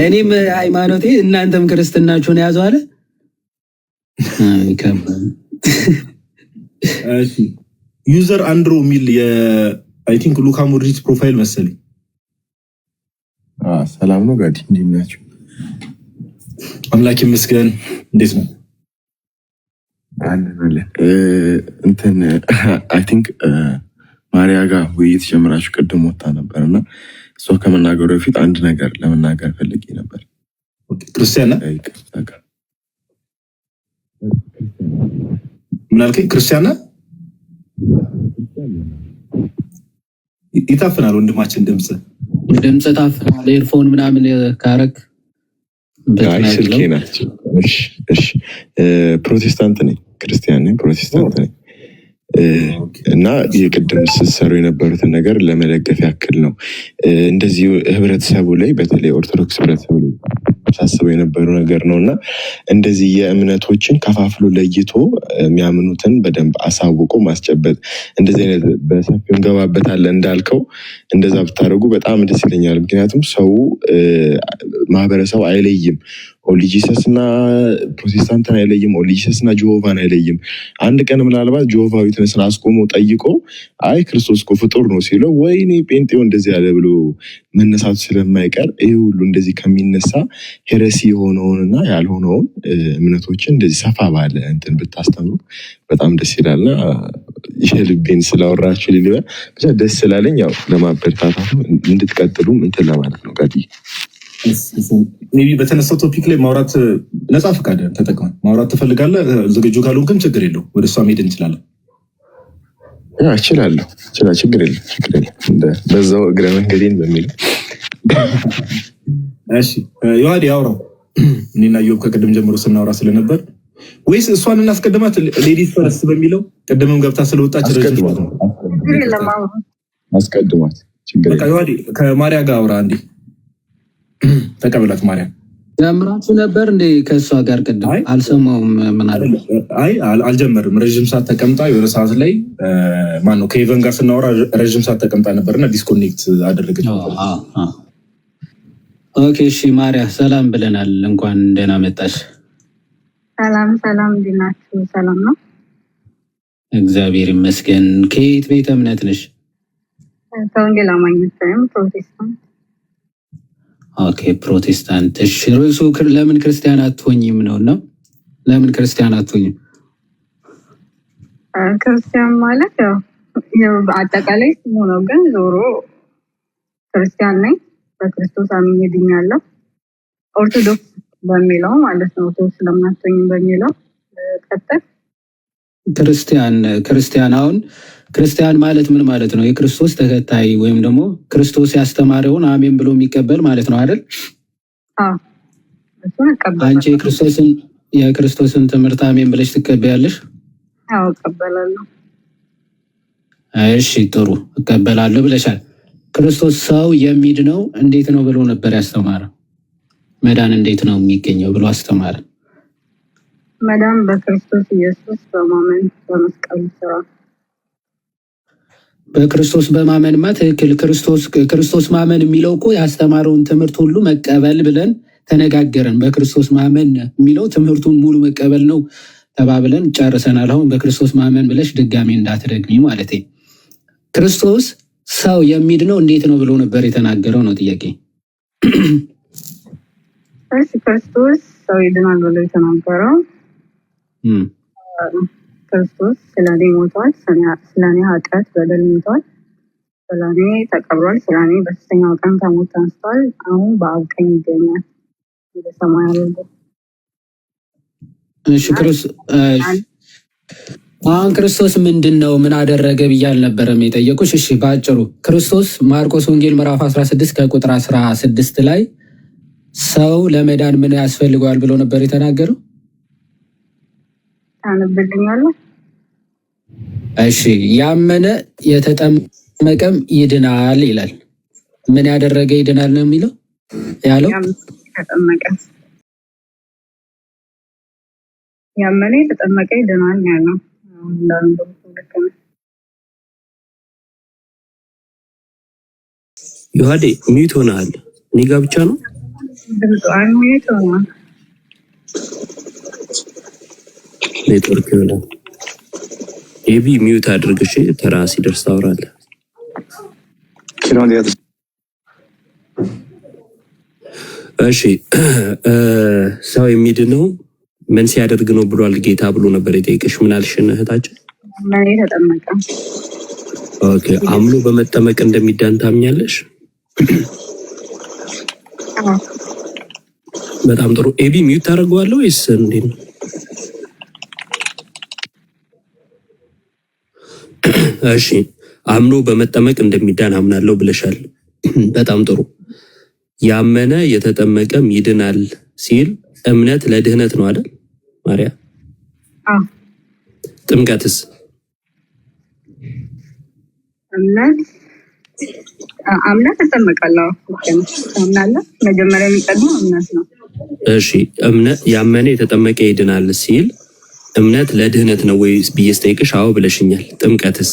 እኔም ሃይማኖቴ እናንተም ክርስትናችሁን ያዙ አለ። እሺ ዩዘር አንድሮ ሚል አይ ቲንክ ሉካ ሞድሪች ፕሮፋይል መሰለኝ። ሰላም ነው ጋዲ፣ እንዴት ናችሁ? አምላክ ይመስገን። እንዴት ነው? እንትን አይ ቲንክ ማሪያ ጋር ውይይት ጀምራችሁ ቅድም ወጣ ነበርና እሷ ከመናገሩ በፊት አንድ ነገር ለመናገር ፈልጌ ነበር። ክርስቲያን ምን አልከኝ? ክርስቲያን ይታፍናል ወንድማችን። ድምጽ ታፍናል። ኤርፎን ምናምን ካረክ ስልኬ ናቸው። እሺ ፕሮቴስታንት ነኝ፣ ክርስቲያን ነኝ፣ ፕሮቴስታንት ነኝ እና የቅድም ስትሰሩ የነበሩትን ነገር ለመደገፍ ያክል ነው። እንደዚህ ህብረተሰቡ ላይ በተለይ ኦርቶዶክስ ህብረተሰቡ ላይ ሳስበው የነበረው ነገር ነው እና እንደዚህ የእምነቶችን ከፋፍሎ ለይቶ የሚያምኑትን በደንብ አሳውቆ ማስጨበጥ፣ እንደዚህ አይነት በሰፊው እንገባበታለን እንዳልከው እንደዛ ብታደርጉ በጣም ደስ ይለኛል። ምክንያቱም ሰው ማህበረሰቡ አይለይም። ኦንሊ ጂሰስ እና ፕሮቴስታንትን አይለይም፣ ኦንሊ ጂሰስ እና ጆሆቫን አይለይም። አንድ ቀን ምናልባት ጆሆቫ ዊትነስን አስቆሞ ጠይቆ አይ ክርስቶስ እኮ ፍጡር ነው ሲለው ወይኔ ጴንጤው እንደዚህ ያለ ብሎ መነሳቱ ስለማይቀር ይህ ሁሉ እንደዚህ ከሚነሳ ሄረሲ የሆነውንና ያልሆነውን እምነቶችን እንደዚህ ሰፋ ባለ እንትን ብታስተምሩ በጣም ደስ ይላልና የልቤን ስላወራችሁ ሊልበል ብቻ ደስ ስላለኝ ያው ለማበረታታት እንድትቀጥሉም እንትን ለማለት ነው። ጋዲ ሜይ ቢ በተነሳው ቶፒክ ላይ ማውራት ነፃ ፈቃድ ተጠቅመ ማውራት ትፈልጋለህ? ዝግጁ ካልሆንክም ችግር የለው ወደ እሷ መሄድ እንችላለን። እችላለሁ፣ ችግር የለም በዛው እግረ መንገዴን በሚል እሺ። ዮሐዴ አውራው እኔና ዮብ ከቅድም ጀምሮ ስናወራ ስለነበር ወይስ እሷን እናስቀድማት? ሌዲስ ፈርስት በሚለው ቅድምም ገብታ ስለወጣች አስቀድማት። በቃ ዮሐዴ ከማርያ ጋር አውራ እንዴ ተቀበላት። ማርያም ጀምራችሁ ነበር እንዴ ከእሷ ጋር? ቅድም አልሰማውም። ምን አለ? አይ አልጀመርም። ረዥም ሰዓት ተቀምጣ የሆነ ሰዓት ላይ ማነው ከኢቨን ጋር ስናወራ ረዥም ሰዓት ተቀምጣ ነበርና ዲስኮኔክት አደረገች። ኦኬ እሺ፣ ማርያ ሰላም ብለናል። እንኳን ደህና መጣሽ። ሰላም፣ እንዴት ናችሁ? ሰላም ነው፣ እግዚአብሔር ይመስገን። ከየት ቤተ እምነት ነሽ? ከወንጌል አማኞች ወይም ፕሮቴስታንት። ኦኬ ፕሮቴስታንት። እሺ ርዕሱ ለምን ክርስቲያን አትሆኝም ነው? ለምን ክርስቲያን አትሆኝም? ክርስቲያን ማለት ያው አጠቃላይ ስሙ ነው፣ ግን ዞሮ ክርስቲያን ነኝ፣ በክርስቶስ አምኜ ድኛለሁ። ኦርቶዶክስ በሚለው ማለት ነው፣ ኦርቶዶክስ ለምን አትሆኝም በሚለው ቀጥል። ክርስቲያን አሁን ክርስቲያን ማለት ምን ማለት ነው? የክርስቶስ ተከታይ ወይም ደግሞ ክርስቶስ ያስተማረውን አሜን ብሎ የሚቀበል ማለት ነው አይደል? አንቺ የክርስቶስን ትምህርት አሜን ብለሽ ትቀበያለሽ? አዎ እቀበላለሁ። እሺ ጥሩ፣ እቀበላለሁ ብለሻል። ክርስቶስ ሰው የሚድነው እንዴት ነው ብሎ ነበር ያስተማረ? መዳን እንዴት ነው የሚገኘው ብሎ አስተማረ? መዳን በክርስቶስ ኢየሱስ በማመን በመስቀሉ ስራ። በክርስቶስ በማመንማ ትክክል። ክርስቶስ ማመን የሚለው እኮ ያስተማረውን ትምህርት ሁሉ መቀበል ብለን ተነጋገረን። በክርስቶስ ማመን የሚለው ትምህርቱን ሙሉ መቀበል ነው ተባብለን ጨርሰናል። አሁን በክርስቶስ ማመን ብለሽ ድጋሜ እንዳትደግሚ ማለት። ክርስቶስ ሰው የሚድነው እንዴት ነው ብሎ ነበር የተናገረው ነው ጥያቄ። ክርስቶስ ሰው ይድናል ብሎ የተናገረው ክርስቶስ ስለኔ ሞቷል፣ ስለኔ ኃጢአት በደል ሞቷል፣ ስለኔ ተቀብሯል፣ ስለኔ በሶስተኛው ቀን ከሞት ተነስቷል፣ አሁን በአብ ቀኝ ይገኛል ወደ ሰማይ አልወጣ። እሺ አሁን ክርስቶስ ምንድን ነው ምን አደረገ ብዬ አልነበረም የጠየቁሽ? እሺ በአጭሩ ክርስቶስ ማርቆስ ወንጌል ምዕራፍ 16 ከቁጥር 16 ላይ ሰው ለመዳን ምን ያስፈልገዋል ብሎ ነበር የተናገረው? ታነብልኛለህ? እሺ ያመነ የተጠመቀም ይድናል ይላል። ምን ያደረገ ይድናል ነው የሚለው ያለው? ያመነ የተጠመቀ ይድናል ያለው። ዮሐዴ ሚዩት ሆነሃል። እኔ ጋ ብቻ ነው ሚዩት ሆኗል። ኔትወርክ ይሆናል። ኤቢ ሚዩት አድርግሽ፣ ተራ ሲደርስ ታወራለህ። እሺ ሰው የሚድነው ምን ሲያደርግ ነው ብሏል ጌታ ብሎ ነበር የጠየቀሽ። ምን አልሽን እህታችን? ተጠመቀ። ኦኬ አምኖ በመጠመቅ እንደሚዳን ታምኛለሽ? በጣም ጥሩ። ኤቢ ሚዩት ታደርገዋለህ ወይስ እንዴት ነው? እሺ አምኖ በመጠመቅ እንደሚዳን አምናለሁ ብለሻል። በጣም ጥሩ። ያመነ የተጠመቀም ይድናል ሲል እምነት ለድህነት ነው አይደል ማርያ? ጥምቀትስ? እምነት ተጠመቃለሁ። መጀመሪያ የሚቀድመው እምነት ነው። እሺ ያመነ የተጠመቀ ይድናል ሲል እምነት ለድህነት ነው ወይ ብዬ ስጠይቅሽ አዎ ብለሽኛል። ጥምቀትስ?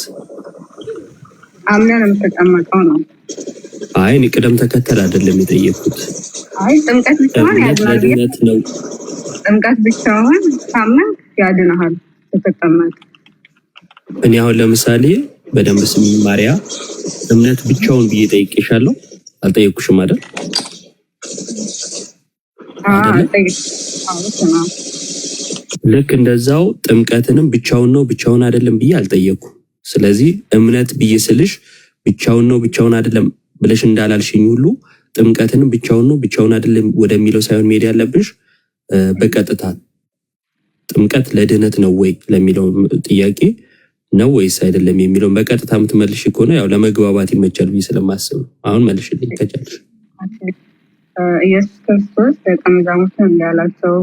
አምነን የምትጠመቀው ነው። አይ እኔ ቅደም ተከተል አይደለም የጠየቅኩት። አይ ጥምቀት ብቻውን እምነት ያድናል። ለድነት ነው። ጥምቀት ብቻውን ካመን ያድናል ተጠቀመጥ። እኔ አሁን ለምሳሌ በደንብ ስሚ ማርያ፣ እምነት ብቻውን ብዬ ጠይቄሻለሁ። አልጠየኩሽም አይደል? ልክ እንደዛው ጥምቀትንም ብቻውን ነው ብቻውን አይደለም ብዬ አልጠየኩም። ስለዚህ እምነት ብዬ ስልሽ ብቻውን ነው ብቻውን አይደለም ብለሽ እንዳላልሽኝ ሁሉ ጥምቀትንም ብቻውን ነው ብቻውን አይደለም ወደሚለው ሳይሆን መሄድ ያለብሽ በቀጥታ ጥምቀት ለድህነት ነው ወይ ለሚለው ጥያቄ ነው ወይስ አይደለም የሚለውን በቀጥታ የምትመልሽ ከሆነ ያው ለመግባባት ይመቻል ብዬ ስለማስብ ነው። አሁን መልሽልኝ ከቻልሽ። ኢየሱስ ክርስቶስ ደቀ መዛሙርቱን እንዳላቸው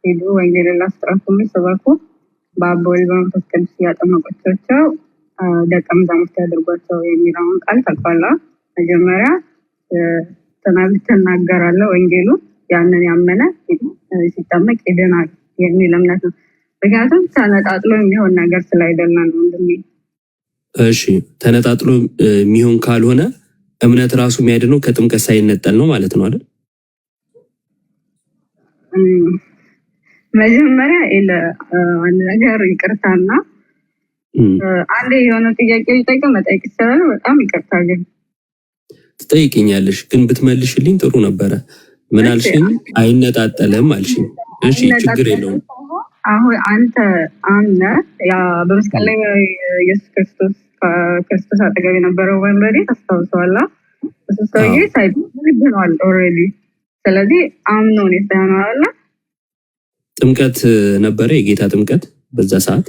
ሄዱ፣ ወንጌልን ላስጠረፉ፣ ስበኩ፣ በአብ በወልድ በመንፈስ ቅዱስ እያጠመቋቸው ደቀ መዛሙርት ያድርጓቸው የሚለውን ቃል ተቋላ መጀመሪያ ትናገራለህ ወንጌሉ ያንን ያመነ ሲጠመቅ ይድናል የሚል እምነት ነው። ምክንያቱም ተነጣጥሎ የሚሆን ነገር ስላይደለ ነው። እሺ ተነጣጥሎ የሚሆን ካልሆነ እምነት ራሱ የሚያድነው ከጥምቀት ሳይነጠል ነው ማለት ነው አይደል? መጀመሪያ አንድ ነገር ይቅርታና አንዴ የሆነ ጥያቄ ሊጠይቅ መጠየቅ ይችላል። በጣም ይቅርታ ግን ትጠይቅኛለሽ፣ ግን ብትመልሽልኝ ጥሩ ነበረ። ምን አልሽኝ? አይነጣጠልም አልሽኝ። እሺ ችግር የለውም። አሁን አንተ አምነ ያ በመስቀል ላይ ኢየሱስ ክርስቶስ አጠገብ የነበረው ወንበዴ ታስታውሰዋለህ? እሱ ሰውዬ ሳይድኗል ኦልሬዲ። ስለዚህ አምኖ ነው የተናናለ። ጥምቀት ነበረ፣ የጌታ ጥምቀት በዛ ሰዓት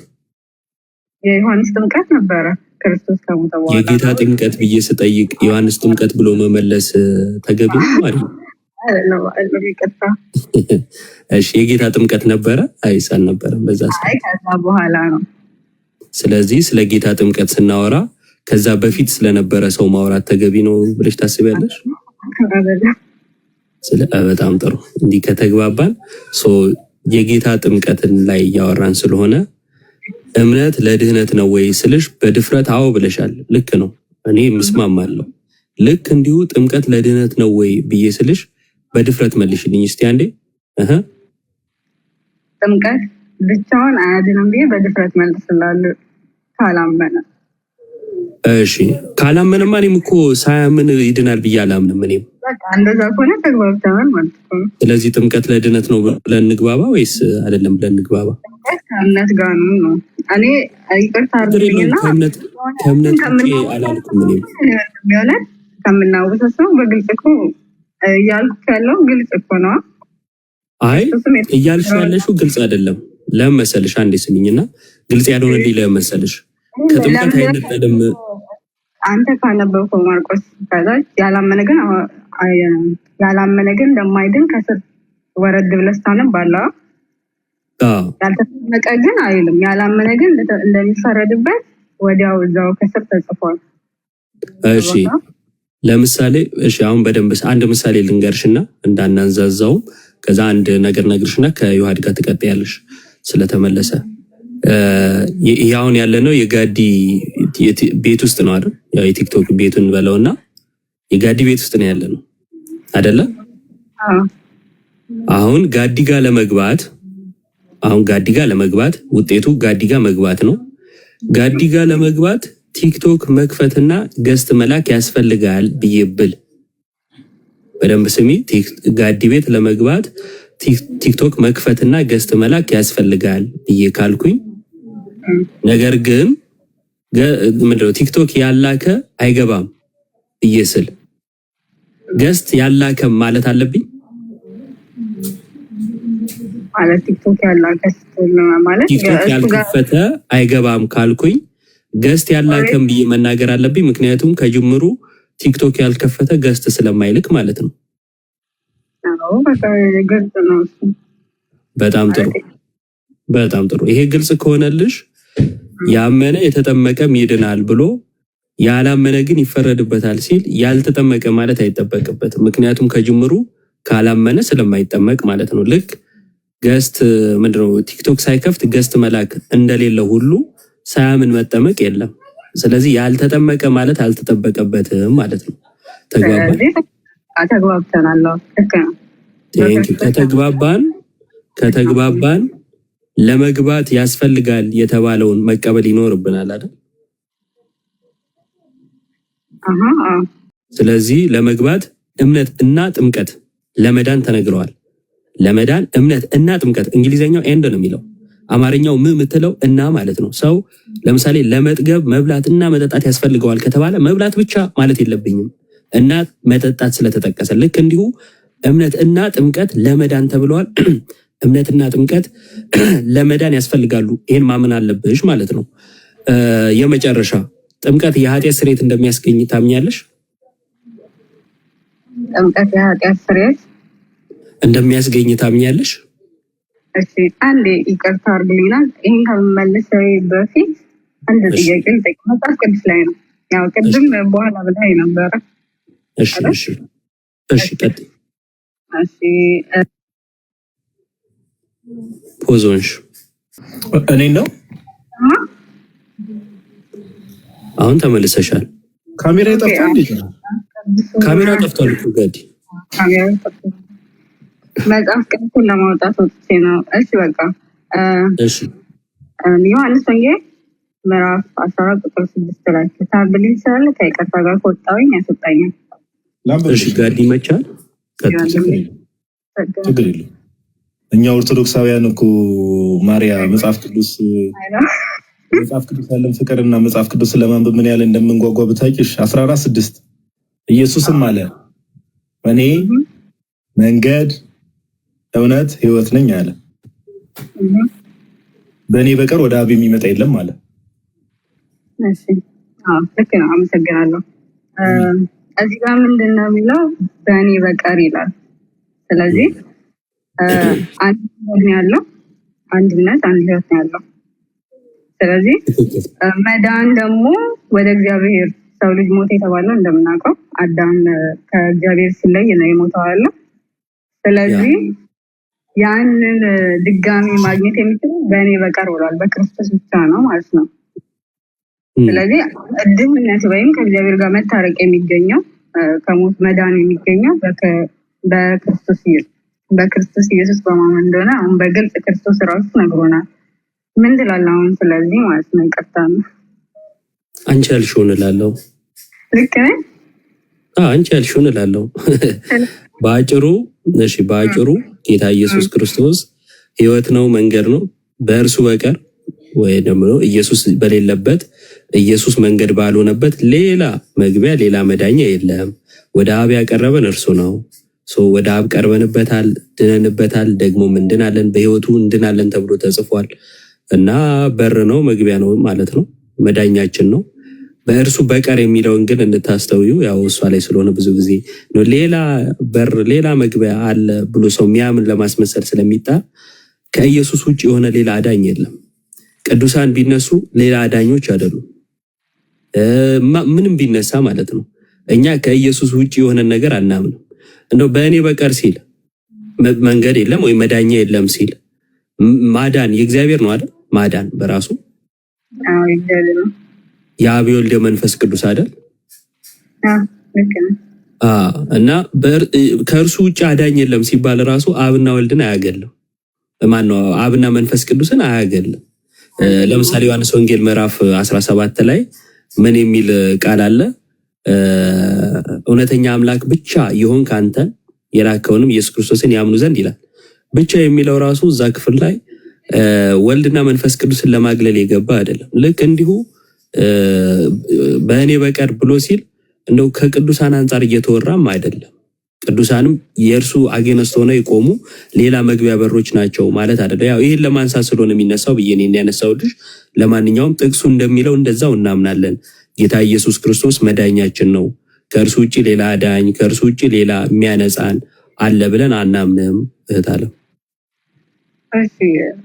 የዮሐንስ ጥምቀት ነበረ። ክርስቶስ ከሞተ በኋላ የጌታ ጥምቀት ብዬ ስጠይቅ ዮሐንስ ጥምቀት ብሎ መመለስ ተገቢ ነው ማለት ነው? እሺ የጌታ ጥምቀት ነበረ አይስ አልነበረም በዛ ሰዓት? ከዛ በኋላ ነው። ስለዚህ ስለ ጌታ ጥምቀት ስናወራ ከዛ በፊት ስለነበረ ሰው ማውራት ተገቢ ነው ብለሽ ታስቢያለሽ? በጣም ጥሩ። እንዲህ ከተግባባን የጌታ ጥምቀትን ላይ እያወራን ስለሆነ እምነት ለድህነት ነው ወይ ስልሽ በድፍረት አዎ ብለሻል። ልክ ነው፣ እኔ ምስማማለሁ። ልክ እንዲሁ ጥምቀት ለድህነት ነው ወይ ብዬ ስልሽ በድፍረት መልሽልኝ እስቲ አንዴ። ጥምቀት ብቻውን አያድንም ብዬ በድፍረት መልስላለሁ ካላመነ። እሺ ካላመነማ እኔም እኮ ሳያምን ይድናል ብዬ አላምንም። እኔም በቃ እንደዛ ከሆነ ተግባብተናል ማለት ነው። ስለዚህ ጥምቀት ለድህነት ነው ብለን እንግባባ ወይስ አይደለም ብለን እንግባባ? ከእምነት ጋር ነው። እኔ ይቅርታ አድርግልኝና ከእምነት ውጪ አላልኩም። እኔም ቢሆነት ከምናወሳሰው በግልጽ እኮ እያልኩ ያለው ግልጽ እኮ ነው። አይ እያልሽ ያለሽው ግልጽ አይደለም። ለምን መሰልሽ? አንዴ ስሚኝና ግልጽ ያልሆነልኝ ለምን መሰልሽ? ከጥምቀት አይነጠልም። አንተ ካነበብከው ማርቆስ ከዛች ያላመነ ግን እንደማይድን ከስር ወረድ ብለህ ስታነባለህ ያልተጠመቀ ግን አይልም። ያላመነ ግን እንደሚፈረድበት ወዲያው እዛው ከስር ተጽፏል። እሺ ለምሳሌ አሁን በደንብ አንድ ምሳሌ ልንገርሽና እንዳናንዛዛውም ከዛ አንድ ነገር ነግርሽና ከዮሐድ ጋር ትቀጥያለሽ ስለተመለሰ። ይሄ አሁን ያለነው የጋዲ ቤት ውስጥ ነው አይደል? ያው የቲክቶክ ቤቱን በለውና የጋዲ ቤት ውስጥ ነው ያለነው አይደለ? አሁን ጋዲ ጋር ለመግባት ውጤቱ ጋዲ ጋር መግባት ነው። ጋዲ ጋር ለመግባት ቲክቶክ መክፈትና ገስት መላክ ያስፈልጋል ብዬ ብል በደንብ ስሚ። ጋዲ ቤት ለመግባት ቲክቶክ መክፈትና ገስት መላክ ያስፈልጋል ብዬ ካልኩኝ፣ ነገር ግን ምንድነው ቲክቶክ ያላከ አይገባም ብዬ ስል ገስት ያላከ ማለት አለብኝ ማለት ቲክቶክ ያላከ ማለት ቲክቶክ ያልከፈተ አይገባም ካልኩኝ ገስት ያላከም ብዬ መናገር አለብኝ። ምክንያቱም ከጅምሩ ቲክቶክ ያልከፈተ ገስት ስለማይልክ ማለት ነው። በጣም ጥሩ። ይሄ ግልጽ ከሆነልሽ ያመነ የተጠመቀም ይድናል ብሎ ያላመነ ግን ይፈረድበታል ሲል ያልተጠመቀ ማለት አይጠበቅበትም። ምክንያቱም ከጅምሩ ካላመነ ስለማይጠመቅ ማለት ነው። ልክ ገስት ምንድነው ቲክቶክ ሳይከፍት ገስት መላክ እንደሌለ ሁሉ ሳያምን መጠመቅ የለም። ስለዚህ ያልተጠመቀ ማለት አልተጠበቀበትም ማለት ነው። ተግባባን? ተግባብተናል። ልክ ነው። ከተግባባን ለመግባት ያስፈልጋል የተባለውን መቀበል ይኖርብናል አይደል? ስለዚህ ለመግባት እምነት እና ጥምቀት ለመዳን ተነግረዋል። ለመዳን እምነት እና ጥምቀት፣ እንግሊዘኛው ኤንድ ነው የሚለው፣ አማርኛው ም የምትለው እና ማለት ነው። ሰው ለምሳሌ ለመጥገብ መብላት እና መጠጣት ያስፈልገዋል ከተባለ መብላት ብቻ ማለት የለብኝም እና መጠጣት ስለተጠቀሰ፣ ልክ እንዲሁ እምነት እና ጥምቀት ለመዳን ተብለዋል። እምነትና ጥምቀት ለመዳን ያስፈልጋሉ። ይህን ማመን አለብሽ ማለት ነው። የመጨረሻ ጥምቀት የኃጢአት ስርየት እንደሚያስገኝ ታምኛለሽ? ጥምቀት የኃጢአት ስርየት እንደሚያስገኝ ታምኛለሽ? እሺ፣ አንዴ ይቅርታ አድርግልኝና ይህን ከመመለስ በፊት አንድ ጥያቄ ልጠይቅ። መጽሐፍ ቅዱስ ላይ ነው፣ ያው ቅድም በኋላ ብላይ ነበረ። እሺ ቀጥይ። እሺ ፖዞንሽ እኔ ነው አሁን ተመልሰሻል። ካሜራ ጠፍቷል። እንዴት ነው ካሜራ ጠፍቷል እኮ ጋዲ። መጽሐፍ ቅዱስን ለማውጣት ወጥቼ ነው። እሺ በቃ እሺ ዮሐንስ ወንጌል ምዕራፍ 14 ቁጥር 6 ላይ ታብልኝ ስላለ ከይቅርታ ጋር ከወጣሁኝ ያስወጣኛል። እሺ ጋዲ መቻል ችግር የለም። እኛ ኦርቶዶክሳውያን እኮ ማርያ መጽሐፍ ቅዱስ ያለን ፍቅርና መጽሐፍ ቅዱስ ለማንበብ ምን ያህል እንደምንጓጓ ብታውቂሽ። 14:6 ኢየሱስም አለ እኔ መንገድ እውነት ህይወት ነኝ አለ። በእኔ በቀር ወደ አብ የሚመጣ የለም አለ። እሺ ልክ ነው። አመሰግናለሁ። እዚህ ጋር ምንድን ነው የሚለው? በእኔ በቀር ይላል። ስለዚህ አንድ ነው ያለው፣ አንድነት፣ አንድ ህይወት ነው ያለው። ስለዚህ መዳን ደግሞ ወደ እግዚአብሔር ሰው ልጅ ሞት የተባለው እንደምናውቀው አዳም ከእግዚአብሔር ሲለይ ነው የሞተው አለ። ስለዚህ ያንን ድጋሚ ማግኘት የሚችለው በእኔ በቀር ብሏል፣ በክርስቶስ ብቻ ነው ማለት ነው። ስለዚህ ድህነት ወይም ከእግዚአብሔር ጋር መታረቅ የሚገኘው ከሞት መዳን የሚገኘው በክርስቶስ ኢየሱስ በማመን እንደሆነ አሁን በግልጽ ክርስቶስ ራሱ ነግሮናል። ምን ትላለህ አሁን? ስለዚህ ማለት ነው ይቅርታ ነው አንቺ ያልሽውን እላለሁ። ልክ ነህ? አንቺ ያልሽውን እላለሁ። በአጭሩ ጌታ ኢየሱስ ክርስቶስ ህይወት ነው፣ መንገድ ነው። በእርሱ በቀር ወይ ደግሞ ኢየሱስ በሌለበት፣ ኢየሱስ መንገድ ባልሆነበት ሌላ መግቢያ ሌላ መዳኛ የለም። ወደ አብ ያቀረበን እርሱ ነው። ወደ አብ ቀርበንበታል፣ ድነንበታል፣ ደግሞ እንድናለን፣ በህይወቱ እንድናለን ተብሎ ተጽፏል። እና በር ነው፣ መግቢያ ነው ማለት ነው፣ መዳኛችን ነው። በእርሱ በቀር የሚለውን ግን እንድታስተውዩ፣ ያው እሷ ላይ ስለሆነ ብዙ ጊዜ ሌላ በር ሌላ መግቢያ አለ ብሎ ሰው ሚያምን ለማስመሰል ስለሚጣር ከኢየሱስ ውጭ የሆነ ሌላ አዳኝ የለም። ቅዱሳን ቢነሱ ሌላ አዳኞች አይደሉም፣ ምንም ቢነሳ ማለት ነው። እኛ ከኢየሱስ ውጭ የሆነ ነገር አናምንም። እንደው በእኔ በቀር ሲል መንገድ የለም ወይ መዳኛ የለም ሲል ማዳን የእግዚአብሔር ነው አይደል? ማዳን በራሱ የአብ የወልድ የመንፈስ ቅዱስ አይደል? እና ከእርሱ ውጭ አዳኝ የለም ሲባል ራሱ አብና ወልድን አያገልም። ማነው አብና መንፈስ ቅዱስን አያገልም። ለምሳሌ ዮሐንስ ወንጌል ምዕራፍ 17 ላይ ምን የሚል ቃል አለ? እውነተኛ አምላክ ብቻ የሆንክ አንተን የላከውንም ኢየሱስ ክርስቶስን ያምኑ ዘንድ ይላል። ብቻ የሚለው ራሱ እዛ ክፍል ላይ ወልድና መንፈስ ቅዱስን ለማግለል የገባ አይደለም። ልክ እንዲሁ በእኔ በቀር ብሎ ሲል እንደው ከቅዱሳን አንጻር እየተወራም አይደለም። ቅዱሳንም የእርሱ አጌነስት ሆነው የቆሙ ሌላ መግቢያ በሮች ናቸው ማለት አይደለም። ያው ይህን ለማንሳት ስለሆነ የሚነሳው ብዬ እኔ ያነሳሁልሽ። ለማንኛውም ጥቅሱ እንደሚለው እንደዛው እናምናለን። ጌታ ኢየሱስ ክርስቶስ መዳኛችን ነው። ከእርሱ ውጭ ሌላ አዳኝ፣ ከእርሱ ውጭ ሌላ የሚያነጻን አለ ብለን አናምንም። እህት አለም እሺ፣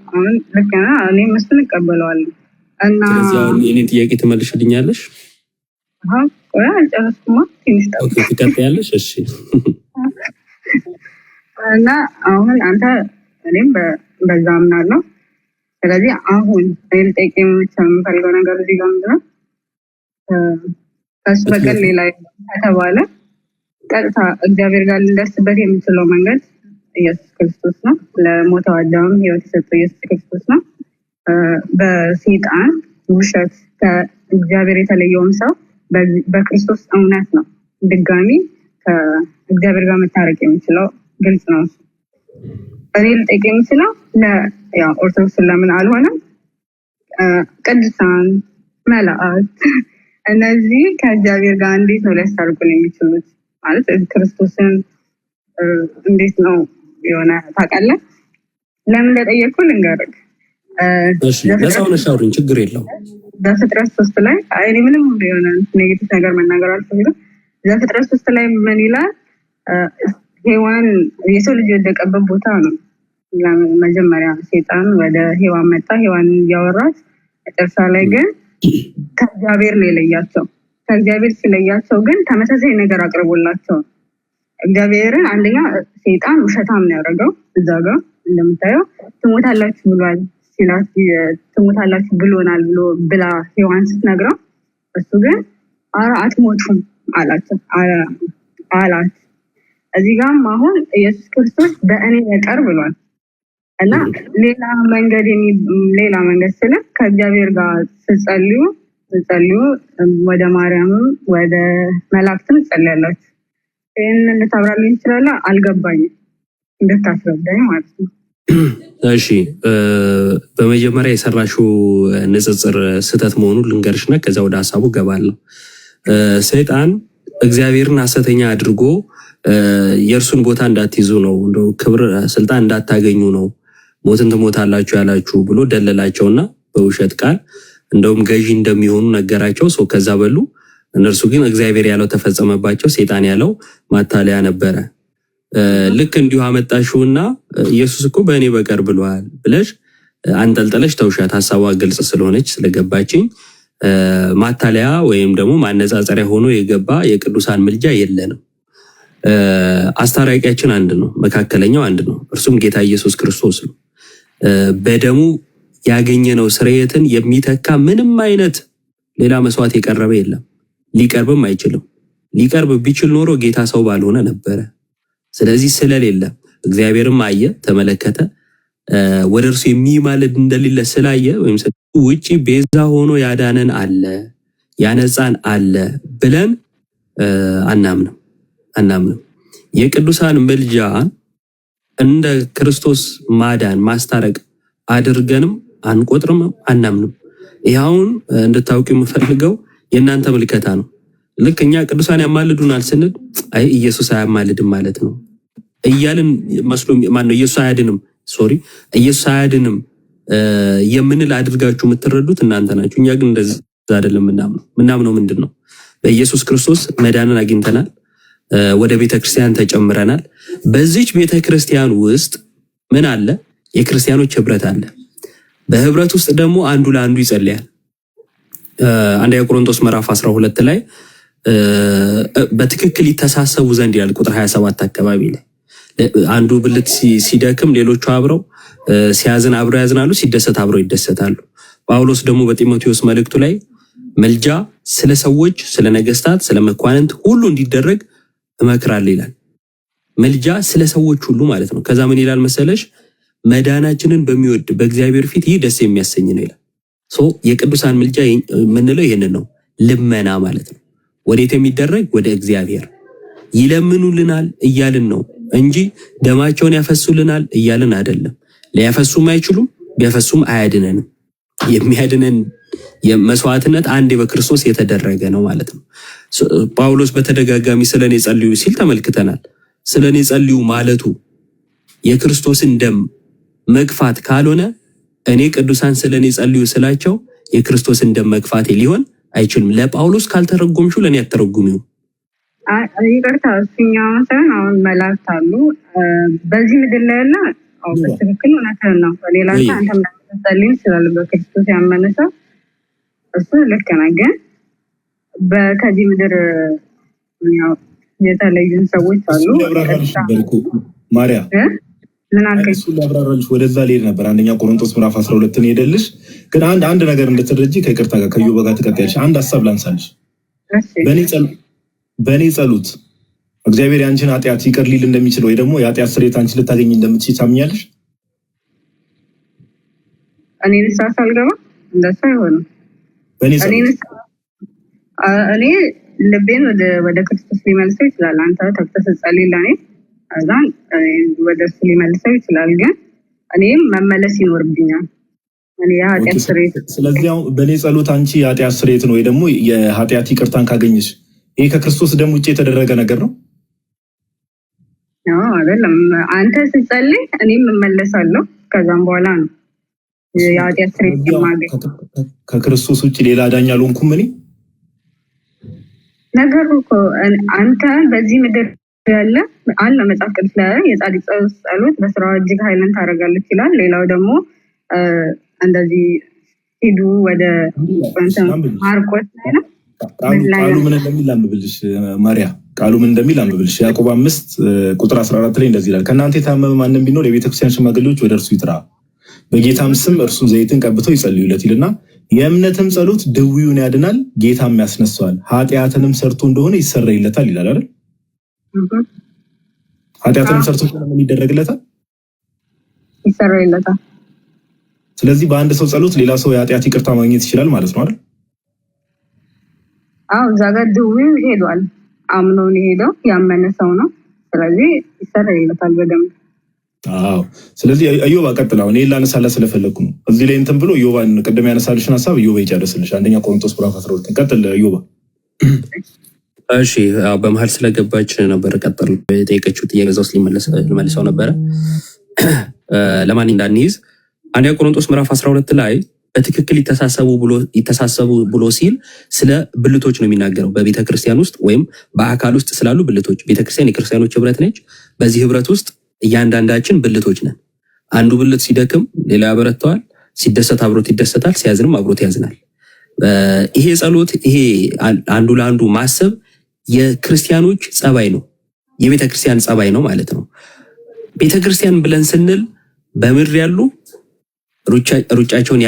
አሁን ልክ ነህ። እኔም እሱን እቀበለዋለሁ እና ስለዚህ አሁን የኔን ጥያቄ ትመልሽልኛለሽ? አልጨረስኩማ፣ ትንሽ ትቀጥያለሽ? እሺ። እና አሁን አንተ እኔም በዛ አምናለሁ። ስለዚህ አሁን ልጠይቅ የምፈልገው ነገር እዚህ ጋር ምንድን ነው? ከሱ በቀር ሌላ ከተባለ ቀጥታ እግዚአብሔር ጋር ልንደርስበት የምንችለው መንገድ ኢየሱስ ክርስቶስ ነው። ለሞተው አዳም ህይወት የሰጠው ኢየሱስ ክርስቶስ ነው። በሰይጣን ውሸት ከእግዚአብሔር የተለየውን ሰው በክርስቶስ እውነት ነው ድጋሚ ከእግዚአብሔር ጋር መታረቅ የሚችለው። ግልጽ ነው። እኔ ልጠይቅ የምችለው ኦርቶዶክስ ለምን አልሆነም? ቅዱሳን መላእክት እነዚህ ከእግዚአብሔር ጋር እንዴት ነው ሊያስታርቁን የሚችሉት? ማለት ክርስቶስን እንዴት ነው የሆነ ታውቃለህ? ለምን እንደጠየቅኩ ልንገርህ። ለሰውነሽ አውሪኝ፣ ችግር የለው። በፍጥረት 3 ላይ እኔ ምንም የሆነ ኔጌቲቭ ነገር መናገር አልፈልግም። በፍጥረት 3 ላይ ምን ይላል? ሔዋን የሰው ልጅ የወደቀበት ቦታ ነው። መጀመሪያ ሰይጣን ወደ ሔዋን መጣ፣ ሔዋን እያወራት መጨረሻ ላይ ግን ከእግዚአብሔር ነው የለያቸው። ከእግዚአብሔር ሲለያቸው ግን ተመሳሳይ ነገር አቅርቦላቸው እግዚአብሔርን አንደኛ ሰይጣን ውሸታም ነው ያደረገው። እዛ ጋር እንደምታየው ትሞታላችሁ ብሏል ሲላት ትሞታላችሁ ብሎናል ብላ ሔዋን ስትነግረው እሱ ግን አትሞቱም አላቸው አላት። እዚህ ጋርም አሁን ኢየሱስ ክርስቶስ በእኔ በቀር ብሏል እና ሌላ መንገድ ስለ ከእግዚአብሔር ጋር ስትጸልዩ ወደ ማርያምም ወደ መላእክትም ጸልያላችሁ። ይህንን ልታብራልኝ ትችላለህ? አልገባኝም፣ እንድታስረዳኝ ማለት ነው። እሺ፣ በመጀመሪያ የሰራሽው ንጽጽር ስህተት መሆኑን ልንገርሽና ከዛ ወደ ሀሳቡ ገባለሁ። ሰይጣን እግዚአብሔርን ሐሰተኛ አድርጎ የእርሱን ቦታ እንዳትይዙ ነው፣ እንደው ክብር ስልጣን እንዳታገኙ ነው ሞትን ትሞታላችሁ ያላችሁ ብሎ ደለላቸውና በውሸት ቃል እንደውም ገዢ እንደሚሆኑ ነገራቸው። ሰው ከዛ በሉ። እነርሱ ግን እግዚአብሔር ያለው ተፈጸመባቸው፣ ሰይጣን ያለው ማታለያ ነበረ። ልክ እንዲሁ አመጣሽውና ኢየሱስ እኮ በእኔ በቀር ብሏል ብለሽ አንጠልጠለሽ ተውሻት። ሀሳቧ ግልጽ ስለሆነች ስለገባችኝ ማታለያ ወይም ደግሞ ማነጻጸሪያ ሆኖ የገባ የቅዱሳን ምልጃ የለንም። አስታራቂያችን አንድ ነው፣ መካከለኛው አንድ ነው፣ እርሱም ጌታ ኢየሱስ ክርስቶስ ነው። በደሙ ያገኘነው ስርየትን የሚተካ ምንም አይነት ሌላ መስዋዕት የቀረበ የለም፣ ሊቀርብም አይችልም። ሊቀርብ ቢችል ኖሮ ጌታ ሰው ባልሆነ ነበረ። ስለዚህ ስለሌለ እግዚአብሔርም አየ፣ ተመለከተ፣ ወደ እርሱ የሚማልድ እንደሌለ ስላየ ወይም ውጪ ቤዛ ሆኖ ያዳነን አለ ያነጻን አለ ብለን አናምንም። የቅዱሳን ምልጃን እንደ ክርስቶስ ማዳን ማስታረቅ አድርገንም አንቆጥርም፣ አናምንም። ይኸውን እንድታውቂ የምፈልገው የእናንተ ምልከታ ነው። ልክ እኛ ቅዱሳን ያማልዱናል ስንል አይ ኢየሱስ አያማልድም ማለት ነው እያልን መስሎ ማነው ኢየሱስ አያድንም የምንል አድርጋችሁ የምትረዱት እናንተ ናችሁ። እኛ ግን እንደዛ አይደለም ምናምነው ምንድን ነው? በኢየሱስ ክርስቶስ መዳንን አግኝተናል። ወደ ቤተክርስቲያን ተጨምረናል። በዚች ቤተክርስቲያን ውስጥ ምን አለ? የክርስቲያኖች ህብረት አለ። በህብረት ውስጥ ደግሞ አንዱ ለአንዱ ይጸልያል። አንደኛ ቆሮንቶስ ምዕራፍ 12 ላይ በትክክል ይተሳሰቡ ዘንድ ይላል። ቁጥር 27 አካባቢ ላይ አንዱ ብልት ሲደክም ሌሎቹ አብረው ሲያዝን አብረው ያዝናሉ፣ ሲደሰት አብረው ይደሰታሉ። ጳውሎስ ደግሞ በጢሞቴዎስ መልእክቱ ላይ መልጃ ስለ ሰዎች፣ ስለ ነገስታት፣ ስለ መኳንንት ሁሉ እንዲደረግ እመክራለሁ ይላል። መልጃ ስለ ሰዎች ሁሉ ማለት ነው። ከዛ ምን ይላል መሰለሽ? መዳናችንን በሚወድ በእግዚአብሔር ፊት ይህ ደስ የሚያሰኝ ነው ይላል። የቅዱሳን ምልጃ የምንለው ይህንን ነው፣ ልመና ማለት ነው። ወዴት የሚደረግ? ወደ እግዚአብሔር። ይለምኑልናል እያልን ነው እንጂ ደማቸውን ያፈሱልናል እያልን አይደለም። ሊያፈሱም አይችሉም፣ ቢያፈሱም አያድነንም። የሚያድነን የመስዋዕትነት አንዴ በክርስቶስ የተደረገ ነው ማለት ነው። ጳውሎስ በተደጋጋሚ ስለኔ ጸልዩ ሲል ተመልክተናል። ስለኔ ጸልዩ ማለቱ የክርስቶስን ደም መግፋት ካልሆነ እኔ ቅዱሳን ስለኔ ጸልዩ ስላቸው የክርስቶስን ደም መግፋቴ ሊሆን አይችልም። ለጳውሎስ ካልተረጎምሹ ለኔ አትተረጉሚው። ይቅርታ፣ እሱኛው ሳይሆን አሁን መላእክት አሉ በዚህ ምድር ላይ ያለ በትክክል እውነትህን ነው። ሌላ አንተ ጸልዩ ይችላል በክርስቶስ ያመነ ሰው፣ እሱ ልክ ነህ። ግን ከዚህ ምድር የተለዩን ሰዎች አሉ። ማርያ ምን አልከኝ? እሱ ላብራራልሽ ወደዛ ልሄድ ነበር። አንደኛ ቆሮንቶስ ምዕራፍ 12 ሄደልሽ። ግን አንድ ነገር እንድትረጂ ከይቅርታ ጋር ከዩባ ጋር ትቀጥያለሽ። አንድ ሀሳብ ላንሳልሽ። በእኔ ጸሎት እግዚአብሔር ያንቺን ኃጢአት ይቅር ሊል እንደሚችል ወይ ደግሞ የኃጢአት ስርየት አንቺ ልታገኝ እንደምትችል ታምኛለሽ? እኔ ንስሐ ሳልገባ እንደሱ አይሆንም። እኔ ልቤን ወደ ክርስቶስ ሊመልሰው ይችላል። አንተ ተክተህ ስትጸልይ ለእኔ እዛን ወደ እሱ ሊመልሰው ይችላል። ግን እኔም መመለስ ይኖርብኛል። እኔ የኃጢአት ስርየት ስለዚህ በእኔ ጸሎት አንቺ የኃጢአት ስርየት ነው ወይ ደግሞ የኃጢአት ይቅርታን ካገኘሽ ይሄ ከክርስቶስ ደም ውጭ የተደረገ ነገር ነው? አይደለም። አንተ ስትጸልይ እኔም እመለሳለሁ። ከዛም በኋላ ነው የኃጢአት ስርየት የማገኝ። ከክርስቶስ ውጭ ሌላ ዳኛ አልሆንኩም እኔ። ነገሩ እኮ አንተ በዚህ ምድር ያለ አለ መጽሐፍ ቅዱስ ላይ የጻድቅ ጸሎት በስራው እጅግ ኃይልን ታደርጋለች ይላል። ሌላው ደግሞ እንደዚህ ሂዱ ወደ ማርቆስ ላይ ነው። ቃሉ ምን እንደሚል አንብብልሽ ማርያ፣ ቃሉ ምን እንደሚል አንብብልሽ። ያዕቆብ 5:14 ላይ እንደዚህ ይላል፣ ከእናንተ የታመመ ማንም ቢኖር የቤተክርስቲያን ሽማግሌዎች ወደ እርሱ ይጥራ፣ በጌታም ስም እርሱ ዘይትን ቀብተው ይጸልዩለት ይልና የእምነትም ጸሎት ድውዩን ያድናል፣ ጌታም ያስነሳዋል፣ ኃጢአትንም ሰርቶ እንደሆነ ይሰረይለታል ይላል አይደል? ኃጢአትንም ሰርቶ እንደሆነ ምን ይደረግለታል? ይሰረይለታል። ስለዚህ በአንድ ሰው ጸሎት ሌላ ሰው የኃጢአት ይቅርታ ማግኘት ይችላል ማለት ነው አይደል? እዛ ጋር ድውዩ ሄዷል። አምኖን ሄደው ያመነ ሰው ነው። ስለዚህ ይሰረይለታል በደንብ። ስለዚህ አዮባ ቀጥላው እኔ ላነሳላ ስለፈለኩ ነው። እዚህ ላይ እንትን ብሎ አዮባን ቅድም ያነሳልሽን ሐሳብ አዮባ ይጨርስልሽ። አንደኛ ቆሮንቶስ ምዕራፍ 12 ቀጥል አዮባ። እሺ በመሀል ስለገባች ነበር ቀጥል የጠየቀችው ጥያቄ እዛው ሊመልሰው ነበረ። ለማን እንዳንይዝ አንደኛ ቆሮንቶስ ምዕራፍ 12 ላይ በትክክል ይተሳሰቡ ብሎ ሲል ስለ ብልቶች ነው የሚናገረው። በቤተክርስቲያን ውስጥ ወይም በአካል ውስጥ ስላሉ ብልቶች። ቤተክርስቲያን የክርስቲያኖች ህብረት ነች። በዚህ ህብረት ውስጥ እያንዳንዳችን ብልቶች ነን። አንዱ ብልት ሲደክም ሌላ ያበረተዋል፣ ሲደሰት አብሮት ይደሰታል፣ ሲያዝንም አብሮት ያዝናል። ይሄ ጸሎት፣ ይሄ አንዱ ለአንዱ ማሰብ የክርስቲያኖች ጸባይ ነው፣ የቤተክርስቲያን ጸባይ ነው ማለት ነው። ቤተክርስቲያን ብለን ስንል በምድር ያሉ ሩጫቸውን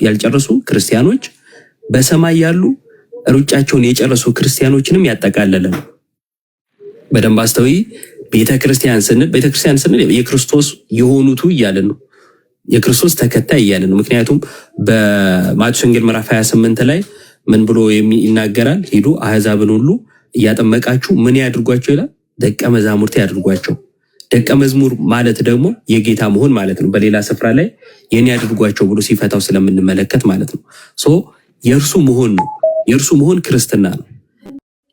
ያልጨረሱ ክርስቲያኖች፣ በሰማይ ያሉ ሩጫቸውን የጨረሱ ክርስቲያኖችንም ያጠቃለለ ነው። በደንብ አስተውይ። ቤተክርስቲያን ስንል የክርስቶስ የሆኑቱ እያለን ነው፣ የክርስቶስ ተከታይ እያለን ነው። ምክንያቱም በማቴዎስ ወንጌል ምዕራፍ 28 ላይ ምን ብሎ ይናገራል? ሂዱ አሕዛብን ሁሉ እያጠመቃችሁ ምን ያድርጓቸው ይላል? ደቀ መዛሙርት ያድርጓቸው። ደቀ መዝሙር ማለት ደግሞ የጌታ መሆን ማለት ነው። በሌላ ስፍራ ላይ የኔ ያድርጓቸው ብሎ ሲፈታው ስለምንመለከት ማለት ነው። የእርሱ መሆን ነው። የእርሱ መሆን ክርስትና ነው።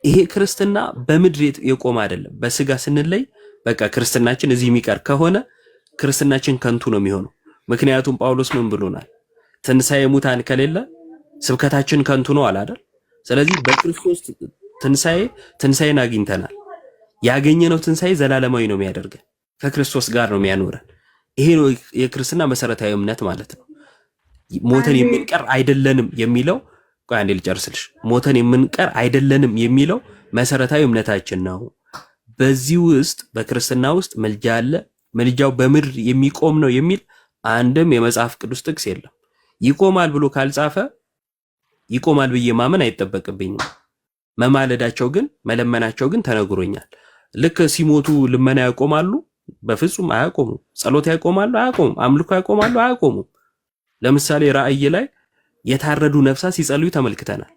ይሄ ክርስትና በምድር የቆመ አይደለም። በስጋ ስንለይ በቃ ክርስትናችን እዚህ የሚቀር ከሆነ ክርስትናችን ከንቱ ነው የሚሆነው። ምክንያቱም ጳውሎስ ምን ብሎናል? ትንሣኤ ሙታን ከሌለ ስብከታችን ከንቱ ነው አለ አይደል? ስለዚህ በክርስቶስ ትንሣኤን አግኝተናል። ያገኘነው ትንሣኤ ዘላለማዊ ነው የሚያደርገን፣ ከክርስቶስ ጋር ነው የሚያኖረን። ይሄ ነው የክርስትና መሰረታዊ እምነት ማለት ነው። ሞተን የምንቀር አይደለንም የሚለው አንዴ ልጨርስልሽ። ሞተን የምንቀር አይደለንም የሚለው መሰረታዊ እምነታችን ነው። በዚህ ውስጥ በክርስትና ውስጥ መልጃ አለ። መልጃው በምድር የሚቆም ነው የሚል አንድም የመጽሐፍ ቅዱስ ጥቅስ የለም። ይቆማል ብሎ ካልጻፈ ይቆማል ብዬ ማመን አይጠበቅብኝም። መማለዳቸው ግን መለመናቸው ግን ተነግሮኛል። ልክ ሲሞቱ ልመና ያቆማሉ? በፍጹም አያቆሙም። ጸሎት ያቆማሉ? አያቆሙም። አምልኮ ያቆማሉ? አያቆሙም። ለምሳሌ ራእይ ላይ የታረዱ ነፍሳት ሲጸልዩ ተመልክተናል።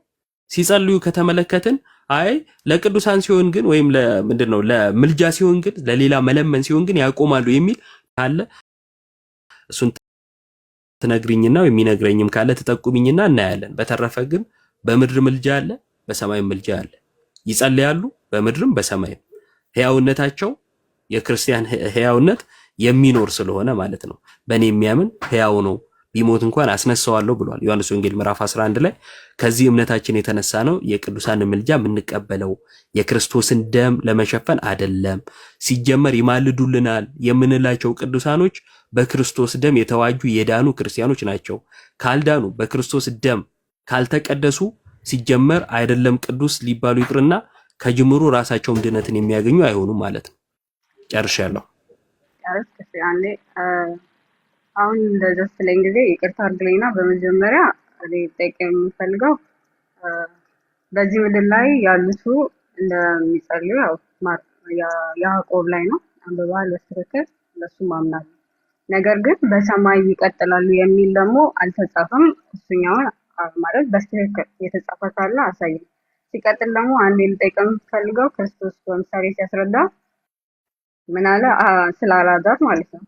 ሲጸልዩ ከተመለከትን አይ ለቅዱሳን ሲሆን ግን ወይም ለምንድነው ለምልጃ ሲሆን ግን ለሌላ መለመን ሲሆን ግን ያቆማሉ የሚል ካለ እሱን ትነግሪኝና የሚነግረኝም ካለ ተጠቁሚኝና እናያለን። በተረፈ ግን በምድር ምልጃ አለ፣ በሰማይ ምልጃ አለ። ይጸልያሉ በምድርም በሰማይም። ሕያውነታቸው የክርስቲያን ሕያውነት የሚኖር ስለሆነ ማለት ነው። በእኔ የሚያምን ሕያው ነው ቢሞት እንኳን አስነሳዋለሁ ብሏል ዮሐንስ ወንጌል ምዕራፍ 11 ላይ። ከዚህ እምነታችን የተነሳ ነው የቅዱሳን ምልጃ የምንቀበለው። የክርስቶስን ደም ለመሸፈን አይደለም። ሲጀመር ይማልዱልናል የምንላቸው ቅዱሳኖች በክርስቶስ ደም የተዋጁ የዳኑ ክርስቲያኖች ናቸው። ካልዳኑ በክርስቶስ ደም ካልተቀደሱ ሲጀመር አይደለም ቅዱስ ሊባሉ ይቅርና ከጅምሩ ራሳቸውም ድነትን የሚያገኙ አይሆኑም ማለት ነው። ጨርሻለሁ። አሁን እንደዛ ስለኝ ጊዜ ይቅርታ አድርግልኝና በመጀመሪያ እኔ ጠይቄ የምፈልገው በዚህ ምድር ላይ ያሉት እንደሚጸልዩ ያው ያዕቆብ ላይ ነው አንብበሃል በትክክል ለሱ ማምናለሁ። ነገር ግን በሰማይ ይቀጥላሉ የሚል ደግሞ አልተጻፈም። እሱኛውን ማለት በትክክል የተጻፈ ካለ አሳየኝ። ሲቀጥል ደግሞ አንድ ልጠይቅህ የምፈልገው ክርስቶስ በምሳሌ ሲያስረዳ ምን አለ? ስለ አልዓዛር ማለት ነው።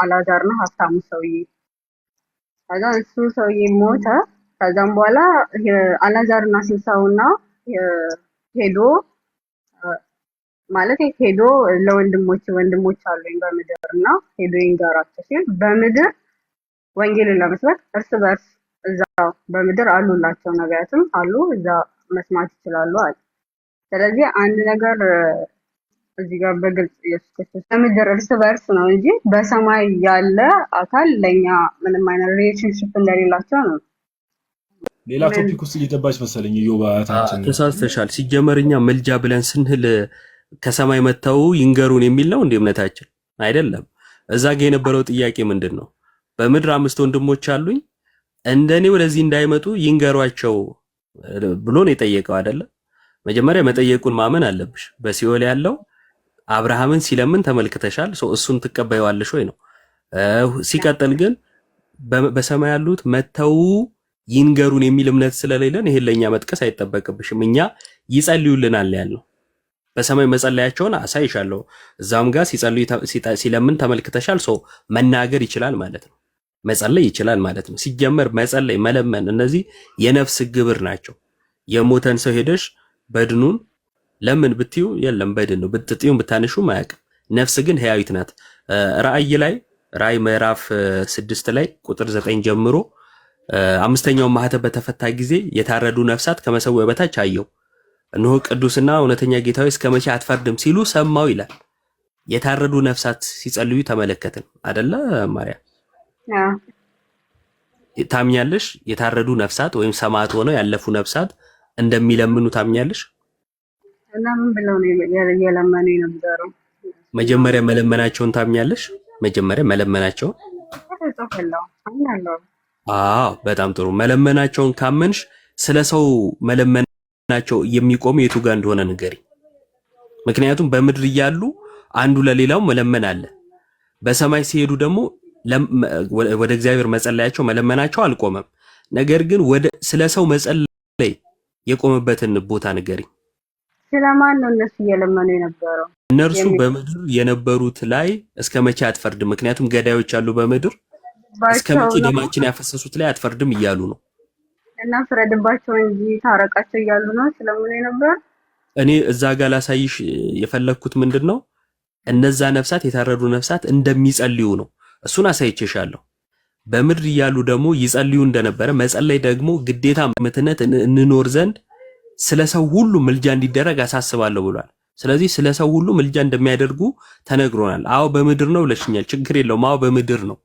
አልዓዛር ነው ሀብታሙ ሰውዬ። ከዛ እሱ ሰውዬ ሞተ። ከዛም በኋላ አልዓዛርና ስልሳውና ሄዶ ማለት ሄዶ ወንድሞች አሉኝ በምድር እና ሄዶ ይንገራቸው ሲል በምድር ወንጌልን ለመስበክ እርስ በርስ እዛው በምድር አሉላቸው ነቢያትም አሉ እዛ መስማት ይችላሉ አለ። ስለዚህ አንድ ነገር እዚህ ጋር በግልጽ ኢየሱስ ክርስቶስ በምድር እርስ በርስ ነው እንጂ በሰማይ ያለ አካል ለኛ ምንም አይነት ሪሌሽንሽፕ እንደሌላቸው ነው። ሌላ ቶፒክ ውስጥ እየገባች መሰለኝ። ዮባታችን ተሳስተሻል። ሲጀመር እኛ መልጃ ብለን ስንል ከሰማይ መተው ይንገሩን የሚል ነው እንደ እምነታችን አይደለም። እዛ ጋር የነበረው ጥያቄ ምንድን ነው? በምድር 5 ወንድሞች አሉኝ እንደኔ ወደዚህ እንዳይመጡ ይንገሯቸው ብሎ ነው የጠየቀው አይደለ? መጀመሪያ መጠየቁን ማመን አለብሽ። በሲኦል ያለው አብርሃምን ሲለምን ተመልክተሻል። እሱን ትቀበይዋለሽ ወይ ነው። ሲቀጥል ግን በሰማይ ያሉት መተው ይንገሩን የሚል እምነት ስለሌለን ይሄን ለኛ መጥቀስ አይጠበቅብሽም። እኛ ይጸልዩልናል ያልነው በሰማይ መጸለያቸውን አሳይሻለሁ። እዛም ጋር ሲጸልዩ ሲለምን ተመልክተሻል። መናገር ይችላል ማለት ነው። መጸለይ ይችላል ማለት ነው። ሲጀመር መጸለይ፣ መለመን እነዚህ የነፍስ ግብር ናቸው። የሞተን ሰው ሄደሽ በድኑን ለምን ብትዩ የለም በድን ነው ብትጥዩም ብታነሹም አያውቅም። ነፍስ ግን ሕያዊት ናት። ራእይ ምዕራፍ 6 ላይ ቁጥር 9 ጀምሮ 5ኛው ማህተም በተፈታ ጊዜ የታረዱ ነፍሳት ከመሰዊያው በታች አየው። እነሆ ቅዱስና እውነተኛ ጌታዊ እስከ መቼ አትፈርድም ሲሉ ሰማው ይላል። የታረዱ ነፍሳት ሲጸልዩ ተመለከትን አይደለ ማርያም? ታምኛለሽ? የታረዱ ነፍሳት ወይም ሰማዕት ሆነው ያለፉ ነፍሳት እንደሚለምኑ ታምኛለሽ? እና ምን ብለው ነው የለመኑ የነበረው? መጀመሪያ መለመናቸውን ታምኛለሽ? መጀመሪያ መለመናቸውን በጣም ጥሩ። መለመናቸውን ካመንሽ ስለ ሰው መለመናቸው የሚቆም የቱ ጋር እንደሆነ ንገሪ። ምክንያቱም በምድር እያሉ አንዱ ለሌላው መለመን አለ። በሰማይ ሲሄዱ ደግሞ ወደ እግዚአብሔር መጸለያቸው መለመናቸው አልቆመም። ነገር ግን ስለ ሰው መጸለይ የቆመበትን ቦታ ንገሪ። ስለማን ነው እነሱ እየለመኑ የነበረው? እነርሱ በምድር የነበሩት ላይ እስከ መቼ አትፈርድም? ምክንያቱም ገዳዮች አሉ በምድር እስከ መቼ ደማችን ያፈሰሱት ላይ አትፈርድም እያሉ ነው። እና ፍረድባቸው እንጂ ታረቃቸው እያሉ ነው ስለምን ነበር? እኔ እዛ ጋር ላሳይሽ የፈለኩት ምንድነው እነዛ ነፍሳት የታረዱ ነፍሳት እንደሚጸልዩ ነው። እሱን አሳይቼሻለሁ። በምድር እያሉ ደግሞ ይጸልዩ እንደነበረ መጸለይ ደግሞ ግዴታ ምትነት እንኖር ዘንድ ስለ ሰው ሁሉ ምልጃ እንዲደረግ አሳስባለሁ ብሏል። ስለዚህ ስለ ሰው ሁሉ ምልጃ እንደሚያደርጉ ተነግሮናል። አዎ በምድር ነው ብለሽኛል። ችግር የለውም። አዎ በምድር ነው።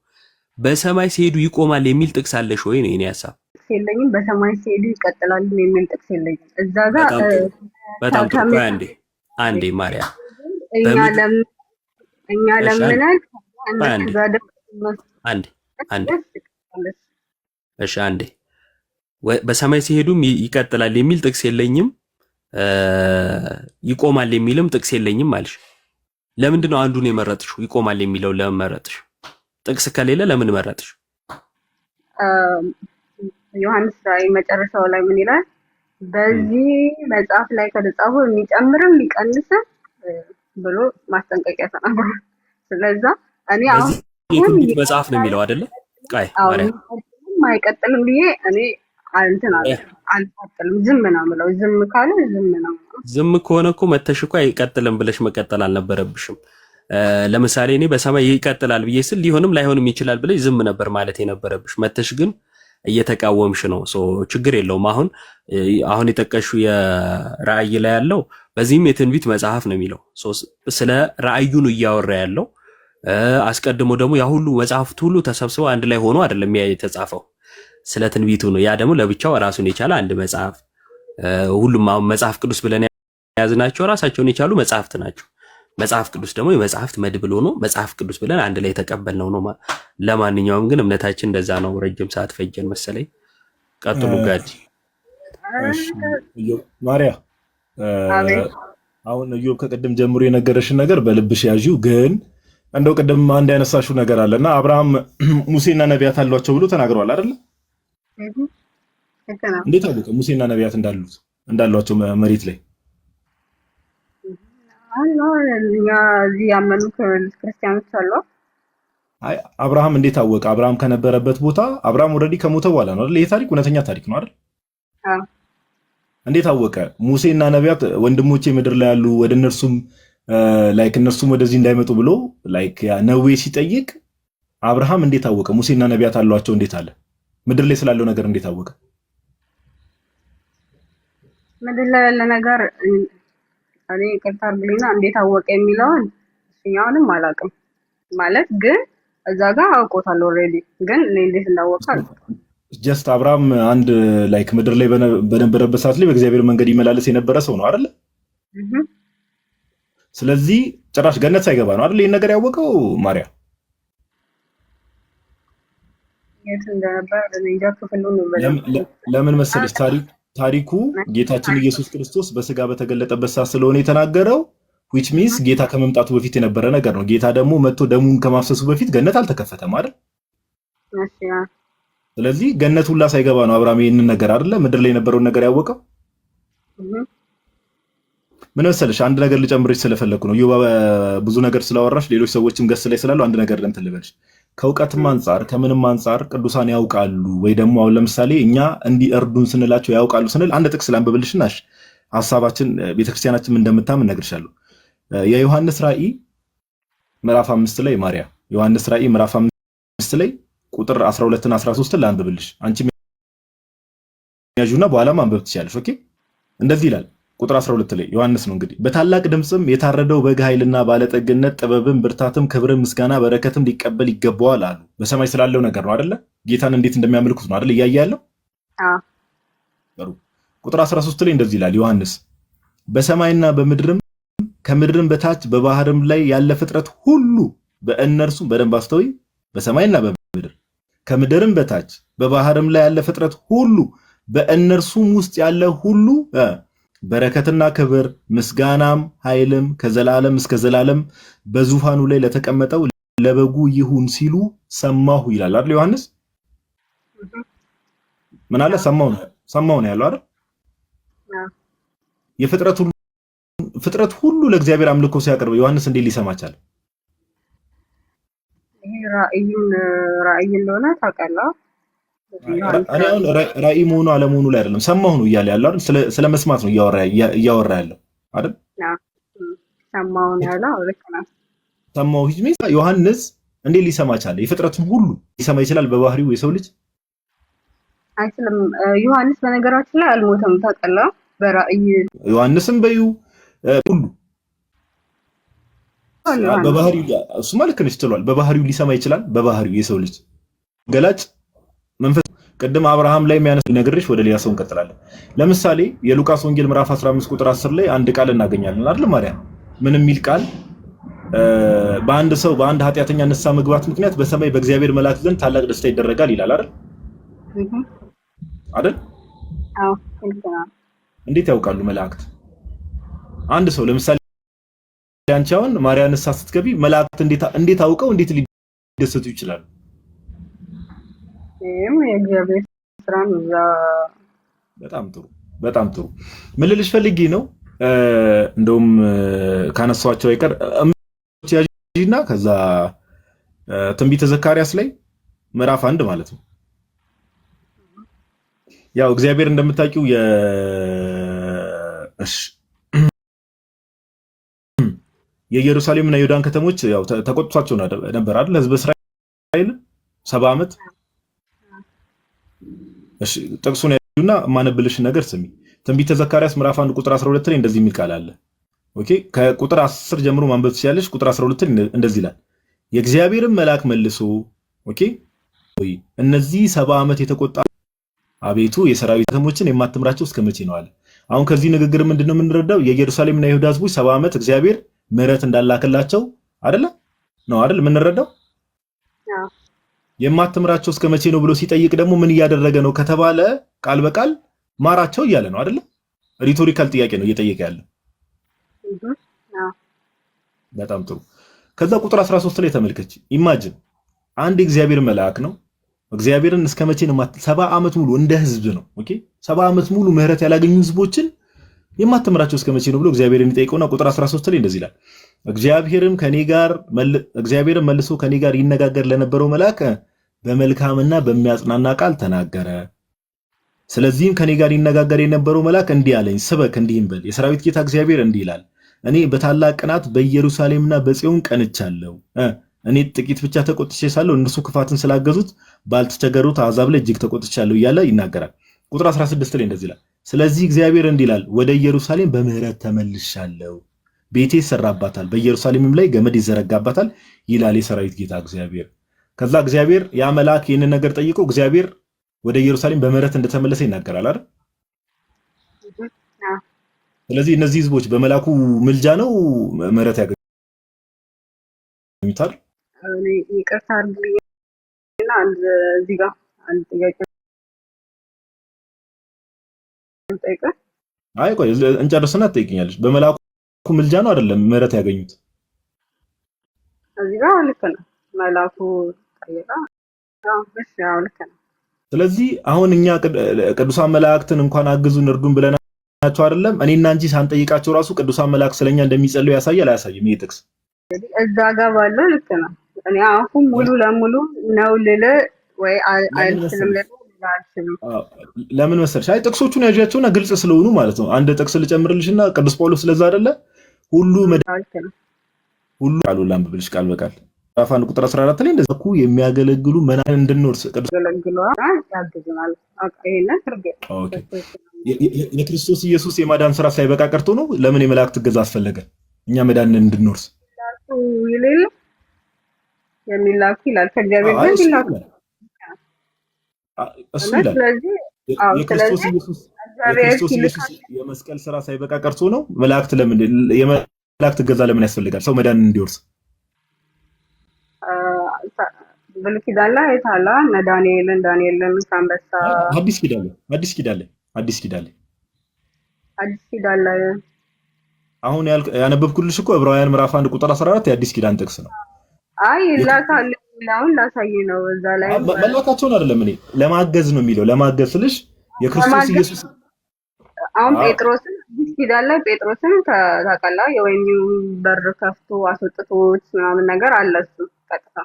በሰማይ ሲሄዱ ይቆማል የሚል ጥቅስ አለሽ ወይ ነው የኔ ሐሳብ። የለኝም። በሰማይ ሲሄዱ ይቀጥላሉ የሚል ጥቅስ የለኝም። እዛ ጋር በጣም ጥሩ። አንዴ ማርያም እኛ ለምነን አንዴ በሰማይ ሲሄዱም ይቀጥላል የሚል ጥቅስ የለኝም፣ ይቆማል የሚልም ጥቅስ የለኝም አልሽ። ለምንድን ነው አንዱን የመረጥሽው? ይቆማል የሚለው ለምን መረጥሽ? ጥቅስ ከሌለ ለምን መረጥሽ? ዮሐንስ ራእይ መጨረሻው ላይ ምን ይላል? በዚህ መጽሐፍ ላይ ከተጻፈ የሚጨምርም ሊቀንስም ብሎ ማስጠንቀቂያ ተናግሯል። ስለዛ እኔ አሁን የትንቢት መጽሐፍ ነው የሚለው አይደለ? አይቀጥልም ብዬ እኔ አልቀጥልም፣ ዝም ነው የምለው። ዝም ካለ ዝም ነው። ዝም ከሆነ እኮ መተሽ እኮ አይቀጥልም ብለሽ መቀጠል አልነበረብሽም። ለምሳሌ እኔ በሰማይ ይቀጥላል ብዬ ስል ሊሆንም ላይሆንም ይችላል ብለሽ ዝም ነበር ማለት የነበረብሽ። መተሽ ግን እየተቃወምሽ ነው። ችግር የለውም። አሁን የጠቀሽው የራእይ ላይ ያለው በዚህም የትንቢት መጽሐፍ ነው የሚለው ስለ ራእዩ ነው እያወራ ያለው። አስቀድሞ ደግሞ ያ ሁሉ መጽሐፍት ሁሉ ተሰብስበው አንድ ላይ ሆኖ አይደለም የተጻፈው፣ ስለ ትንቢቱ ነው። ያ ደግሞ ለብቻው ራሱን የቻለ አንድ መጽሐፍ። ሁሉም አሁን መጽሐፍ ቅዱስ ብለን የያዝናቸው ራሳቸውን የቻሉ መጽሐፍት ናቸው። መጽሐፍ ቅዱስ ደግሞ የመጽሐፍት መድብል ሆኖ መጽሐፍ ቅዱስ ብለን አንድ ላይ የተቀበልነው ነው። ለማንኛውም ግን እምነታችን እንደዛ ነው። ረጅም ሰዓት ፈጀን መሰለኝ። ቀጥሉ ጋዲ። ማርያ አሁን ኢዮብ ከቅድም ጀምሮ የነገረሽን ነገር በልብሽ ያዢው። ግን እንደው ቅድም አንድ ያነሳሽው ነገር አለና አብርሃም ሙሴና ነቢያት አሏቸው ብሎ ተናግረዋል አይደለ? እንዴት አወቀ ሙሴና ነቢያት እንዳሏቸው መሬት ላይ? እዚህ ያመኑ ክርስቲያኖች አሉ። አይ አብርሃም እንዴት አወቀ? አብርሃም ከነበረበት ቦታ አብርሃም ኦልሬዲ ከሞተ በኋላ ነው አይደል? ይሄ ታሪክ እውነተኛ ታሪክ ነው አይደል? እንዴት አወቀ? ሙሴና ነቢያት ወንድሞቼ ምድር ላይ ያሉ ወደ እነርሱም ላይክ እነርሱም ወደዚህ እንዳይመጡ ብሎ ላይክ ያ ነዌ ሲጠይቅ አብርሃም እንዴት አወቀ? ሙሴና ነቢያት አሏቸው እንዴት አለ? ምድር ላይ ስላለው ነገር እንዴት አወቀ? ምድር ላይ ያለ ነገር እኔ ይቅርታ አድርግልኝና እንዴት አወቀ የሚለውን እኛውንም አላውቅም። ማለት ግን እዛ ጋር አውቆታል ኦልሬዲ። ግን እኔ እንዴት እንዳወቀ አላውቅም። ጀስት አብርሃም አንድ ላይክ ምድር ላይ በነበረበት ሰዓት ላይ በእግዚአብሔር መንገድ ይመላለስ የነበረ ሰው ነው አይደለ? ስለዚህ ጭራሽ ገነት ሳይገባ ነው አይደል ይሄን ነገር ያወቀው ማርያም? የት እንደነበር እንጃ። ክፍሉን ለምን መሰለሽ ታሪኩ ጌታችን ኢየሱስ ክርስቶስ በስጋ በተገለጠበት ሰዓት ስለሆነ የተናገረው which means ጌታ ከመምጣቱ በፊት የነበረ ነገር ነው። ጌታ ደግሞ መጥቶ ደሙን ከማፍሰሱ በፊት ገነት አልተከፈተም አይደል? ስለዚህ ገነት ሁላ ሳይገባ ነው አብርሃም ይሄንን ነገር አይደለ ምድር ላይ የነበረውን ነገር ያወቀው። ምን መሰለሽ አንድ ነገር ልጨምርሽ ስለፈለኩ ነው። ዮባ ብዙ ነገር ስላወራሽ ሌሎች ሰዎችም ገስ ላይ ስላሉ አንድ ነገር እንትን ልበልሽ። ከእውቀትም አንጻር ከምንም አንጻር ቅዱሳን ያውቃሉ ወይ ደግሞ አሁን ለምሳሌ እኛ እንዲህ እርዱን ስንላቸው ያውቃሉ ስንል አንድ ጥቅስ ላንብብልሽናሽ ሐሳባችን ቤተክርስቲያናችን እንደምታምን ነግርሻለሁ። የዮሐንስ ራእይ ምዕራፍ 5 ላይ ማርያም ዮሐንስ ራእይ ምዕራፍ 5 ላይ ቁጥር 12 እና 13 ላንብብልሽ። አንቺ ያዡና በኋላ ማንበብ ትችያለሽ። ኦኬ እንደዚህ ይላል ቁጥር 12 ላይ ዮሐንስ ነው እንግዲህ በታላቅ ድምጽም የታረደው በግ ኃይልና ባለጠግነት ጥበብም ብርታትም ክብርም ምስጋና በረከትም ሊቀበል ይገባዋል አሉ። በሰማይ ስላለው ነገር ነው አይደለ? ጌታን እንዴት እንደሚያመልኩት ነው አይደል እያየ ያለው። ቁጥር 13 ላይ እንደዚህ ይላል ዮሐንስ በሰማይና በምድርም ከምድርም በታች በባህርም ላይ ያለ ፍጥረት ሁሉ በእነርሱ በደንብ አስተውይ። በሰማይና በምድር ከምድርም በታች በባህርም ላይ ያለ ፍጥረት ሁሉ በእነርሱም ውስጥ ያለ ሁሉ በረከትና ክብር ምስጋናም ኃይልም ከዘላለም እስከ ዘላለም በዙፋኑ ላይ ለተቀመጠው ለበጉ ይሁን ሲሉ ሰማሁ ይላል አይደል ዮሐንስ? ምን አለ? ሰማሁ ነው ያለው አይደል? ፍጥረት ሁሉ ለእግዚአብሔር አምልኮ ሲያቀርብ ዮሐንስ እንዴት ሊሰማ ቻለ? ይሄ ራእይ እንደሆነ ታውቃለህ። እኔ አሁን ራእይ መሆኑ አለመሆኑ ላይ አይደለም ሰማሁ ነው እያለ ያለው አይደል? ስለ መስማት ነው እያወራ ያለው አይደል? ሰማሁ ነው ያለው። ልክ ነው። ሰማሁ ዮሐንስ እንዴት ሊሰማ ቻለ? የፍጥረቱን ሁሉ ሊሰማ ይችላል በባህሪው የሰው ልጅ አይችልም። ዮሐንስ በነገራችን ላይ አልሞተም ታውቃለህ። በራእይ ዮሐንስም በዩ ሁሉ በባህሪው እሱማ ልክ ነሽ ትሏል። በባህሪው ሊሰማ ይችላል። በባህሪው የሰው ልጅ ገላጭ መንፈስ ቅድም አብርሃም ላይ የሚያነስ ነግሬሽ ወደ ሌላ ሰው እንቀጥላለን። ለምሳሌ የሉቃስ ወንጌል ምዕራፍ 15 ቁጥር 10 ላይ አንድ ቃል እናገኛለን አይደል ማርያም? ምን የሚል ቃል? በአንድ ኃጢአተኛ ንስሐ መግባት ምክንያት በሰማይ በእግዚአብሔር መላእክት ዘንድ ታላቅ ደስታ ይደረጋል ይላል አይደል? አይደል? አዎ። እንዴት ያውቃሉ መላእክት? አንድ ሰው ለምሳሌ አንቺ አሁን ማርያም ንስሐ ስትገቢ መላእክት እንዴት አውቀው እንዴት ሊደሰቱ ይችላሉ? የእግዚአብሔር ስራ ነው። በጣም ጥሩ ምን ልልሽ ፈልጌ ነው እንደውም ካነሷቸው አይቀር ያጂና ከዛ ትንቢተ ዘካርያስ ላይ ምዕራፍ 1 ማለት ነው። ያው እግዚአብሔር እንደምታውቂው የኢየሩሳሌምና የይሁዳን ከተሞች ያው ተቆጥቷቸው ነበር አይደል? ህዝበ እስራኤል 70 ዓመት። እሺ ጥቅሱን ያዩና ማነብልሽ ነገር ስሚ። ትንቢተ ዘካርያስ ምዕራፍ 1 ቁጥር 12 ላይ እንደዚህ የሚል ቃል አለ። ኦኬ ከቁጥር 10 ጀምሮ ማንበብ ትችላለሽ። ቁጥር 12 እንደዚህ ይላል የእግዚአብሔርን መልአክ መልሶ ኦኬ ወይ እነዚህ 70 ዓመት የተቆጣ አቤቱ የሰራዊት ከተሞችን የማትምራቸው እስከ መቼ ነው አለ። አሁን ከዚህ ንግግር ምንድነው የምንረዳው? የኢየሩሳሌምና የይሁዳ ህዝቦች 70 ዓመት እግዚአብሔር ምሕረት እንዳላከላቸው አይደለ ነው አይደል የምንረዳው? የማትምራቸው እስከ መቼ ነው ብሎ ሲጠይቅ ደግሞ ምን እያደረገ ነው ከተባለ ቃል በቃል ማራቸው እያለ ነው አይደለ? ሪቶሪካል ጥያቄ ነው እየጠየቀ ያለው። በጣም ጥሩ። ከዛ ቁጥር 13 ላይ ተመልከች። ኢማጂን አንድ እግዚአብሔር መልአክ ነው። እግዚአብሔርን እስከ መቼ ነው 70 ዓመት ሙሉ እንደ ህዝብ ነው። ኦኬ 70 ዓመት ሙሉ ምህረት ያላገኙ ህዝቦችን የማትምራቸው እስከ መቼ ነው ብሎ እግዚአብሔርን ይጠይቀውና ቁጥር 13 ላይ እንደዚህ ይላል። እግዚአብሔርን መልሶ ከኔ ጋር ይነጋገር ለነበረው መልአክ በመልካምና በሚያጽናና ቃል ተናገረ። ስለዚህም ከኔ ጋር ይነጋገር የነበረው መልአክ እንዲህ አለኝ፣ ስበክ እንዲህም በል፣ የሰራዊት ጌታ እግዚአብሔር እንዲህ ይላል፣ እኔ በታላቅ ቅናት በኢየሩሳሌምና በጽዮን ቀንቻለሁ። እኔ ጥቂት ብቻ ተቆጥቼ ሳለሁ እነርሱ ክፋትን ስላገዙት ባልተቸገሩት አሕዛብ ላይ እጅግ ተቆጥቻለሁ እያለ ይናገራል። ቁጥር 16 ላይ እንደዚህ ይላል፣ ስለዚህ እግዚአብሔር እንዲህ ይላል፣ ወደ ኢየሩሳሌም በምህረት ተመልሻለሁ፣ ቤቴ ይሰራባታል፣ በኢየሩሳሌምም ላይ ገመድ ይዘረጋባታል ይላል የሰራዊት ጌታ እግዚአብሔር። ከዛ እግዚአብሔር ያ መልአክ ይህንን ነገር ጠይቆ እግዚአብሔር ወደ ኢየሩሳሌም በምህረት እንደተመለሰ ይናገራል አይደል? ስለዚህ እነዚህ ህዝቦች በመልአኩ ምልጃ ነው ምህረት ያገኙታል። ይቅርታ አድርግልኝና እዚህ ጋር አንድ ጥያቄ ጠይቀ። አይ ቆይ እንጨርስና ትጠይቅኛለሽ። በመልአኩ ምልጃ ነው አይደለም ምህረት ያገኙት? እዚህ ጋር ልክ ነው። መልአኩ ጠይቃ እሺ፣ ያው ልክ ነው። ስለዚህ አሁን እኛ ቅዱሳን መላእክትን እንኳን አግዙን እርዱን ብለናቸው አይደለም እኔና እንጂ ሳንጠይቃቸው ራሱ ቅዱሳን መላእክት ስለኛ እንደሚጸልዩ ያሳያል አያሳይም? ይሄ ጥቅስ እዛ ጋር ባለው ልክ ነው። እኔ አሁን ሙሉ ለሙሉ ነው ልል ወይ አልችልም አልችልም። ለምን መሰለሽ? አይ ጥቅሶቹን ያዣቸውና ግልጽ ስለሆኑ ማለት ነው። አንድ ጥቅስ ልጨምርልሽና ቅዱስ ጳውሎስ ስለዛ አይደለ ሁሉ ቃሉ ላንብብልሽ ቃል በቃል ምዕራፍ 1 ቁጥር 14 ላይ እንደዚህ የሚያገለግሉ መናን እንድንወርስ ያግዙናል። ይሄንን ኦኬ የክርስቶስ ኢየሱስ የማዳን ስራ ሳይበቃ ቀርቶ ነው ለምን የመላእክት እገዛ አስፈለገ? እኛ መዳንን እንድንወርስ ይላል የሚላኩ ይላል ከእግዚአብሔር ዘንድ ይላኩ እሱ ይላል። የክርስቶስ ኢየሱስ የመስቀል ስራ ሳይበቃ ቀርቶ ነው መላእክት ለምን የመላእክት እገዛ ለምን ያስፈልጋል? ሰው መዳንን እንዲወርስ ብሉይ ኪዳን ላይ አይተሃል። ዳንኤልን ከአንበሳ አዲስ ኪዳን ላይ አሁን ያነበብኩልሽ እኮ ዕብራውያን ምዕራፍ 1 ቁጥር 14 የአዲስ ኪዳን ጥቅስ ነው። አይ ይላካል አሁን ላሳይ ነው። እዛ ላይ መላካቸውን አይደለም እኔ ለማገዝ ነው የሚለው። ለማገዝ ስልሽ የክርስቶስ ኢየሱስ አሁን ጴጥሮስን አዲስ ኪዳን ላይ ጴጥሮስን ታውቃለህ፣ የወይኒ በር ከፍቶ አስወጥቶት ምናምን ነገር አለ። እሱ ቀጥታ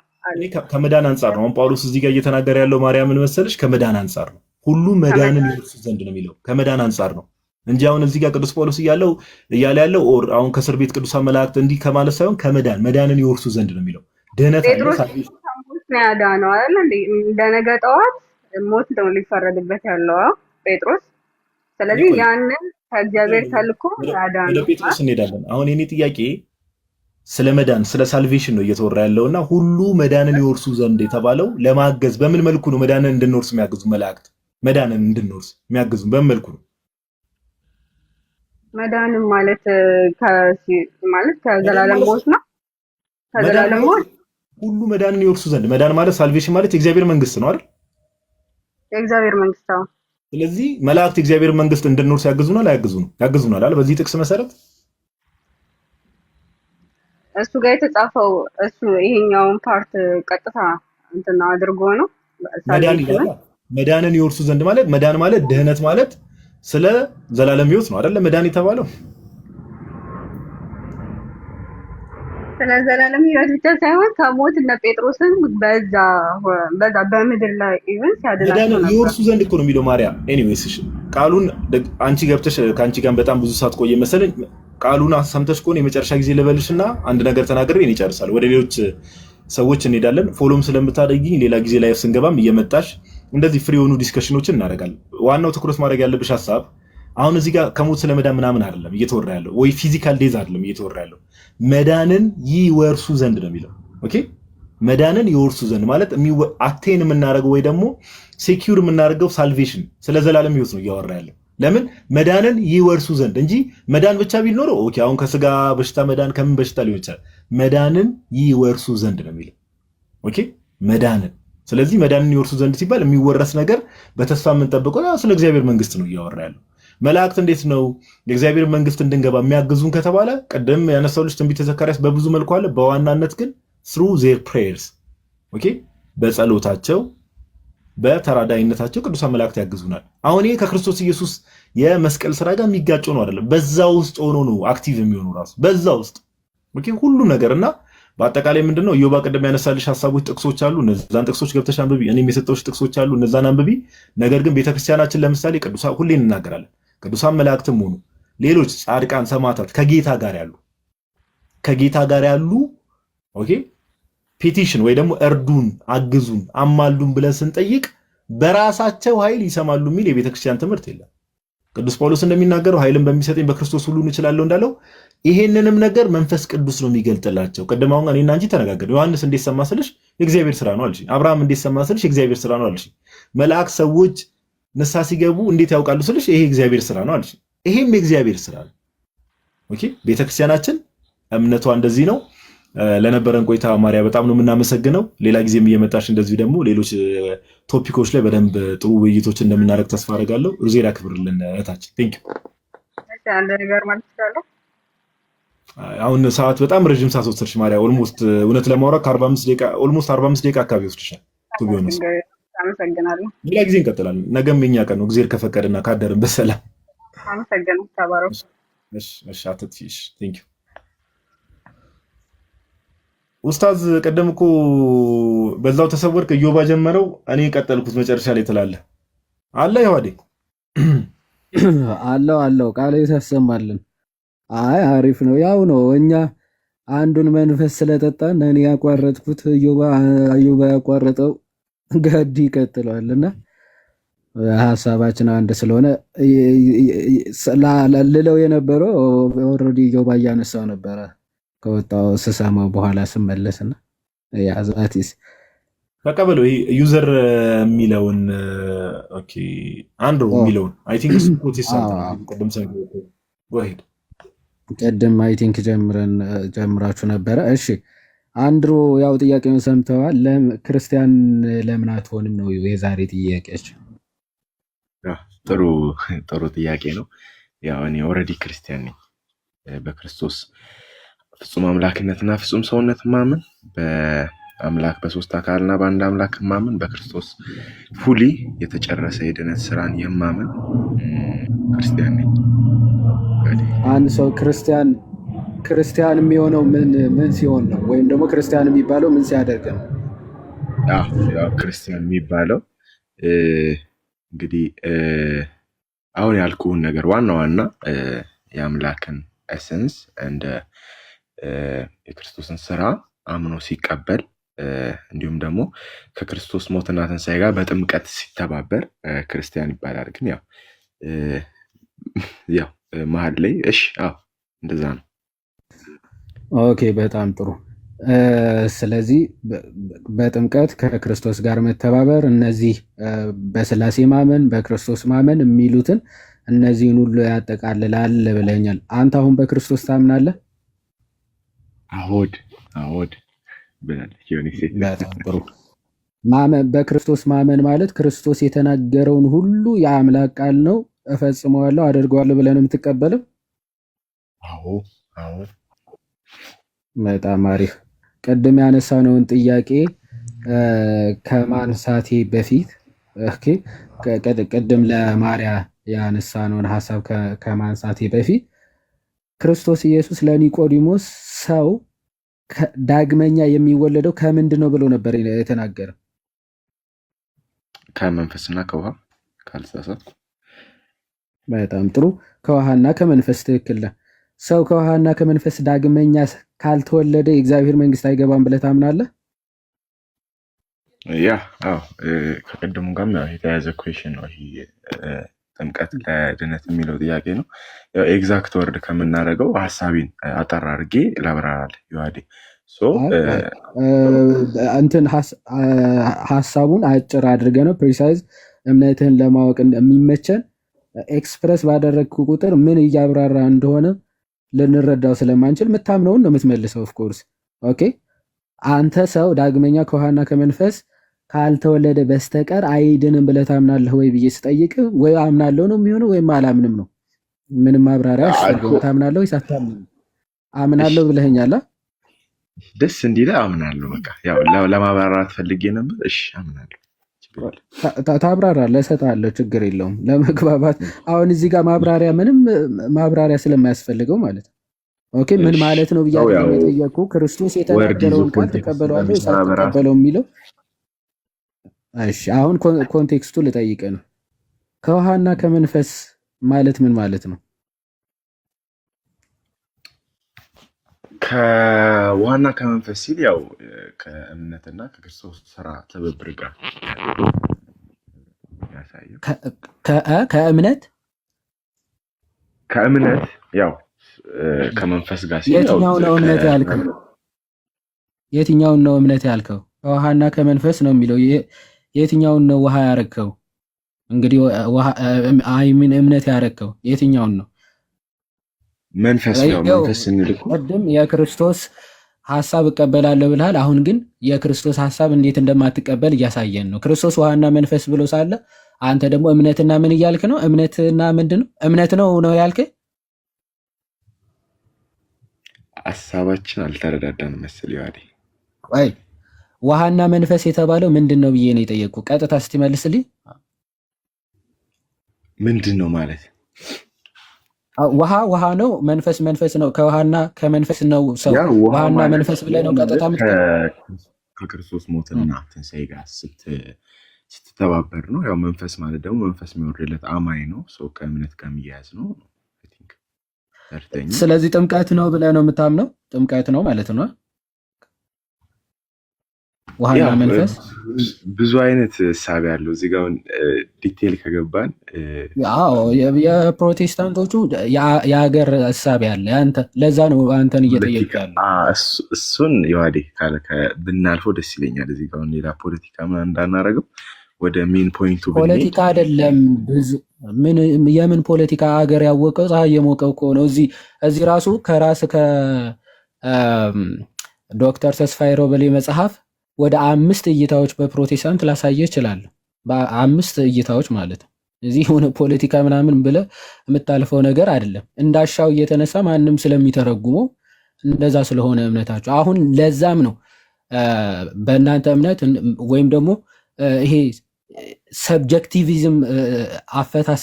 ከመዳን አንጻር ነው። አሁን ጳውሎስ እዚህ ጋር እየተናገረ ያለው ማርያምን መሰለሽ ከመዳን አንጻር ነው። ሁሉ መዳንን ይወርሱ ዘንድ ነው የሚለው ከመዳን አንጻር ነው እንጂ አሁን እዚህ ጋር ቅዱስ ጳውሎስ እያለ ያለው አሁን ከእስር ቤት ቅዱሳን መላእክት እንዲህ ከማለት ሳይሆን መዳንን ይወርሱ ዘንድ ነው የሚለው። ድህነት ጴጥሮስ ነው ያዳነው አይደል እንዴ? እንደነገ ጠዋት ሞት ነው ሊፈረድበት ያለው ጴጥሮስ። ስለዚህ ያንን ከእግዚአብሔር ተልኮ ያዳነው። ወደ ጴጥሮስ እንሄዳለን። አሁን የኔ ጥያቄ ስለ መዳን ስለ ሳልቬሽን ነው እየተወራ ያለውና ሁሉ መዳንን ይወርሱ ዘንድ የተባለው ለማገዝ በምን መልኩ ነው? መዳንን እንድንወርስ የሚያግዙ መላእክት መዳንን እንድንወርስ የሚያግዙ በምን መልኩ ነው? መዳንም ማለት ከዘላለም ሞት ነው። ከዘላለም ሞት ሁሉ መዳንን ይወርሱ ዘንድ መዳን ማለት ሳልቬሽን ማለት የእግዚአብሔር መንግስት ነው አይደል? የእግዚአብሔር መንግስት ነው። ስለዚህ መላእክት የእግዚአብሔር መንግስት እንድንወርስ ያግዙናል አያግዙንም? ያግዙናል አይደል? በዚህ ጥቅስ መሰረት እሱ ጋር የተጻፈው እሱ ይሄኛውን ፓርት ቀጥታ እንትና አድርጎ ነው መዳንን ይወርሱ ዘንድ ማለት መዳን ማለት ድህነት ማለት ስለ ዘላለም ህይወት ነው አይደል? መዳን የተባለው ስለ ዘላለም ህይወት ብቻ ሳይሆን ከሞት እነ ጴጥሮስን በዛ በምድር ላይ ኢቭን ሲያደርጋቸው መዳንን ይወርሱ ዘንድ እኮ ነው የሚለው ማርያም። ኤኒዌይስ እሺ ቃሉን አንቺ ገብተሽ ከአንቺ ጋር በጣም ብዙ ሰዓት ቆየ መሰለኝ። ቃሉን ሰምተሽ ከሆነ የመጨረሻ ጊዜ ልበልሽና አንድ ነገር ተናግሬ እኔ እጨርሳለሁ። ወደ ሌሎች ሰዎች እንሄዳለን። ፎሎም ስለምታደርጊኝ ሌላ ጊዜ ላይ ስንገባም እየመጣሽ እንደዚህ ፍሪ የሆኑ ዲስከሽኖችን እናደርጋለን። ዋናው ትኩረት ማድረግ ያለብሽ ሀሳብ አሁን እዚህ ጋር ከሞት ስለመዳን ምናምን አይደለም እየተወራ ያለው፣ ወይ ፊዚካል ዴዝ አይደለም እየተወራ ያለው። መዳንን ይወርሱ ዘንድ ነው የሚለው። ኦኬ መዳንን ይወርሱ ዘንድ ማለት አቴን የምናደርገው ወይ ደግሞ ሴኪዩር የምናደርገው ሳልቬሽን ስለ ዘላለም ህይወት ነው እያወራ ያለው። ለምን መዳንን ይወርሱ ዘንድ እንጂ መዳን ብቻ ቢል ኖሮ ኦኬ አሁን ከስጋ በሽታ መዳን ከምን በሽታ ሊሆን ይችላል። መዳንን ይወርሱ ዘንድ ነው የሚለው። ኦኬ መዳንን ስለዚህ መዳንን ይወርሱ ዘንድ ሲባል የሚወረስ ነገር በተስፋ የምንጠብቀው ስለ እግዚአብሔር መንግስት ነው እያወራ ያለው። መላእክት እንዴት ነው የእግዚአብሔር መንግስት እንድንገባ የሚያግዙን ከተባለ ቅድም ያነሳው ልጅ ትንቢተ ዘካርያስ በብዙ መልኩ አለ። በዋናነት ግን through their prayers ኦኬ፣ በጸሎታቸው በተራዳይነታቸው ቅዱሳን መላእክት ያግዙናል። አሁን ይሄ ከክርስቶስ ኢየሱስ የመስቀል ስራ ጋር የሚጋጨው ነው አይደለም። በዛ ውስጥ ሆኖ ነው አክቲቭ የሚሆኑ ራሱ በዛ ውስጥ ኦኬ፣ ሁሉ ነገርና በአጠቃላይ ምንድነው ኢዮባ ቅድም ያነሳልሽ ሐሳቦች፣ ጥቅሶች አሉ። እነዛን ጥቅሶች ገብተሽ አንብቢ። እኔም የሰጠሁሽ ጥቅሶች አሉ፣ እነዛን አንብቢ። ነገር ግን ቤተክርስቲያናችን ለምሳሌ ቅዱሳን ሁሌ እንናገራለን፣ ቅዱሳን መላእክትም ሆኑ ሌሎች ጻድቃን፣ ሰማዕታት ከጌታ ጋር ያሉ ኦኬ ፔቲሽን ወይ ደግሞ እርዱን፣ አግዙን፣ አማልዱን ብለን ስንጠይቅ በራሳቸው ኃይል ይሰማሉ የሚል የቤተክርስቲያን ትምህርት የለም። ቅዱስ ጳውሎስ እንደሚናገረው ኃይልን በሚሰጠኝ በክርስቶስ ሁሉን እችላለሁ እንዳለው ይሄንንም ነገር መንፈስ ቅዱስ ነው የሚገልጥላቸው። ቅድም አሁን እኔና አንቺ ተነጋገርን። ዮሐንስ እንዴት ሰማ ስልሽ የእግዚአብሔር ስራ ነው አልሽ። አብርሃም እንዴት ሰማ ስልሽ የእግዚአብሔር ስራ ነው አልሽ። መላእክት ሰዎች ንስሐ ሲገቡ እንዴት ያውቃሉ ስልሽ ይሄ የእግዚአብሔር ስራ ነው አልሽ። ይሄም የእግዚአብሔር ስራ ነው። ኦኬ ቤተክርስቲያናችን እምነቷ እንደዚህ ነው። ለነበረን ቆይታ ማርያ በጣም ነው የምናመሰግነው። ሌላ ጊዜም እየመጣሽ እንደዚህ ደግሞ ሌሎች ቶፒኮች ላይ በደንብ ጥሩ ውይይቶች እንደምናደርግ ተስፋ አደርጋለሁ። ሩዜራ ክብርልን እህታችን። ቴንክ ዩ። አንድ ነገር ማለት ይችላል። አሁን ሰዓት በጣም ረጅም ሰዓት ወሰድሽ ማርያ። ኦልሞስት እውነት ለማውራት ከ45 ደቂቃ ኦልሞስት 45 ደቂቃ አካባቢ ወስድሻል። ቱ ቢሆንስ አመሰግናለሁ። ሌላ ጊዜ እንቀጥላለን። ነገም የኛ ቀን ነው እግዚአብሔር ከፈቀደና ካደርን በሰላም። አመሰግናለሁ። ተባረኩ። እሺ አትጥፊሽ። ቴንክ ዩ ኡስታዝ። ቀደም እኮ በዛው ተሰወርክ። ኢዮባ ጀመረው እኔ ቀጠልኩት መጨረሻ ላይ ትላለህ አለ ይዋዴ አለው ቃል ይተሰማልን። አይ አሪፍ ነው። ያው ነው እኛ አንዱን መንፈስ ስለጠጣን እኔ ያቋረጥኩት ኢዮባ ያቋረጠው ጋዲ ይቀጥለዋልና ሐሳባችን አንድ ስለሆነ ልለው የነበረው ኦልሬዲ ኢዮባ እያነሳው ነበረ ከወጣው ስሰማው በኋላ ስመለስና ያዛቲስ ተቀበለው። ይሄ ዩዘር የሚለውን ኦኬ አንድሮ የሚለውን አይ ቲንክ እሱ ፕሮቴስታንት ቀደም ቀደም አይ ቲንክ ጀምራችሁ ነበረ። እሺ አንድሮ ያው ጥያቄውን ሰምተዋል። ክርስቲያን ለምን አትሆንም ነው የዛሬ ጥያቄያችን። ጥሩ ጥያቄ ነው። ያው እኔ ኦልሬዲ ክርስቲያን ነኝ። በክርስቶስ ፍጹም አምላክነትና ፍጹም ሰውነት ማመን፣ በአምላክ በሶስት አካልና በአንድ አምላክ ማመን፣ በክርስቶስ ፉሊ የተጨረሰ የድነት ስራን የማመን ክርስቲያን ነኝ። አንድ ሰው ክርስቲያን የሚሆነው ምን ሲሆን ነው? ወይም ደግሞ ክርስቲያን የሚባለው ምን ሲያደርግ ነው? ያው ክርስቲያን የሚባለው እንግዲህ አሁን ያልኩህን ነገር ዋና የአምላክን ኤሰንስ እንደ የክርስቶስን ስራ አምኖ ሲቀበል እንዲሁም ደግሞ ከክርስቶስ ሞትና ትንሣኤ ጋር በጥምቀት ሲተባበር ክርስቲያን ይባላል። ግን ያው መሀል ላይ እንደዛ ነው። ኦኬ በጣም ጥሩ። ስለዚህ በጥምቀት ከክርስቶስ ጋር መተባበር፣ እነዚህ በስላሴ ማመን፣ በክርስቶስ ማመን የሚሉትን እነዚህን ሁሉ ያጠቃልላል ብለኛል። አንተ አሁን በክርስቶስ ታምናለህ? አዎድ ብላለች። በጣም ጥሩ። በክርስቶስ ማመን ማለት ክርስቶስ የተናገረውን ሁሉ የአምላክ ቃል ነው እፈጽመዋለሁ አደርገዋለሁ ብለህ ነው የምትቀበለው? አዎ። በጣም አሪፍ። ቅድም ያነሳነውን ጥያቄ ከማንሳቴ በፊት ቅድም ለማርያ ያነሳነውን ሀሳብ ከማንሳቴ በፊት ክርስቶስ ኢየሱስ ለኒቆዲሞስ ሰው ዳግመኛ የሚወለደው ከምንድን ነው ብሎ ነበር የተናገረ? ከመንፈስና ከውሃ ካልተሳሳትኩ። በጣም ጥሩ። ከውሃና ከመንፈስ ትክክል ነህ። ሰው ከውሃና ከመንፈስ ዳግመኛ ካልተወለደ የእግዚአብሔር መንግስት አይገባም ብለህ ታምናለህ? ከቅድሙ ጋር የተያያዘ ኩዌሽን ነው። ጥምቀት ለድነት የሚለው ጥያቄ ነው። ኤግዛክት ወርድ ከምናደርገው ሀሳቢን አጠር አድርጌ ላብራራል። ዮሐዴ እንትን ሀሳቡን አጭር አድርገ ነው ፕሪሳይዝ እምነትህን ለማወቅ የሚመቸን ኤክስፕረስ ባደረግኩ ቁጥር ምን እያብራራ እንደሆነ ልንረዳው ስለማንችል የምታምነውን ነው የምትመልሰው። ኦፍኮርስ ኦኬ። አንተ ሰው ዳግመኛ ከውሃና ከመንፈስ ካልተወለደ በስተቀር አይድንም ብለህ ታምናለህ ወይ ብዬ ስጠይቅ ወይ አምናለሁ ነው የሚሆነው ወይም አላምንም ነው። ምንም ማብራሪያ አያስፈልግም። ታምናለህ ወይስ አታምንም? አምናለሁ ብለኸኛል። ደስ እንዲለ አምናለሁ። በቃ ያው ለማብራራት ፈልጌ ነበር። እሺ አምናለሁ። ታብራራለህ፣ እሰጥሃለሁ፣ ችግር የለውም። ለመግባባት አሁን እዚህ ጋር ማብራሪያ ምንም ማብራሪያ ስለማያስፈልገው ማለት ነው። ኦኬ ምን ማለት ነው ብያለሁ የጠየቁ ክርስቶስ የተናገረውን ቃል ተቀበለዋለሁ ወይስ አትቀበለውም የሚለው። እሺ አሁን ኮንቴክስቱ ልጠይቅህ ነው። ከውሃና ከመንፈስ ማለት ምን ማለት ነው? ከውሃና ከመንፈስ ሲል ያው ከእምነትና ከክርስቶስ ስራ ትብብር ጋር ያሳየው። ከእምነት ያው ከመንፈስ ጋር ሲል የትኛው ነው እምነት ያልከው? የትኛውን ነው እምነት ያልከው? ከውሃና ከመንፈስ ነው የሚለው። የትኛውን ነው ውሃ ያረከው? እንግዲህ ምን እምነት ያረከው የትኛውን ነው? መንፈስ ነው። መንፈስ እንልኩ ቀደም የክርስቶስ ሐሳብ እቀበላለሁ ብለሃል። አሁን ግን የክርስቶስ ሐሳብ እንዴት እንደማትቀበል እያሳየን ነው። ክርስቶስ ውሃና መንፈስ ብሎ ሳለ አንተ ደግሞ እምነትና ምን እያልክ ነው? እምነትና ምንድን ነው? እምነት ነው ያልክ። ሐሳባችን አልተረዳዳንም መሰለኝ። ዋዲ አይ ውሃና መንፈስ የተባለው ምንድን ነው ብዬ ነው የጠየቅኩ። ቀጥታ እስቲ መልስልኝ። ምንድን ነው ማለት? ውሃ ነው፣ መንፈስ ነው። ከውሃና ከመንፈስ ነው ሰው ውሃና መንፈስ ብለህ ነው ቀጥታ ከክርስቶስ ሞትና ትንሣኤ ጋር ስትተባበር ነው። ያው መንፈስ ማለት ደግሞ መንፈስ የሚወርድለት አማኝ ነው። ሰው ከእምነት ጋር የሚያያዝ ነው። ስለዚህ ጥምቀት ነው ብለህ ነው የምታምነው? ጥምቀት ነው ማለት ነው ውሃና መንፈስ። ብዙ አይነት እሳቤ ያለው እዚህ ጋር ዲቴል ከገባን የፕሮቴስታንቶቹ የሀገር እሳቤ አለ። ለዛ ነው አንተን እየጠየቅ ያለ። እሱን የዋዴ ብናልፈው ደስ ይለኛል። እዚህ ጋር ሌላ ፖለቲካ ምናምን እንዳናረገው ወደ ሜን ፖይንቱ ፖለቲካ አይደለም። የምን ፖለቲካ? ሀገር ያወቀው ፀሐይ የሞቀው እኮ ነው። እዚህ ራሱ ከራስ ከዶክተር ተስፋዬ ሮበሌ መጽሐፍ ወደ 5 እይታዎች በፕሮቴስታንት ላሳየ እችላለሁ። በ5 እይታዎች ማለት ነው። እዚህ ሆነ ፖለቲካ ምናምን ብለህ የምታልፈው ነገር አይደለም። እንዳሻው እየተነሳ ማንም ስለሚተረጉመው እንደዛ ስለሆነ እምነታቸው። አሁን ለዛም ነው በእናንተ እምነት ወይም ደግሞ ይሄ ሰብጀክቲቪዝም አፈታት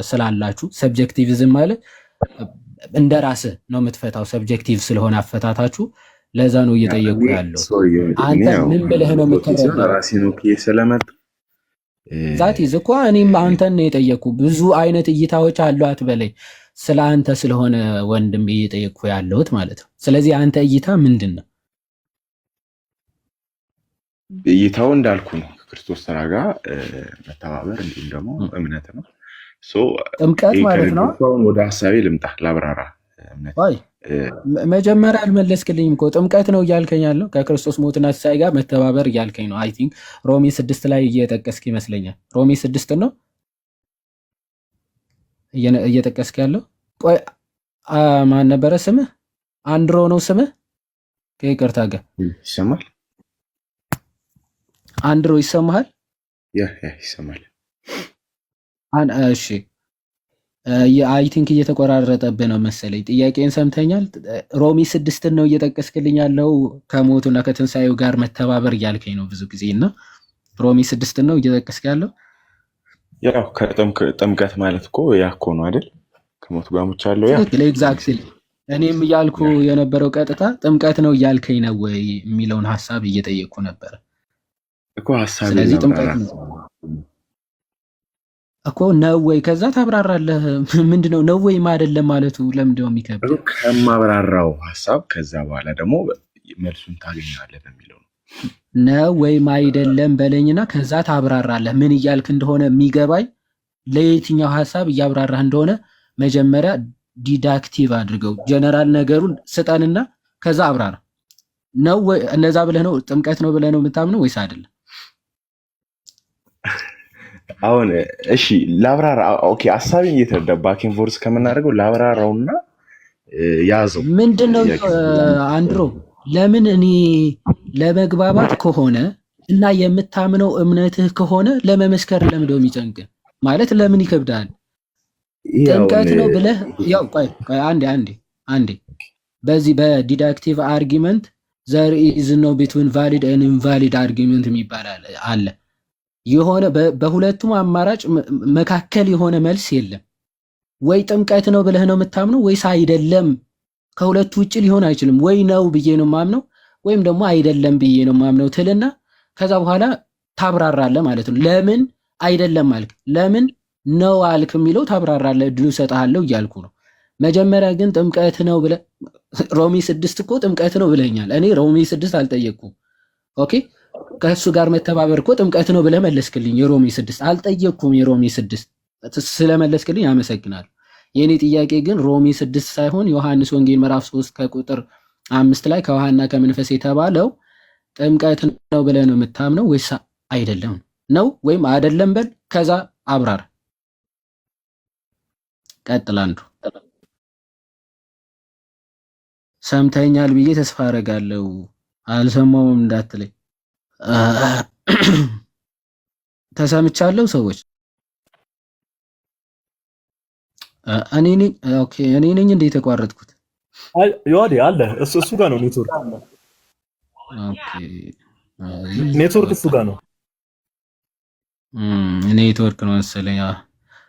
ስላላችሁ። ሰብጀክቲቪዝም ማለት እንደ ራስህ ነው የምትፈታው፣ ሰብጀክቲቭ ስለሆነ አፈታታችሁ። ለዛ ነው እየጠየቁ ያለው። አንተ ምን ብለህ ነው የምትረዳው? ዛት ይዝ እኮ እኔም አንተን ነው የጠየኩ። ብዙ አይነት እይታዎች አሉ አትበለኝ። ስለ አንተ ስለሆነ ወንድም እየጠየቅኩ ያለሁት ማለት ነው። ስለዚህ አንተ እይታ ምንድን ነው? እይታው እንዳልኩ ነው፣ ከክርስቶስ ስራ ጋር መተባበር እንዲሁም ደግሞ እምነት ነው። ጥምቀት ማለት ነው። ወደ ሀሳቤ ልምጣ ላብራራ። መጀመሪያ አልመለስክልኝም እኮ። ጥምቀት ነው እያልከኝ ያለው ከክርስቶስ ሞትና ትንሣኤ ጋር መተባበር እያልከኝ ነው። አይ ቲንክ ሮሜ 6 ላይ እየጠቀስክ ይመስለኛል። ሮሜ 6 ነው እየጠቀስክ ያለው። ቆይ ማን ነበረ ስምህ? አንድሮ ነው ስምህ? ከይቅርታ ጋር ይሰማል? አንድሮ ይሰማሃል? ይሰማል። እሺ አይ ቲንክ እየተቆራረጠብህ ነው መሰለኝ። ጥያቄን ሰምተኛል? ሮሜ 6 ነው እየጠቀስክልኝ ያለው ከሞቱና ከትንሣኤው ጋር መተባበር እያልከኝ ነው ብዙ ጊዜ። እና ሮሜ 6 ነው እየጠቀስክ ያለው። ያው ጥምቀት ማለት እኮ ያ እኮ ነው አይደል? ከሞቱ ጋር ሙቻለሁ። ያ ኤግዛክትሊ። እኔም እያልኩ የነበረው ቀጥታ ጥምቀት ነው እያልከኝ ነው ወይ የሚለውን ሀሳብ እየጠየቅኩ ነበረ እኮ ሀሳብ። ስለዚህ ጥምቀት ነው እኮ ነው ወይ? ከዛ ታብራራለህ። ምንድነው ነው ወይም አይደለም ማለቱ ለምንድነው የሚከብድ? ከማብራራው ሀሳብ ከዛ በኋላ ደግሞ መልሱን ታገኛለህ በሚለው ነው ወይም አይደለም በለኝና ከዛ ታብራራለህ። ምን እያልክ እንደሆነ የሚገባኝ ለየትኛው ሀሳብ እያብራራህ እንደሆነ መጀመሪያ ዲዳክቲቭ አድርገው ጀነራል ነገሩን ስጠንና ከዛ አብራራ። ነው ወይ እንደዛ ብለህ ነው ጥምቀት ነው ብለህ ነው የምታምነው ወይስ አይደለም? አሁን እሺ ላብራራ። ኦኬ ሀሳቤን እየተረዳ ባኪን ፎርስ ከምናደርገው ላብራራውና ያዘው። ምንድነው አንድሮ? ለምን እኔ ለመግባባት ከሆነ እና የምታምነው እምነትህ ከሆነ ለመመስከር ለምንድነው የሚጨንቅ? ማለት ለምን ይከብዳል? ጥምቀት ነው ብለህ ያው ቆይ አንዴ በዚህ በዲዳክቲቭ አርጊመንት ዘር ኢዝ ኖ ቢትዊን ቫሊድ ኤንድ ኢንቫሊድ አርጊመንት የሚባል አለ። የሆነ በሁለቱም አማራጭ መካከል የሆነ መልስ የለም። ወይ ጥምቀት ነው ብለህ ነው የምታምነው ወይስ አይደለም። ከሁለቱ ውጭ ሊሆን አይችልም። ወይ ነው ብዬ ነው ማምነው ወይም ደግሞ አይደለም ብዬ ነው ማምነው ትልና ከዛ በኋላ ታብራራለህ ማለት ነው። ለምን አይደለም አልክ፣ ለምን ነው አልክ የሚለው ታብራራለህ፣ እድሉ እሰጥሃለሁ እያልኩ ነው። መጀመሪያ ግን ጥምቀት ነው ብለህ ሮሚ 6 እኮ ጥምቀት ነው ብለኛል። እኔ ሮሚ 6 አልጠየቅኩም። ኦኬ ከእሱ ጋር መተባበር እኮ ጥምቀት ነው ብለህ መለስክልኝ። የሮሚ 6 አልጠየቅኩም። የሮሚ 6 ስለመለስክልኝ አመሰግናለሁ። የኔ ጥያቄ ግን ሮሚ 6 ሳይሆን ዮሐንስ ወንጌል ምዕራፍ 3 ከቁጥር 5 ላይ ከውሃና ከመንፈስ የተባለው ጥምቀት ነው ብለህ ነው የምታምነው ወይስ አይደለም ነው? ወይም አይደለም በል ከዛ አብራር። ቀጥል። አንዱ ሰምተኛል ብዬ ተስፋ አደርጋለሁ። አልሰማውም እንዳትለኝ። ተሰምቻለሁ ሰዎች እኔ ነኝ እንደ የተቋረጥኩት። ዮሐዴ አለ እሱ ጋር ነው ኔትወርክ። ኔትወርክ እሱ ጋር ነው። ኔትወርክ ነው መሰለኝ።